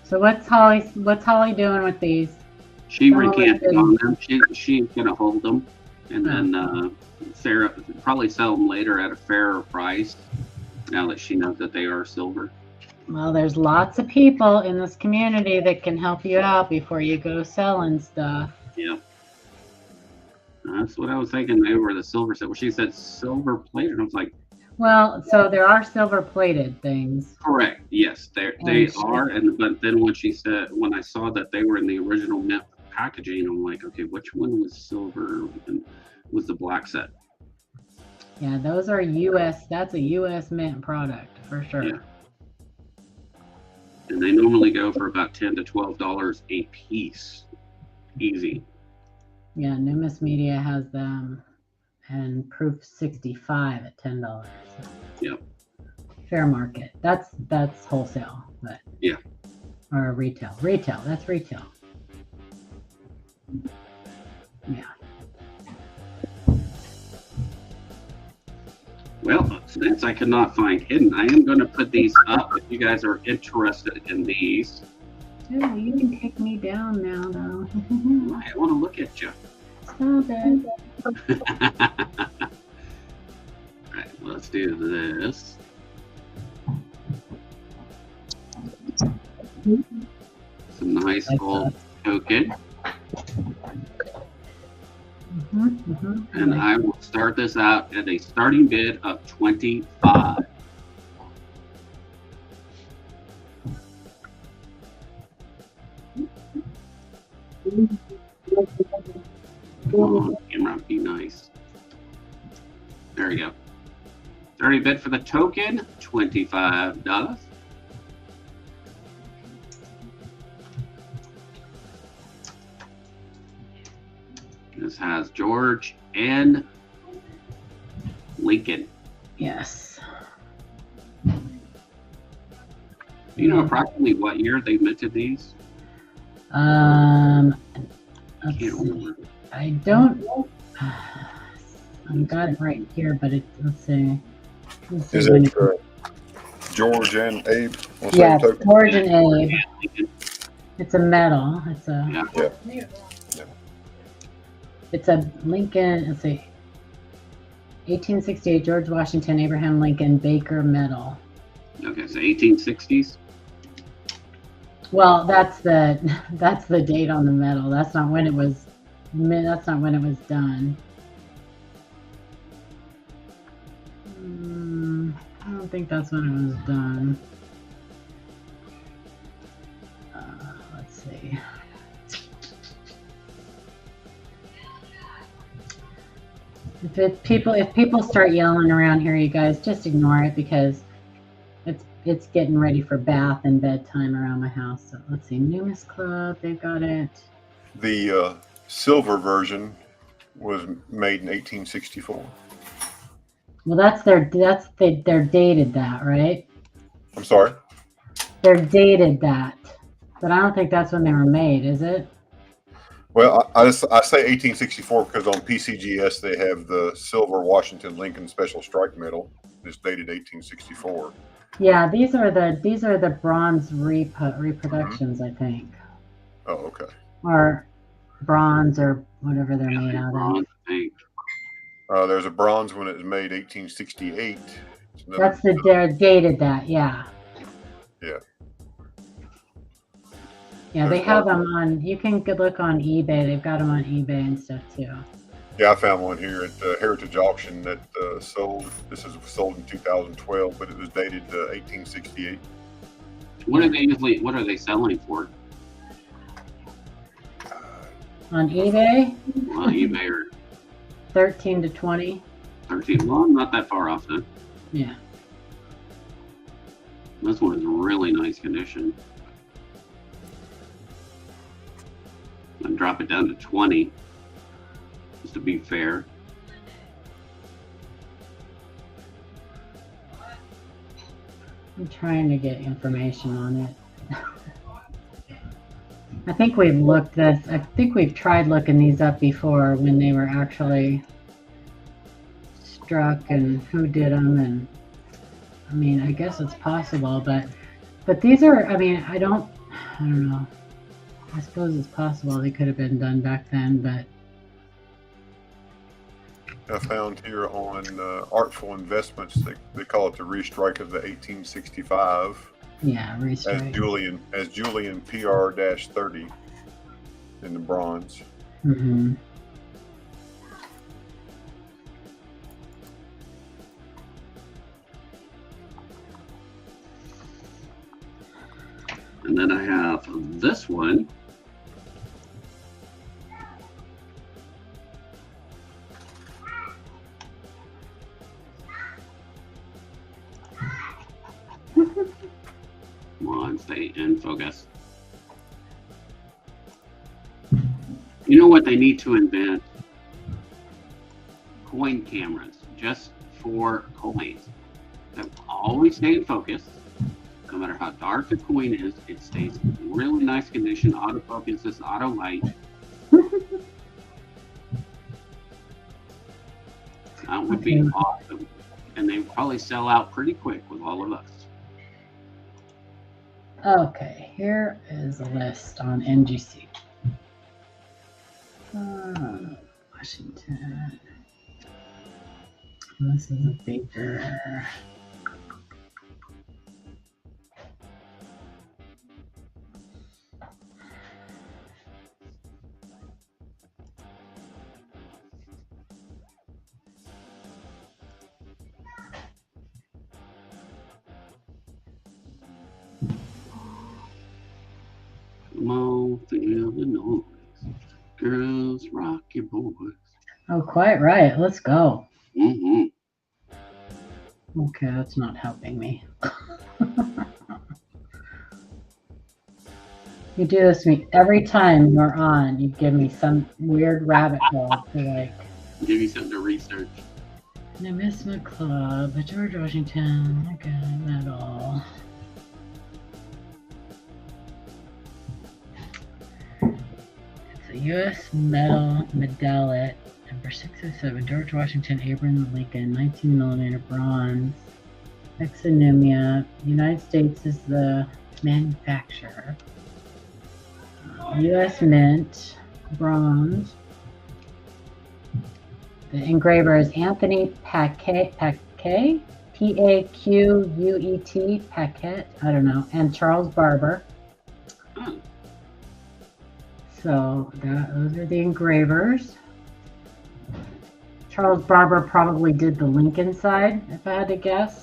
So what's Holly doing with these? She Oh, recanted okay. on them. She's gonna hold them, and then Sarah probably sell them later at a fairer price. Now that she knows that they are silver. Well, there's lots of people in this community that can help you out before you go selling stuff. Yeah. That's what I was thinking. They were the silver set. Well, she said silver plated. I was like, Well, so there are silver plated things. correct. Yes, they are. But then when I saw that they were in the original mint packaging, I'm like, okay, which one was silver and was the black set? Yeah, those are US. That's a US mint product for sure. Yeah. And they normally go for about $10 to $12 a piece. Easy. Yeah, Numis Media has them, and Proof 65 at $10. Yep. Fair market. That's wholesale, but Yeah. or retail. Retail. That's retail. Yeah. Well, since I cannot find hidden, I am going to put these up if you guys are interested in these. Yeah, you can take me down now, though. I want to look at you. Stop it. All right, let's do this. Some nice old token. And I will start this out at a starting bid of 25. Come on, camera, be nice. There we go. 30 bid for the token, $25. This has George and Lincoln. Yes. Do you know approximately what year they minted these? Let's Can't see. remember. I don't. I've got it right here, but let's see. Is it George and Abe? On the Yeah, same token? George and Abe. It's a medal. It's a. Yeah. It's a Lincoln. Let's see. 1868 George Washington Abraham Lincoln Baker Medal. Okay, so 1860s. Well, that's the date on the medal. That's not when it was. That's not when it was done. I don't think that's when it was done. Let's see. If people start yelling around here, you guys just ignore it because it's getting ready for bath and bedtime around my house. So let's see, Numis Club, they've got it. The silver version was made in 1864. Well, they're dated that, right? I'm sorry? They're dated that, but I don't think that's when they were made, is it? Well, I say 1864 because on PCGS they have the silver Washington Lincoln Special Strike Medal. It's dated 1864. Yeah, these are the bronze reproductions, I think. Oh, okay. Or bronze or whatever they're made out of. There's a bronze one that was made 1868. That's they're dated that, yeah. Yeah. Yeah, they have them on. You can look on eBay. They've got them on eBay and stuff too. Yeah, I found one here at the Heritage Auction that sold. This is sold in 2012, but it was dated 1868. What are they selling for? On eBay? On eBay or 13 to 20. 13. Well, I'm not that far off then. Yeah. This one is in really nice condition. I'll drop it down to 20, just to be fair. I'm trying to get information on it. I think we've tried looking these up before when they were actually struck and who did them, and I mean, I guess it's possible, but these are, I mean, I don't know. I suppose it's possible they could have been done back then, but I found here on Artful Investments, they call it the restrike of the 1865. Yeah, restrike. As Julian PR-30 in the bronze. Mm-hmm. And then I have this one. Come on, stay in focus. You know what they need to invent? Coin cameras, just for coins. That will always stay in focus. No matter how dark the coin is, it stays in really nice condition. Autofocus, this auto light. That would be awesome. And they would probably sell out pretty quick with all of us. Okay, here is a list on NGC. Washington. This is a Baker. Come on, feel the noise. Girls, rock your boys. Oh, quite right. Let's go. Mm-hmm. Okay, that's not helping me. You do this to me every time you're on. You give me some weird rabbit hole to like. Give you something to research. Numismatic Club, George Washington, okay, medal. It's a U.S. medallet, number 607, George Washington, Abraham Lincoln, 19mm bronze, exonumia. United States is the manufacturer. U.S. Mint, bronze. The engraver is Anthony Paquet, P-A-Q-U-E-T, Paquet, I don't know, and Charles Barber. So those are the engravers. Charles Barber probably did the Lincoln side, if I had to guess.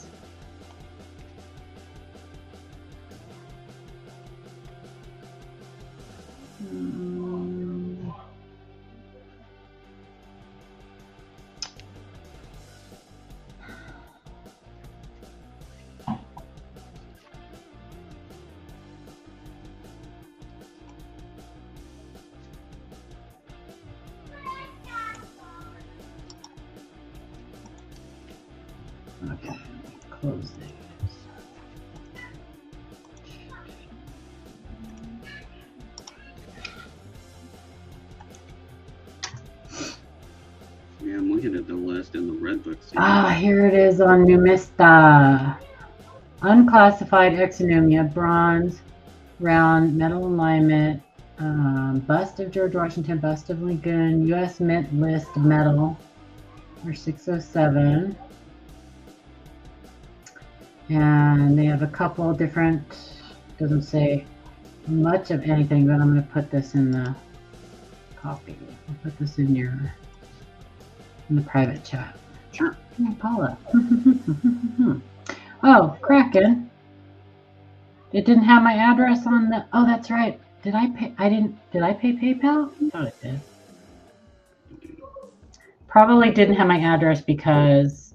Okay, close these. Yeah, I'm looking at the list in the red book. Here it is on Numista. Unclassified exonumia, bronze, round, metal alignment, bust of George Washington, bust of Lincoln, U.S. Mint list medal, or 607. And they have a couple different, doesn't say much of anything, but I'm going to put this in the copy. I'll put this in the private chat. Sure. Hey, Paula. Oh, Kraken. It didn't have my address on the, oh, that's right. Did I pay PayPal? I thought it did. Probably didn't have my address because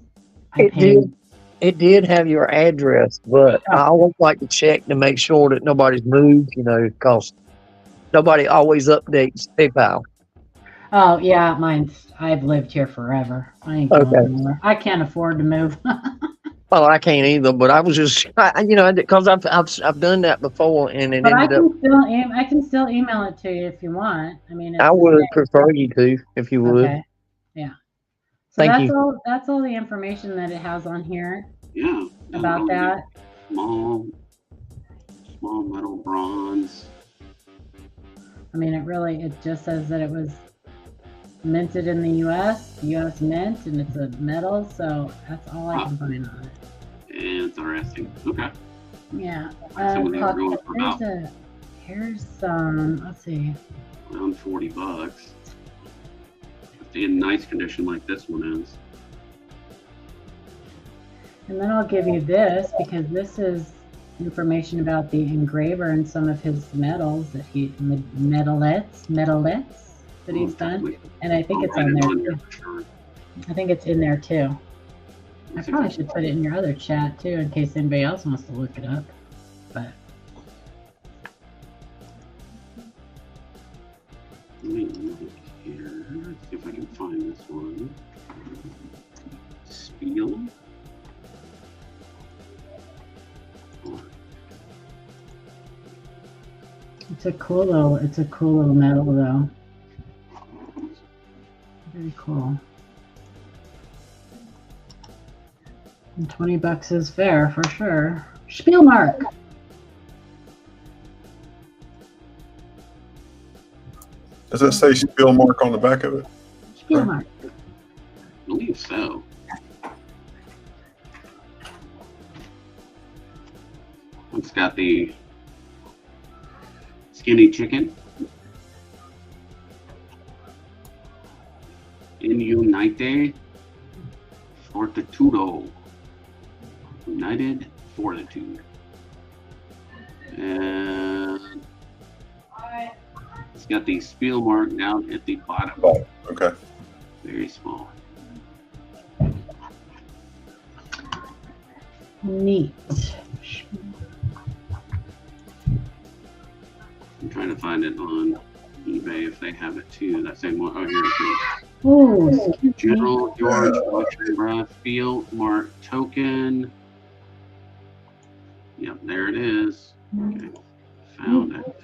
I paid. It did have your address, but I always like to check to make sure that nobody's moved, because nobody always updates PayPal. Oh, yeah, I've lived here forever. I ain't going anywhere. I can't afford to move. Well, I can't either, but I was just, because I've done that before, and it but ended up. I can still email it to you if you want. I mean, I would prefer you to, if you would. Okay. Yeah. So Thank that's you. all. That's all the information that it has on here. Yeah. About that. Small metal bronze. I mean, it just says that it was minted in the U.S. U.S. Mint, and it's a metal. So that's all I can find on it. Interesting. Okay. Yeah. Some of these are going for about Here's some. Let's see. around $40. In nice condition like this one is. And then I'll give you this, because this is information about the engraver and some of his medals that medalettes that he's done. And I think it's on there too. Sure. I think it's in there too. I probably should put it in your other chat too, in case anybody else wants to look it up. But let me look here. Let's see if I can find this one. Spiel. it's a cool little medal though. Very cool. And $20 is fair for sure. Spielmark. Does it say spill mark on the back of it? Spielmark. I believe so. It's got the skinny chicken. In Unite Fortitudo. United Fortitude. And it's got the spiel mark down at the bottom. Oh, okay. Very small. Neat. I'm trying to find it on eBay if they have it too. That same one. Oh, here it is. Ooh, General George Washington Field Mark token. Yep, there it is. Okay, found it.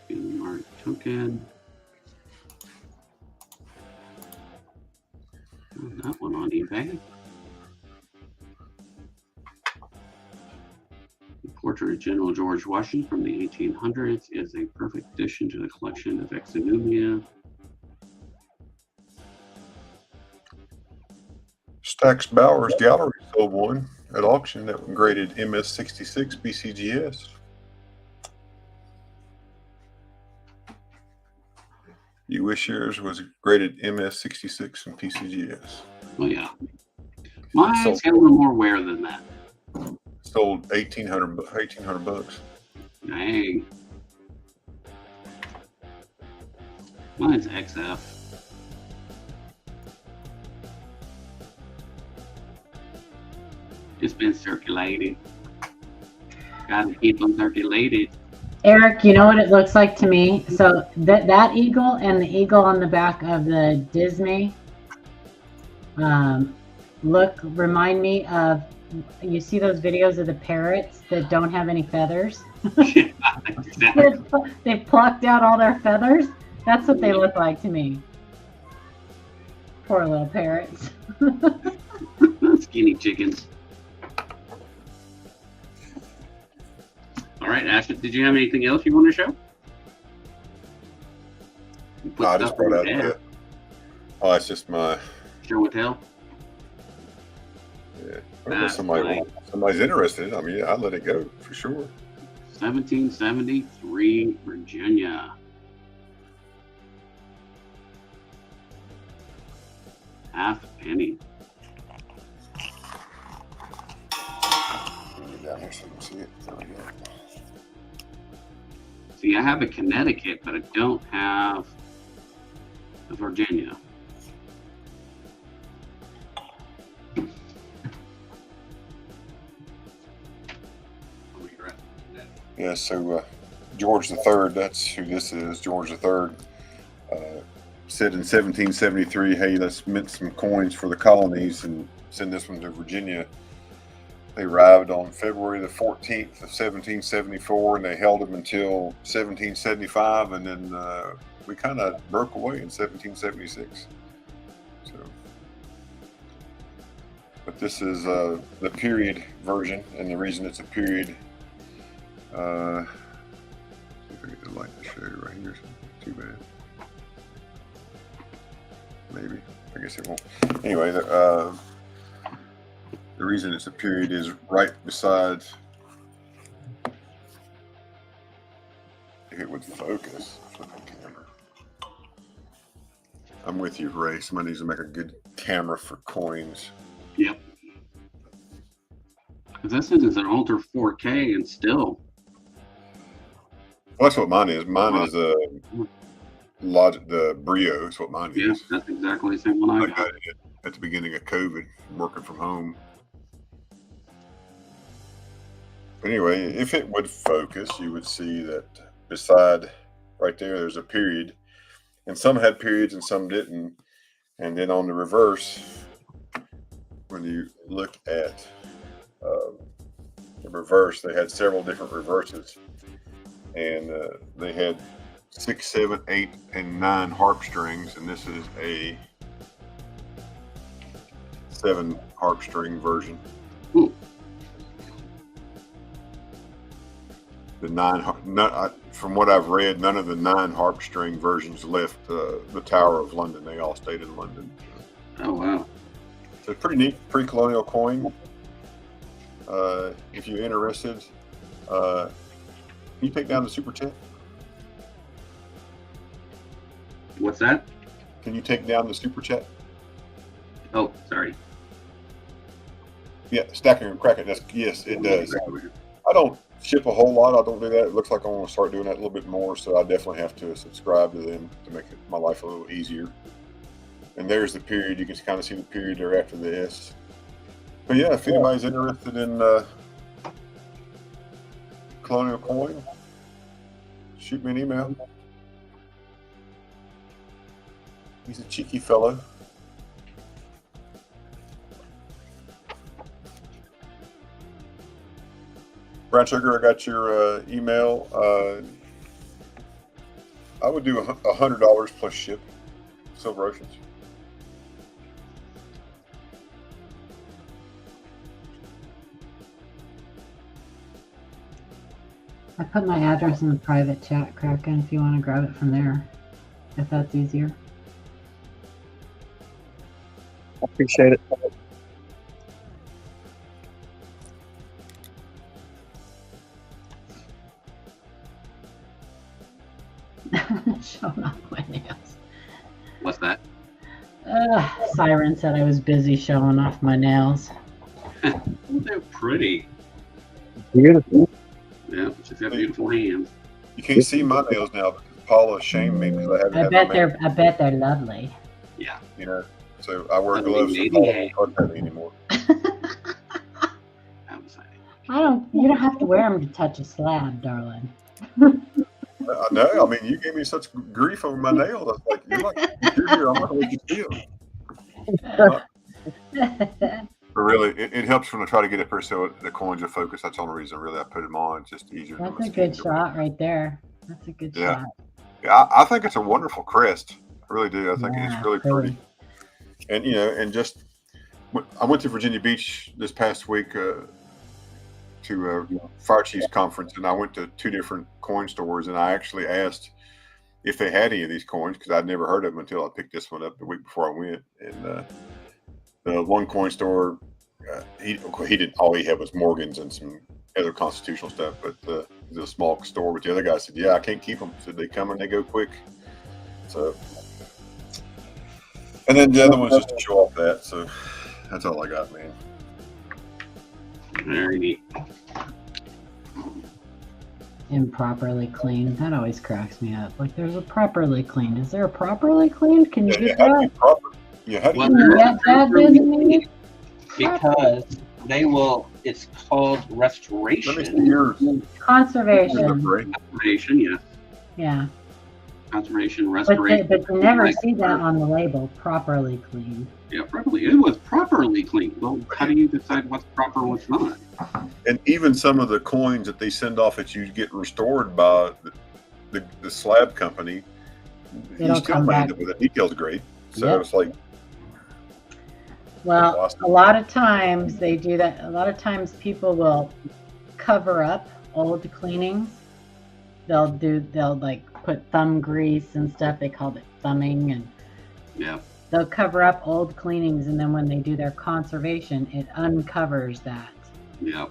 Field Mark token. Found that one on eBay. The portrait of General George Washington from the 1800s is a perfect addition to the collection of exonumia. Stax Bowers Gallery sold one at auction that was graded MS66 BCGS. You wish yours was graded MS66 and PCGS. Well, yeah. Mine's got a little more wear than that. Sold $1,800 bucks. Dang. Mine's XF. It's been circulated. Gotta keep them circulated. Eric, you know what it looks like to me? So that eagle and the eagle on the back of the Disney remind me of, you see those videos of the parrots that don't have any feathers? Yeah, exactly. They've plucked out all their feathers. That's what they look like to me. Poor little parrots. Skinny chickens. All right, Ashley, did you have anything else you want to show? No, I just brought out that. Oh, it's just my show and tell. Yeah, well, if somebody's interested. I mean, I'll let it go for sure. 1773 Virginia. Half penny. Down here so you can see it. There we go. See, I have a Connecticut, but I don't have a Virginia. Yeah, so George III, that's who this is. George III said in 1773, hey, let's mint some coins for the colonies and send this one to Virginia. They arrived on February the 14th of 1774, and they held them until 1775, and then we kind of broke away in 1776. So, but this is the period version, and the reason it's a period, see if I get the light to show you right here. Too bad. Maybe. I guess it won't. Anyway, the reason it's a period is right beside, if it would focus, flip the camera. I'm with you, Ray. Somebody needs to make a good camera for coins. Yep. Because this is an Ultra 4K and still. Well, that's what mine is. Mine is the Brio is what mine Yeah, is. that's exactly the same one I got. it at the beginning of COVID, working from home. Anyway, if it would focus, you would see that beside right there, there's a period. And some had periods and some didn't. And then on the reverse, when you look at the reverse, they had several different reverses. And they had 6, 7, 8, and 9 harp strings. And this is a 7 harp string version. Ooh. The 9, from what I've read, none of the 9 harp string versions left the Tower of London. They all stayed in London. Oh, wow. So it's pretty neat pre-colonial coin. If you're interested, can you take down the super chat? What's that? Can you take down the super chat? Oh, sorry. Yeah, stacking and cracking. Yes, it does. I don't ship a whole lot. I don't do that. It looks like I want to start doing that a little bit more, so I definitely have to subscribe to them to make my life a little easier. And there's the period. You can kind of see the period there after the S. But yeah, if anybody's interested in colonial coin, shoot me an email. He's a cheeky fellow. Brown Sugar, I got your email. I would do $100 plus ship. Silver Oceans. I put my address in the private chat, Kraken, if you want to grab it from there, if that's easier. I appreciate it. Showing off my nails. What's that? Siren said I was busy showing off my nails. They're pretty. Beautiful. Yeah, she's got beautiful hands. You can't see my nails now because Paula shamed me because I haven't had my I bet they're lovely. Yeah. You know, so I wear Lovely gloves so lady. Paula don't touch me anymore. You don't have to wear them to touch a slab, darling. I know. I mean, you gave me such grief over my nails. I was like, you're here. I'm not going to let you see them. But really, it helps when I try to get up here so the coins are focused. That's the only reason, really, I put them on. It's just easier. That's a good shot right there. That's a good shot. Yeah, I think it's a wonderful crest. I really do. I think it's really pretty. And, you know, and just, I went to Virginia Beach this past week to Fire Chiefs Conference, and I went to 2 different coin stores, and I actually asked if they had any of these coins because I'd never heard of them until I picked this one up the week before I went. And the one coin store, he didn't. All he had was Morgans and some other constitutional stuff, but it was a small store. But the other guy said, "Yeah, I can't keep them." Said they come and they go quick. So, and then the other one's just to show off that. So that's all I got, man. Very neat. Improperly cleaned. That always cracks me up. Like, there's a properly cleaned. Is there a properly cleaned? Can you get that? Yeah, Well, Can you get that designated? because they will. It's called Let me restoration. see yours. Conservation. Conservation, yes. Yeah. Conservation, But restoration. you never see that on the label, properly cleaned. Yeah, properly. It was properly cleaned. Well, how do you decide what's proper and what's not? And even some of the coins that they send off that you get restored by the slab company, It'll you still come find back. it with the details great. So Yep. it's like, Well, awesome. a lot of times they do that. A lot of times people will cover up old cleanings. They'll like put thumb grease and stuff. They call it thumbing, and Yeah. they'll cover up old cleanings, and then when they do their conservation, it uncovers that. Yeah.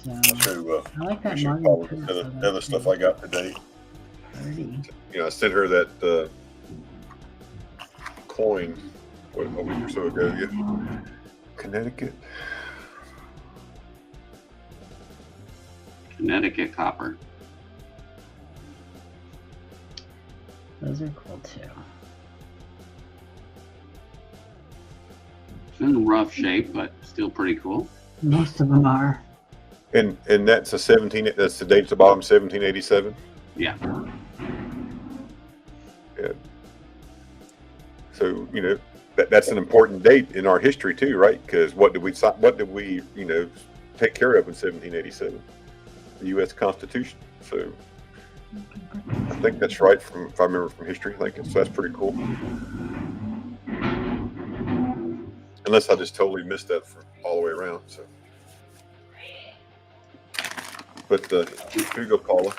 So I'll show I like that show mug. Paula the other stuff I got today. Pretty. You know, I sent her that coin a week or so ago. Yeah. Connecticut. Connecticut copper. Those are cool too. It's in rough shape, but still pretty cool. Most of them are. And that's a 17. That's the date at the bottom, 1787. Yeah. Yeah. So you know that's an important date in our history too, right? Because what did we take care of in 1787? The U.S. Constitution. So I think that's right if I remember from history. So that's pretty cool. Unless I just totally missed that all the way around. So, but here you go, Paula.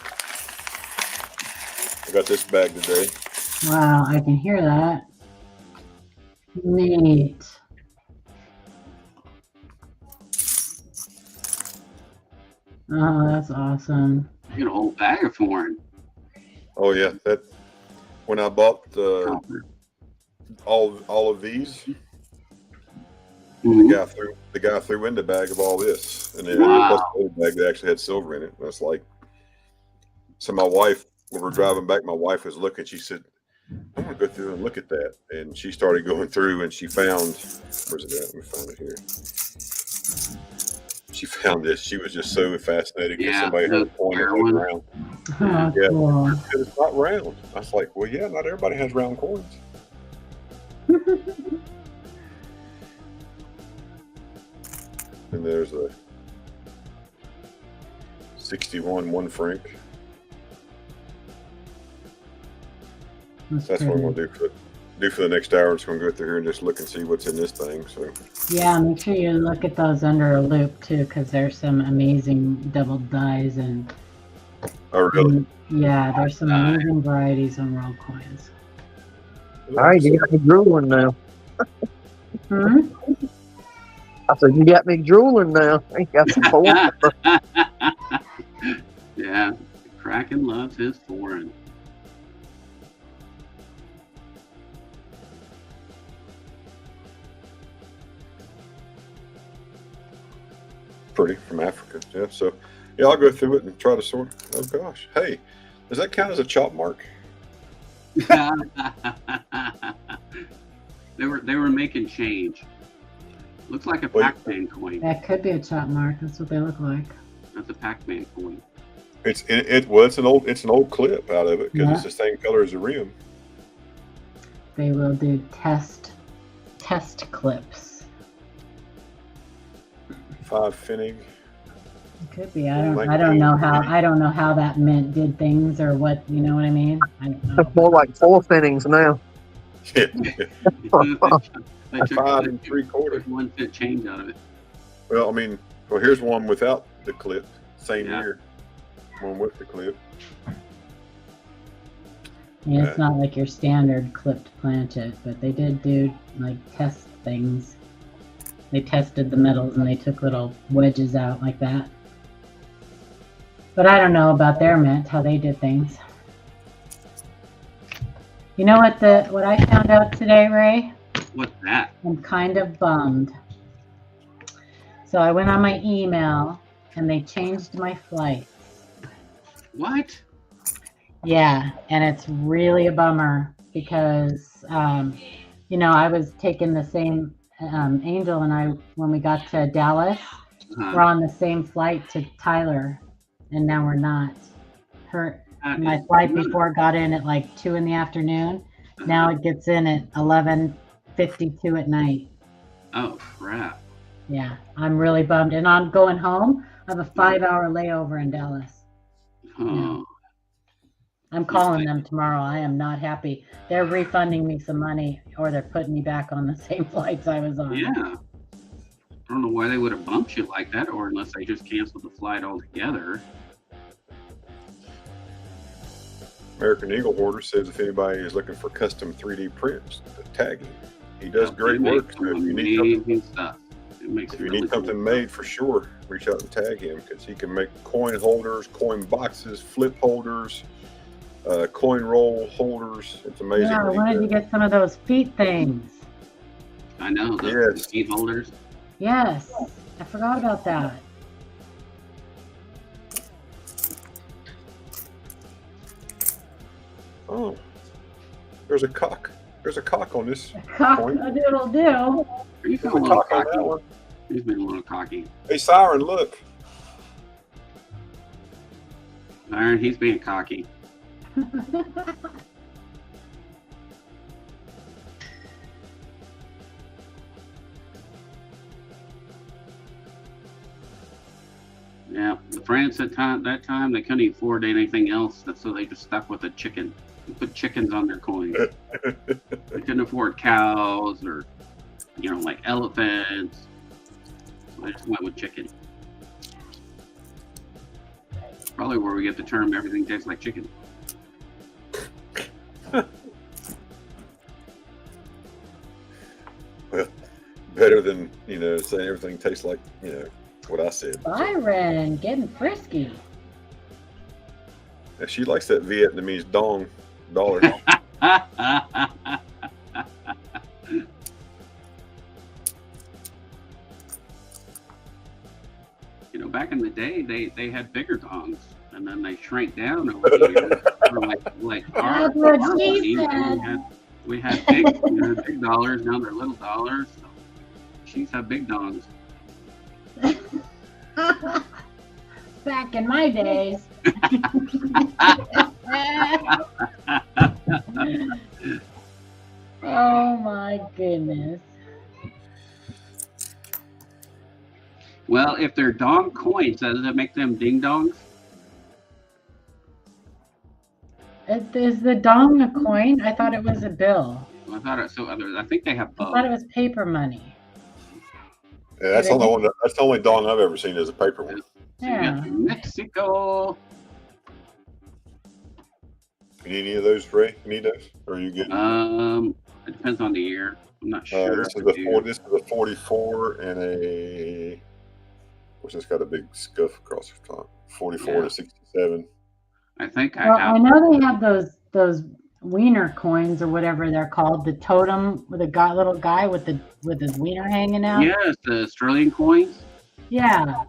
I got this bag today. Wow, I can hear that. Neat. Oh, that's awesome. You get a whole bag of foreign Oh yeah, that when I bought copper. all of these, Mhm. the guy threw in the bag of all this, and then Wow. plus the other bag that actually had silver in it. And it's like, so my wife, when we're driving back, my wife was looking. She said, "I'm gonna go through and look at that." And she started going through, and she found, where's it at? Let me find it here. She found this. She was just so fascinated because Yeah, somebody had a the coin square floating one. around. Oh, Yeah. cool. And it's not round. I was like, well, yeah, not everybody has round coins. And there's a 61 1 franc. That's what I'm gonna do for the next hour. I'm just gonna go through here and just look and see what's in this thing. So Yeah, make sure you look at those under a loop too, because there's some amazing double dies and oh really? yeah, there's some amazing varieties on roll coins. All right, you got me drooling now. Hmm? I said, you got me drooling now. I got some foreign. Yeah, Kraken loves his foreign. Pretty from Africa. Yeah. So yeah, I'll go through it and try to sort. Oh gosh. Hey, does that count as a chop mark? They were making change. Looks like a Pac-Man coin. That could be a chop mark. That's what they look like. That's a Pac-Man coin. It's an old clip out of it because it's the same color as the rim. They will do test clips. 5 Finnig. It could be. I don't know how that mint did things or what, you know what I mean? I don't know. It's more like 4 finnings now. Yeah. They took 5 3/4. 1 cent change out of it. Well, I mean, here's one without the clip. Same Yeah. year. One with the clip. Yeah, it's not like your standard clipped planchet, but they did do like test things. They tested the metals and they took little wedges out like that. But I don't know about their mint, how they did things. You know what I found out today, Ray? What's that? I'm kind of bummed. So I went on my email and they changed my flights. What? Yeah, and it's really a bummer because, I was taking the same, Angel and I, when we got to Dallas, we're on the same flight to Tyler, and now we're not. My flight before got in at like 2 in the afternoon. Now it gets in at 11:52 at night. Oh, crap. Yeah, I'm really bummed. And on going home, I have a 5-hour layover in Dallas. Oh. I'm calling them tomorrow. I am not happy. They're refunding me some money or they're putting me back on the same flights I was on. Yeah. I don't know why they would have bumped you like that, or unless they just canceled the flight altogether. American Eagle Hoarder says if anybody is looking for custom 3D prints, tag him. He does great work. So if you need stuff. If you need something made, for sure, reach out and tag him because he can make coin holders, coin boxes, flip holders, coin roll holders. It's amazing. Yeah, I wanted to get some of those feet things. I know, those feet holders. Yes, I forgot about that. Oh, there's a cock. There's a cock on this. Cock-a-doodle do. He's been a little cocky. He's been a little cocky. Hey, Siren, look. Siren, he's being cocky. Yeah, the France at that time they couldn't afford anything else, so they just stuck with a chicken. They put chickens on their coins. They couldn't afford cows or, like elephants. So they just went with chicken. Probably where we get the term "everything tastes like chicken." Well, better than saying everything tastes like what I said. Byron getting frisky. Yeah, she likes that Vietnamese dollar. Back in the day, they had bigger dongs, and then they shrank down over the years. like our money, we had big, big dollars. Now they're little dollars. So she's had big dongs. Back in my days. if they're dong coins, does it make them ding dongs? Is the dong a coin? I thought it was a bill. I thought it, so. I think they have I both. thought it was paper money. Yeah, that's the only one. That's the only dong I've ever seen as a paper one. So you got Mexico. You need any of those, Ray? You need those, or are you good? It depends on the year. I'm not sure. This is a 44 and a. Which has got a big scuff across the top. 44 to 67. I think Well, I know they have those wiener coins or whatever they're called. The totem with a little guy with his wiener hanging out. Yes, the Australian coins. Yeah.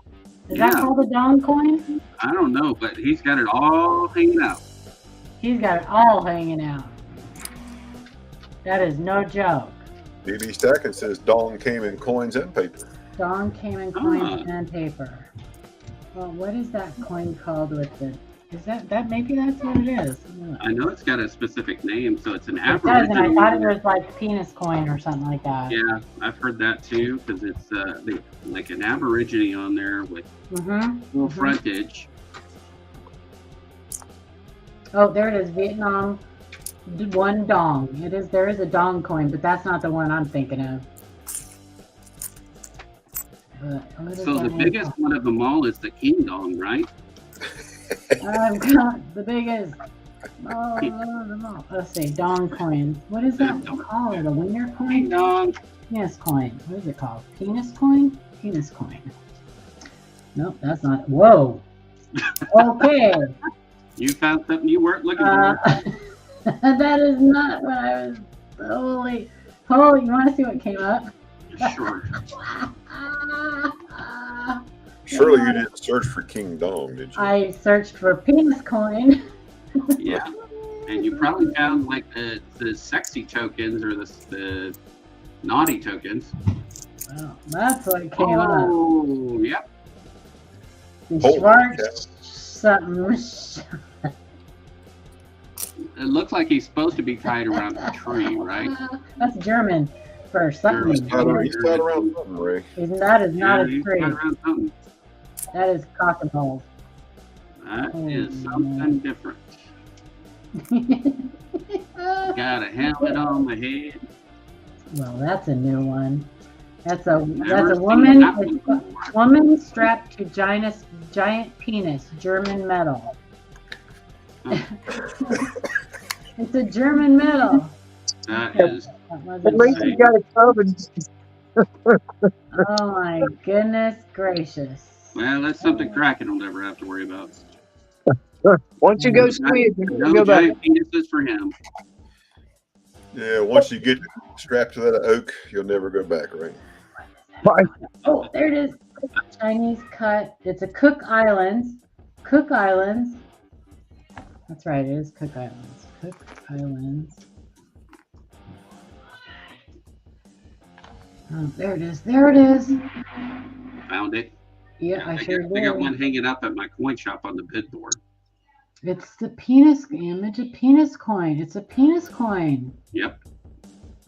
Is that called a dong coin? I don't know, but he's got it all hanging out. He's got it all hanging out. That is no joke. BB Stacking says dong came in coins and paper. Dong came in coins and paper. Well, what is that coin called with the... Is that maybe that's what it is? I know it's got a specific name, so it's an It does, Aboriginal. and I thought it was like penis coin or something like that. Yeah, I've heard that too, because it's like an Aborigine on there with full frontage. Oh, there it is, Vietnam one dong. There is a dong coin, but that's not the one I'm thinking of. So the biggest one of them all is the King Dong, right? I've got the biggest. Oh, let's see, dong coin. What is that called? A wiener coin? King Dong. Penis coin. What is it called? Penis coin? Penis coin. Nope, that's not. Whoa. Okay. You found something you weren't looking for. That is not what I was. Holy, you want to see what came up? Sure. Surely you didn't search for King Dong, did you? I searched for penis coin. Yeah. And you probably found like the sexy tokens or the naughty tokens. Well, that's what came up. Oh, yep. Schwartz something. It looks like he's supposed to be tied around a tree, right? That's German for something. He's tied around something, Ray. That is not a He's tree. tied around something. That is cock and balls. That is something different. Got a helmet on the head. Well, that's a new one. That's a Never woman. seen that It's one a woman strapped to giant penis, German medal. It's a German medal. That is. At least you got it covered. Oh my goodness gracious. Well, that's something Kraken will never have to worry about. Once you go squid, you No go back. giant penises for him. Yeah, once you get strapped to that oak, you'll never go back, right? Bye. Oh, there it is. Chinese cut. It's a Cook Islands. Cook Islands. That's right, it is Cook Islands. Cook Islands. Oh, there it is. There it is. Found it. Yeah, I sure I got did. one hanging up at my coin shop on the bid board. It's the penis image of penis coin. It's a penis coin. Yep.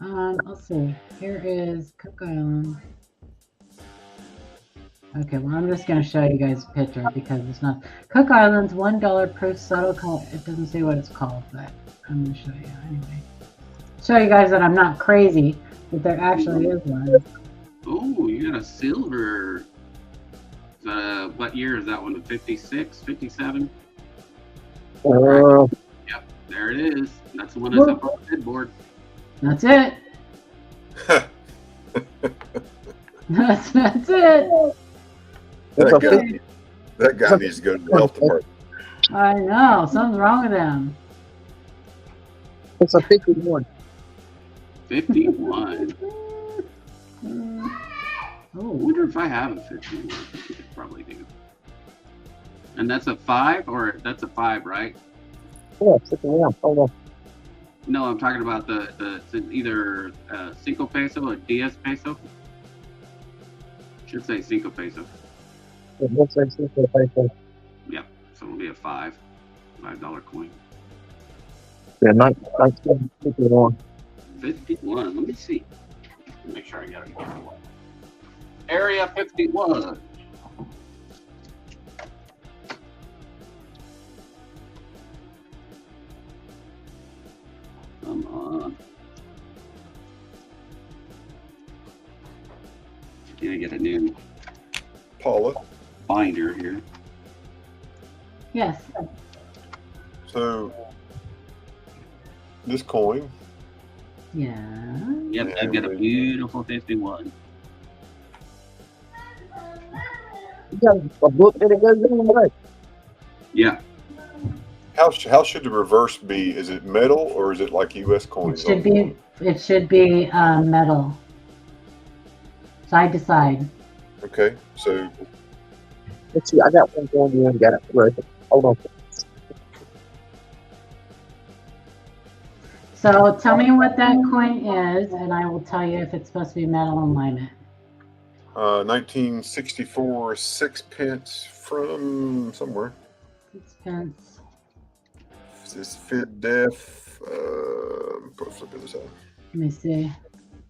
Let's see. Here is Cook Island. Okay, well, I'm just going to show you guys a picture because it's not. Cook Island's $1 proof subtle color. It doesn't say what it's called, but I'm going to show you anyway. Show you guys that I'm not crazy, that there actually is one. Oh, you got a silver. What year is that one? 56, 57? Yep, there it is. That's the one that's up on the bid board. That's it. That's it. That guy needs to go to the health department. I know. Something's wrong with him. It's a 51. 51. I Oh, wonder if I have a 51. I think I probably do. And that's a 5, or that's a 5, right? Yeah, 51. Hold on. No, I'm talking about the either Cinco Peso or 10 Peso. Should say Cinco Peso. It looks like it's a paper. Yep, so it'll be a $5 coin. Yeah, 1951. 51. Let me see. Make sure I got it. Area 51. Come on. Gonna get a new Paula. binder here. Yes. So this coin. Yeah. Yep, I've got a beautiful 51. You got a book that it goes in, right? Yeah, How should the reverse be? Is it metal or is it like U.S. It coins? should be. It should be metal. Side to side. Okay, so Let's see. I got one going. You ain't got it. Right. Hold on. So tell me what that coin is, and I will tell you if it's supposed to be metal alignment. 1964 6 pence from somewhere. 6 pence. Is this Fid Def? Flip the other side. Let me see.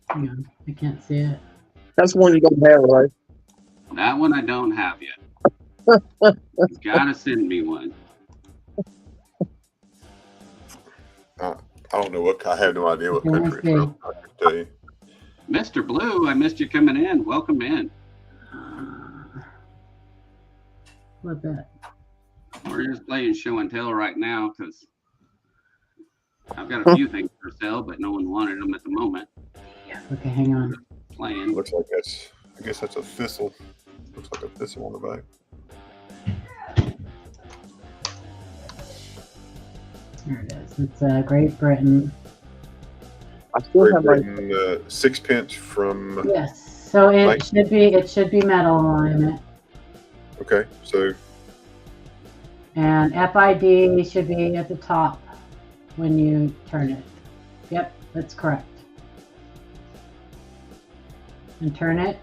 Hang on. I can't see it. That's one you don't have, right? that one I don't have yet. You gotta send me one. I don't know what. I have no idea what Okay, country it's from. I can tell you. Mr. Blue, I missed you coming in. Welcome in. Flip it. We're just playing show and tell right now because I've got a few things for sale, but no one wanted them at the moment. Yeah. Okay, hang on. Playing. Looks like that's. I guess that's a thistle. Looks like a thistle on the back. There it is. It's Great Britain. I still Great have my. Britain, 6 pence from. Yes. So it Right. should be metal alignment, Okay, so and FID should be at the top when you turn it. Yep, that's correct. And turn it.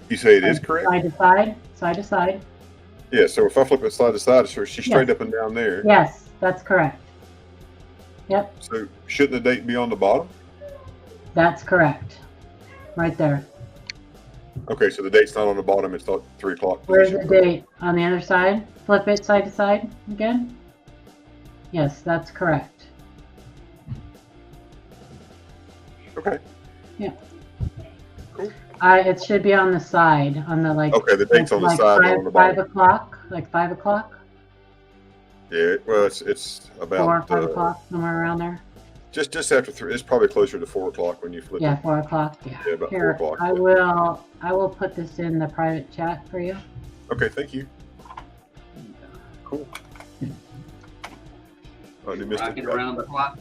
you say it is correct? Side to side. Side to side. Yeah. So if I flip it side to side, so she's straight up and down there. Yes, that's correct. Yep, So shouldn't the date be on the bottom? that's correct. Right there. Okay, so the date's not on the bottom. It's not 3 o'clock. Where's the position. date? On the other side? Flip it side to side again? Yes, that's correct. Okay. It should be on the side, on the like. Okay, the date's on the side, not on the bottom. 5 o'clock, like 5 o'clock, Yeah. Well, it's about 5 o'clock, somewhere around there. just after 3. It's probably closer to 4 o'clock when you flip Yeah, it. 4 o'clock. Yeah. Yeah, about 4 Here, o'clock. I will put this in the private chat for you. Okay, thank you. Cool. You missed Rocking it. around the clock.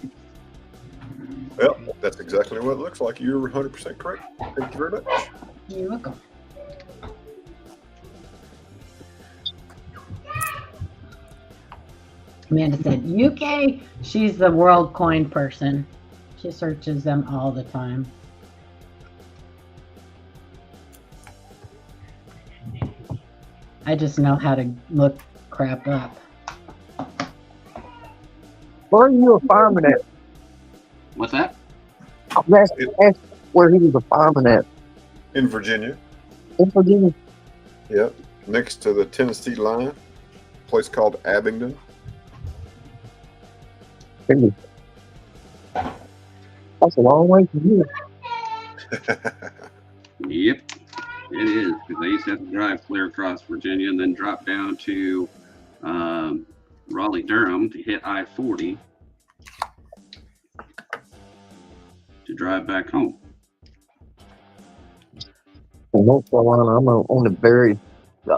Well, that's exactly what it looks like. You're 100% correct. Thank you very much. You're welcome. Amanda said, UK, she's the world coin person. She searches them all the time. I just know how to look crap up. Where are you a fireman at? What's that? That's where he was a fireman at. In Virginia. In Virginia. Yep. Next to the Tennessee line. A place called Abingdon. That's a long way from here. Yep, it is. Because I used to have to drive clear across Virginia and then drop down to Raleigh, Durham to hit I-40 to drive back home. In North Carolina,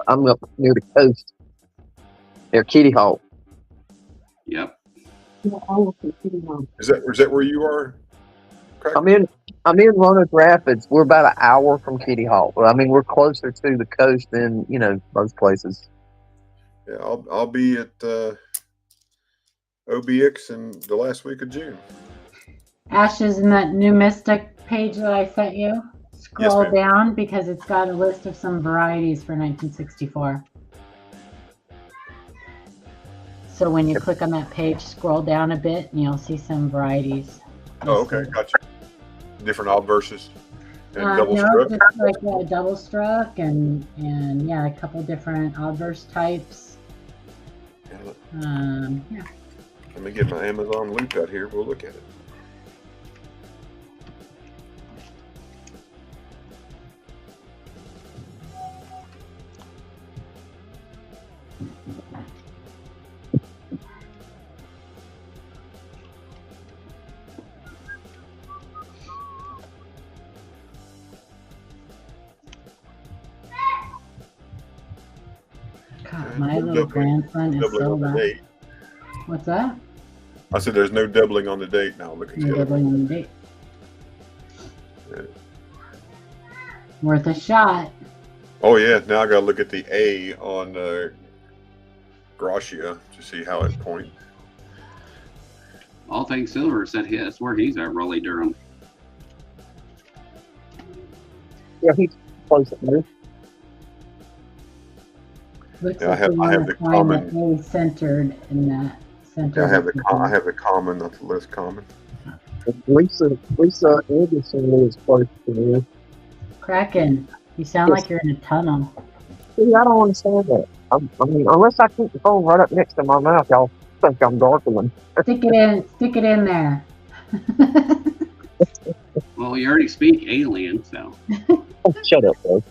I'm up near the coast. Near Kitty Hawk. Yep. Is that where you are? Craig? I'm in Roanoke Rapids. We're about an hour from Kitty Hawk. I mean, we're closer to the coast than most places. Yeah, I'll be at OBX in the last week of June. Ashes in that new Mystic page that I sent you. Scroll ma'am. down because it's got a list of some varieties for 1964. So when you click on that page, scroll down a bit and you'll see some varieties. Oh, okay, gotcha. Different obverses and double no, struck. just like double struck and yeah, a couple different obverse types. Yeah, Yeah. let me get my Amazon loop out here. We'll look at it. My little grandson is doubling so on the loud. date. What's that? I said there's no doubling on the date now. Look at You're the other doubling one. on the date. Yeah. Worth a shot. Oh yeah, now I gotta look at the A on Gracia to see how it points. All Things Silver said that's where he's at, Raleigh, Durham. Yeah, he's close to me. Looks Yeah, like I you have want the to find the common. A centered in that center. Yeah, I have the common, not the less common. Lisa Anderson lives close to me. Kraken, you sound like you're in a tunnel. See, I don't understand that. I mean, unless I keep the phone right up next to my mouth, y'all think I'm gargling. Stick it in there. Well, you already speak alien, so. Oh, shut up, bro.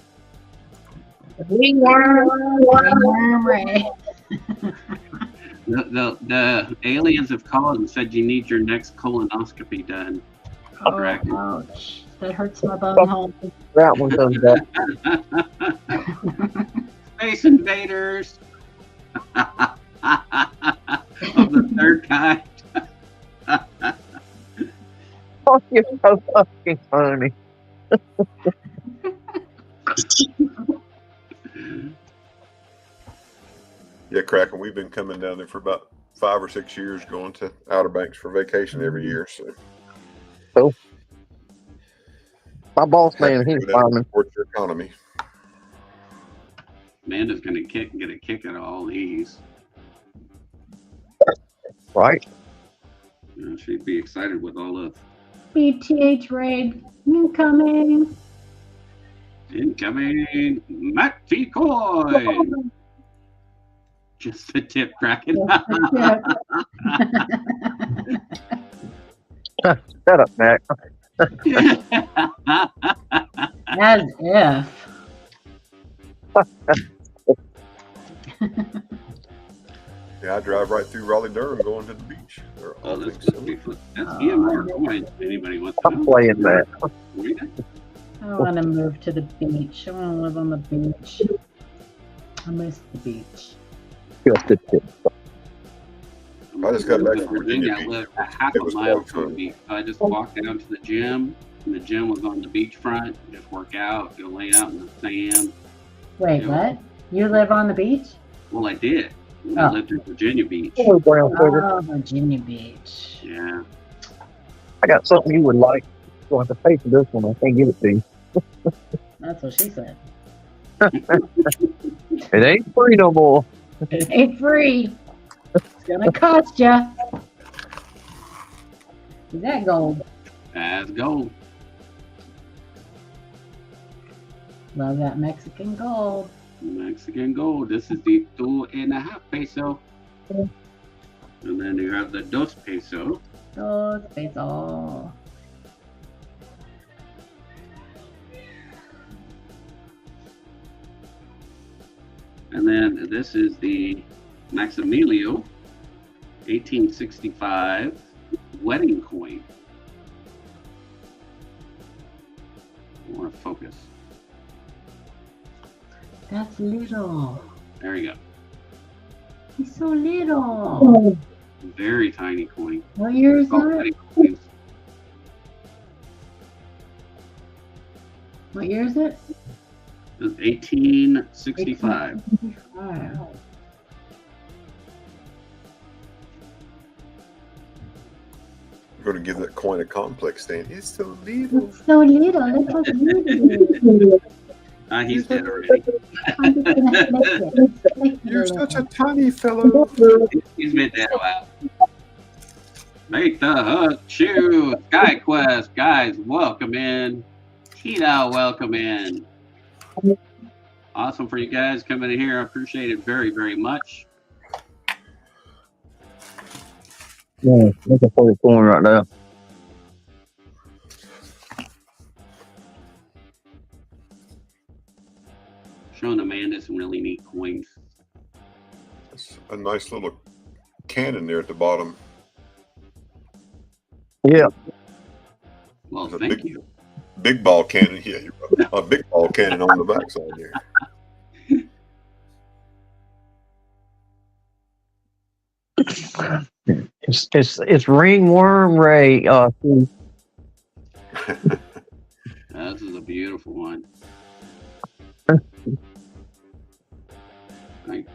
Right. The aliens have called and said you need your next colonoscopy done. Oh, Kraken. ouch. That hurts my butthole. That one comes up. Space invaders of the third kind. Oh, you're so fucking funny. Yeah, Kraken. We've been coming down there for about 5 or 6 years, going to Outer Banks for vacation every year. So, Cool. My boss have man, to he's go down and fireman. support your economy. Amanda's gonna get a kick out of all these. Right? You know, she'd be excited with all of BTH raid incoming. incoming Matt T. Coin. Just the tip, Kraken. Shut up, Mac. As if. Yeah, I drive right through Raleigh, Durham, going to the beach. Or Oh, all this things must be silver. fun. That's EMR coins. Anybody wants to I'm know? playing that. I want to move to the beach. I want to live on the beach. I miss the beach. Just the tip. I just got back from Virginia. Virginia I Beach. live a half It a was mile quite from the fun. beach. I just walked down to the gym, and the gym was on the beachfront. Just work out, go lay out in the sand. Wait, what? You live on the beach? Well, I did. I Oh. lived in Virginia Beach. Hello, brown sugar. Oh, Virginia Beach. Yeah. I got something you would like. You'll have to pay for this one. I can't give it to you. That's what she said. It ain't free no more. It ain't free. It's gonna cost ya. Is that gold? That's gold. Love that Mexican gold. Mexican gold. This is the 2.5 peso. And then you have the 2 peso. Dos pesos. And then this is the Maximilio 1865 wedding coin. I want to focus. That's little. There you go. He's so little. Very tiny coin. What year is Oh, that? wedding coins. What year is it? It's 1865. 1865. I'm going to give that coin a complex stand. It's so little. It's so little. Look how little it is. He's dead already. I'm just gonna flick it. Flick it You're a such a little. tiny fellow. He's been dead a while. Make the hook shoot. Sky Quest. Guys, welcome in. Tina, welcome in. Awesome for you guys coming in here. I appreciate it very, very much. Yeah, looking for the coin right now. Showing Amanda some really neat coins. It's a nice little cannon there at the bottom. Yeah. Well, There's a thank big- you. Big ball cannon. Yeah, you're right. A big ball cannon on the backside there. It's ringworm Ray. This is a beautiful one. Like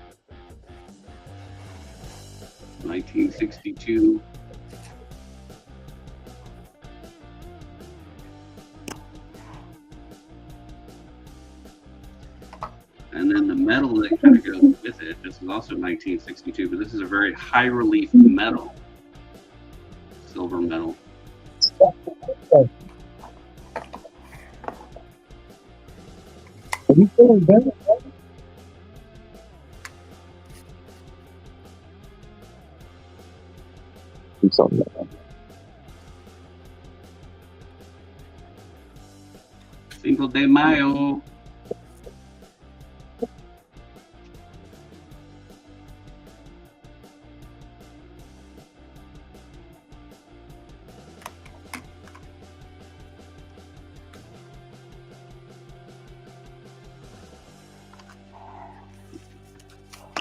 1962. And then the metal that kind of goes with it, this is also 1962, but this is a very high relief metal, silver metal. Cinco de Mayo.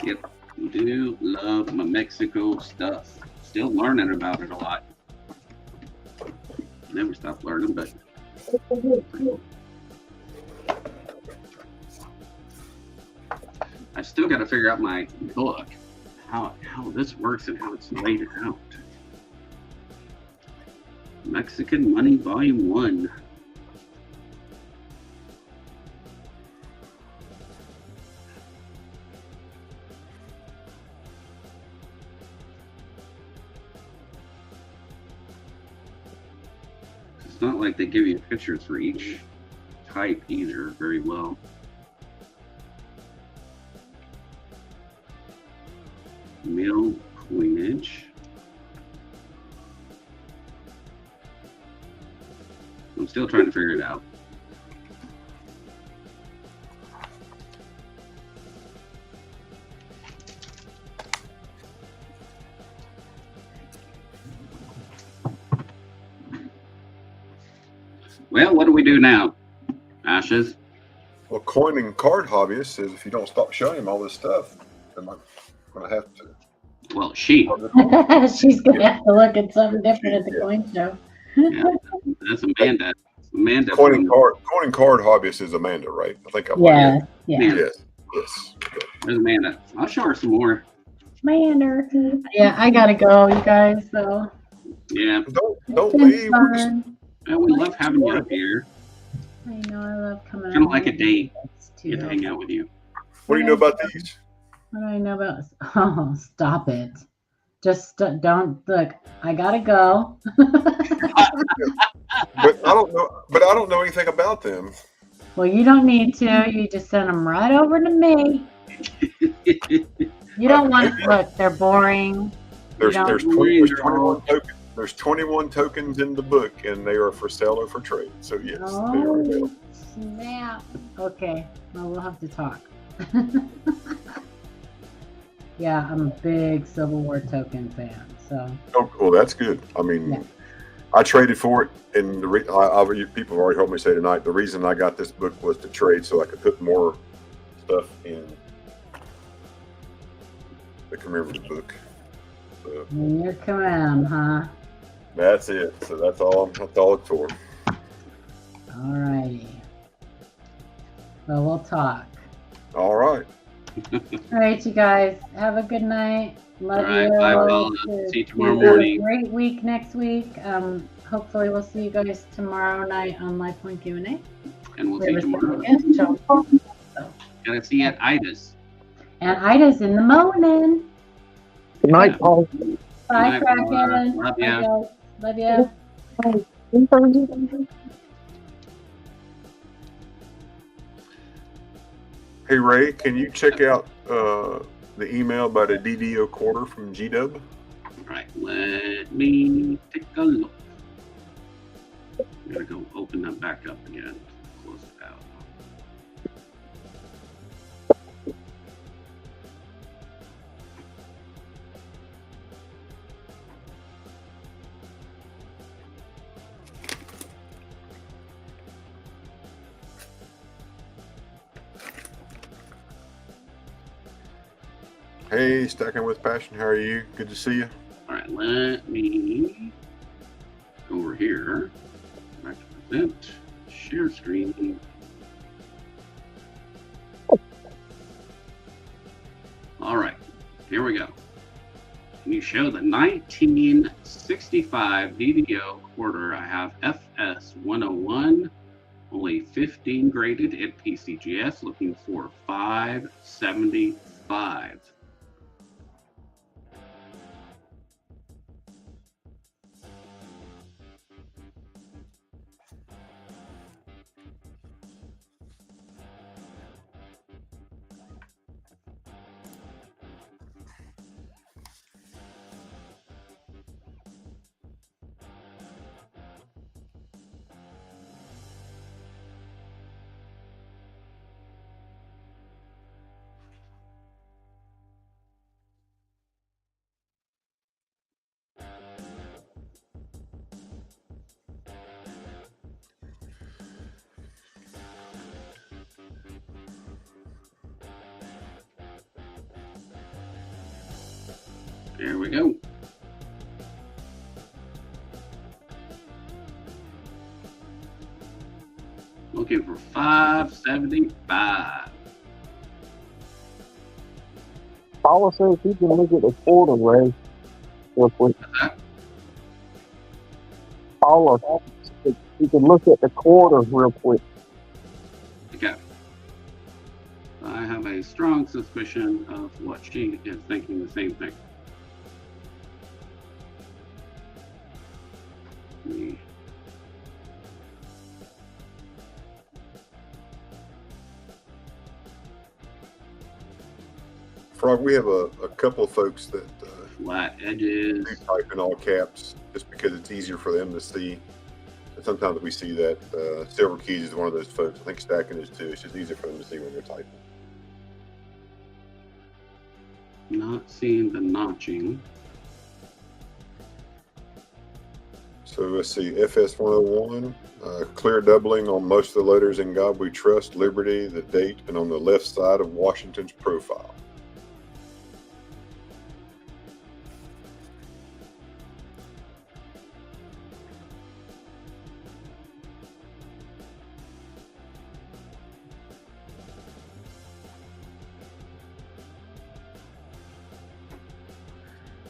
Yep, do love my Mexico stuff. Still learning about it a lot. Never stop learning, but I still got to figure out my book, how this works and how it's laid out. Mexican Money Volume 1. It's not like they give you pictures for each type either very well. Mill coinage. I'm still trying to figure it out. Well, what do we do now, Ashes? Well, coin and card hobbyist says if you don't stop showing him all this stuff, then I'm going to have to. Well, she's going to have to look at something different at the coin show. Yeah, that's Amanda. Amanda. Coin and card hobbyist is Amanda, right? I think I'm yeah. Yes. There's Amanda. I'll show her some more. Amanda. Yeah, I gotta go, you guys. So. Yeah. Don't leave. Well, we love having you up here. I know, I love coming. Kind of like a date. Get to hang out with you. What do you know about these? What do I know about? Oh, stop it! Just don't look. I gotta go. But I don't know. But I don't know anything about them. Well, you don't need to. You just send them right over to me. You don't want to look. They're boring. There's 21 tokens. There's 21 tokens in the book, and they are for sale or for trade. So yes, they are available. Snap. Okay. Well, we'll have to talk. Yeah, I'm a big Civil War token fan. So. Oh, well, that's good. I mean, yeah. I traded for it, and people have already heard me say tonight, the reason I got this book was to trade so I could put more stuff in the commemorative book. So, in your command, huh? That's it. So that's all it's for. All righty. Well, we'll talk. All right. All right, you guys. Have a good night. Love you. Bye, Paula. See you tomorrow morning. Great week next week. Hopefully, we'll see you guys tomorrow night on Live Point Q&A. And we'll see you tomorrow. Gotta see you at Ida's. And Ida's in the morning. Good night, Paul. Bye, Kraken. Love you. Love you. Hey, Ray, can you check out the email about a DDO quarter from GW? All right, let me take a look. I'm gonna go open that back up again. Close it out. Hey, Stacking with Passion. How are you? Good to see you. All right, let me go over here. Back to present, share screen. All right, here we go. Can you show the 1965 DDO quarter? I have FS 101, only 15 graded at PCGS, looking for 575. There we go. Looking for 575. Paula says you can look at the quarter, Ray, real quick. Paula, you can look at the quarter real quick. Okay. I have a strong suspicion of what she is thinking the same thing. Frog, we have a couple of folks that Flat edges. do type in all caps just because it's easier for them to see. And sometimes we see that Silver Keys is one of those folks. I think Stacking is too. It's just easier for them to see when they're typing. Not seeing the notching. So let's see, FS 101, clear doubling on most of the letters in God We Trust, Liberty, the date, and on the left side of Washington's profile.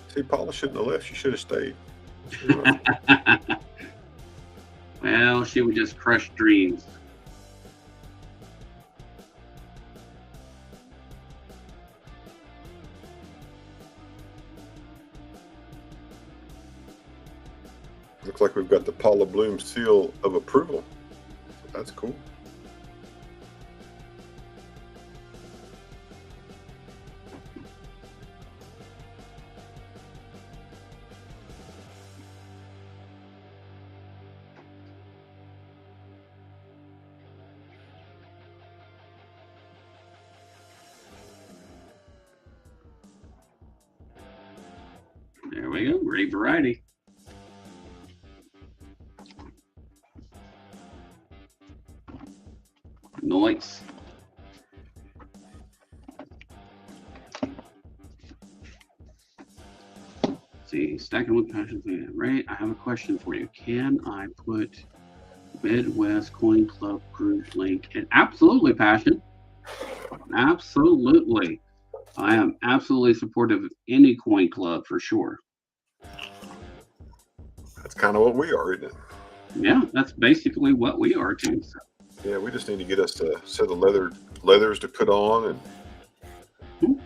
See, Paula shouldn't have left. She should have stayed. Well, she would just crush dreams. Looks like we've got the Paula Bloom seal of approval. That's cool. There we go. Great variety. Nice. See, Stacking with Passion. Right, I have a question for you. Can I put Midwest Coin Club group link in? Absolutely, Passion. Absolutely. I am absolutely supportive of any coin club for sure. That's kind of what we are, isn't it? Yeah, that's basically what we are too. So. Yeah, we just need to get us a set of leathers to put on. And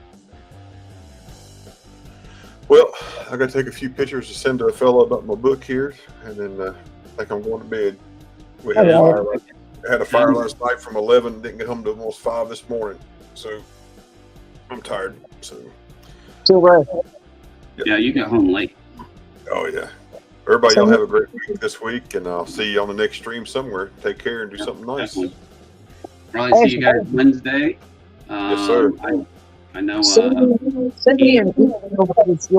well, I got to take a few pictures to send to a fellow about my book here, and then I think I'm going to bed. We had a fire last night from 11. Didn't get home till almost 5 this morning, so I'm tired. So yeah, you got home late. Oh yeah. Everybody, y'all have a great week this week, and I'll see you on the next stream somewhere. Take care and do something nice. Definitely. Probably see you guys Wednesday. Yes, sir. I know. Send me an email with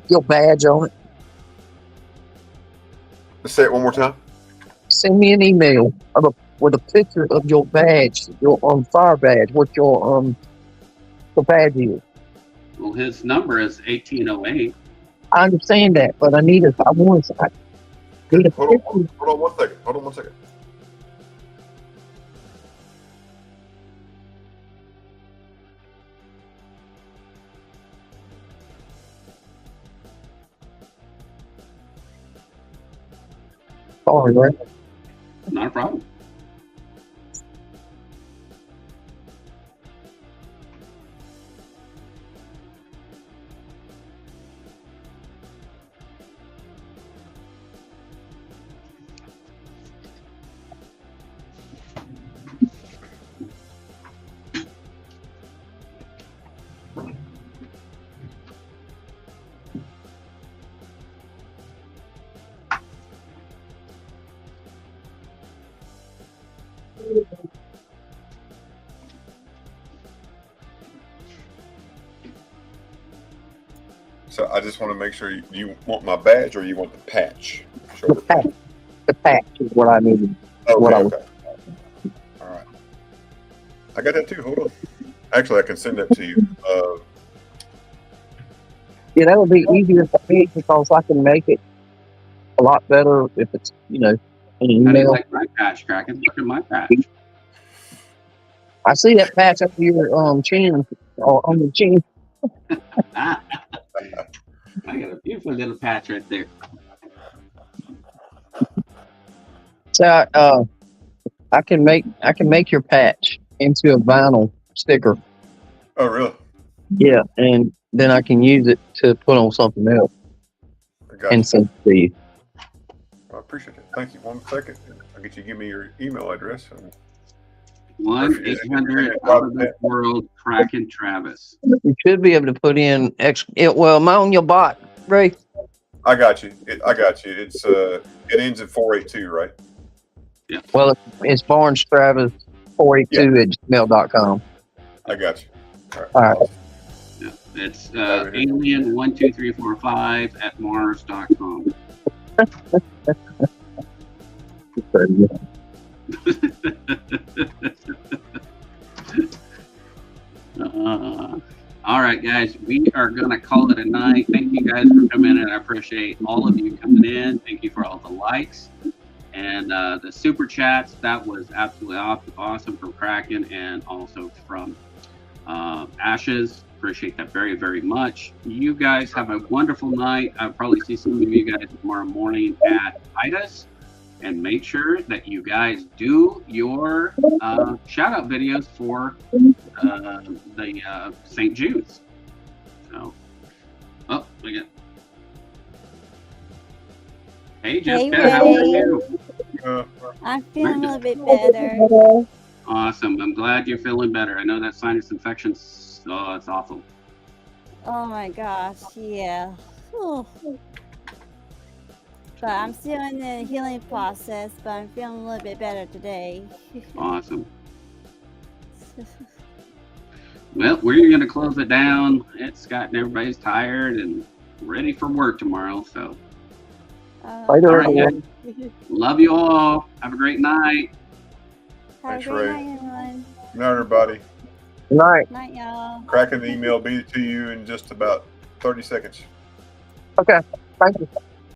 your badge on it. Let's say it one more time. Send me an email with a picture of your badge, your fire badge, what your badge is. Well, his number is 1808. I understand that, but I need a picture. Hold on 1 second. Hold on 1 second. Sorry, right? Not a problem. So I just want to make sure you want my badge or you want the patch. Sure. The patch is what I needed. Okay. All right. I got that too. Hold on. Actually, I can send that to you. Yeah, that would be easier for me because I can make it a lot better if it's, an How do you email. like my patch, Kraken? Look at my patch. I see that patch up your chin, or on your chin. I got a beautiful little patch right there. So I can make your patch into a vinyl sticker. Oh, really? Yeah, and then I can use it to put on something else I got and you. send it to you. I appreciate it. Thank you. 1 second. I'll get you to give me your email address. And 1-800 out of this world Kraken Travis. You should be able to put in well, am I on your bot, Ray? I got you. It's it ends in 482, right? Yeah. Well, it's barnestravis482@gmail.com. I got you. All right. Yeah. It's alien12345@mars.com. All right, guys, we are going to call it a night. Thank you guys for coming in. I appreciate all of you coming in. Thank you for all the likes and the super chats. That was absolutely awesome from Kraken and also from Ashes. Appreciate that very, very much. You guys have a wonderful night. I'll probably see some of you guys tomorrow morning at Titus. And make sure that you guys do your shout out videos for the St. Jude's. So, we got. Hey, Jessica, how are you? I'm feeling a little bit better. Awesome. I'm glad you're feeling better. I know that sinus infection, it's awful. Oh my gosh, yeah. Whew. But I'm still in the healing process, but I'm feeling a little bit better today. Awesome. Well, we're going to close it down. It's gotten everybody's tired and ready for work tomorrow. So, Later, all right, guys. Love you all. Have a great night. Have Thanks, a great Ray. night, everyone. Good night, everybody. Good night. Night, y'all. Cracking the email will be to you in just about 30 seconds. Okay. Thank you.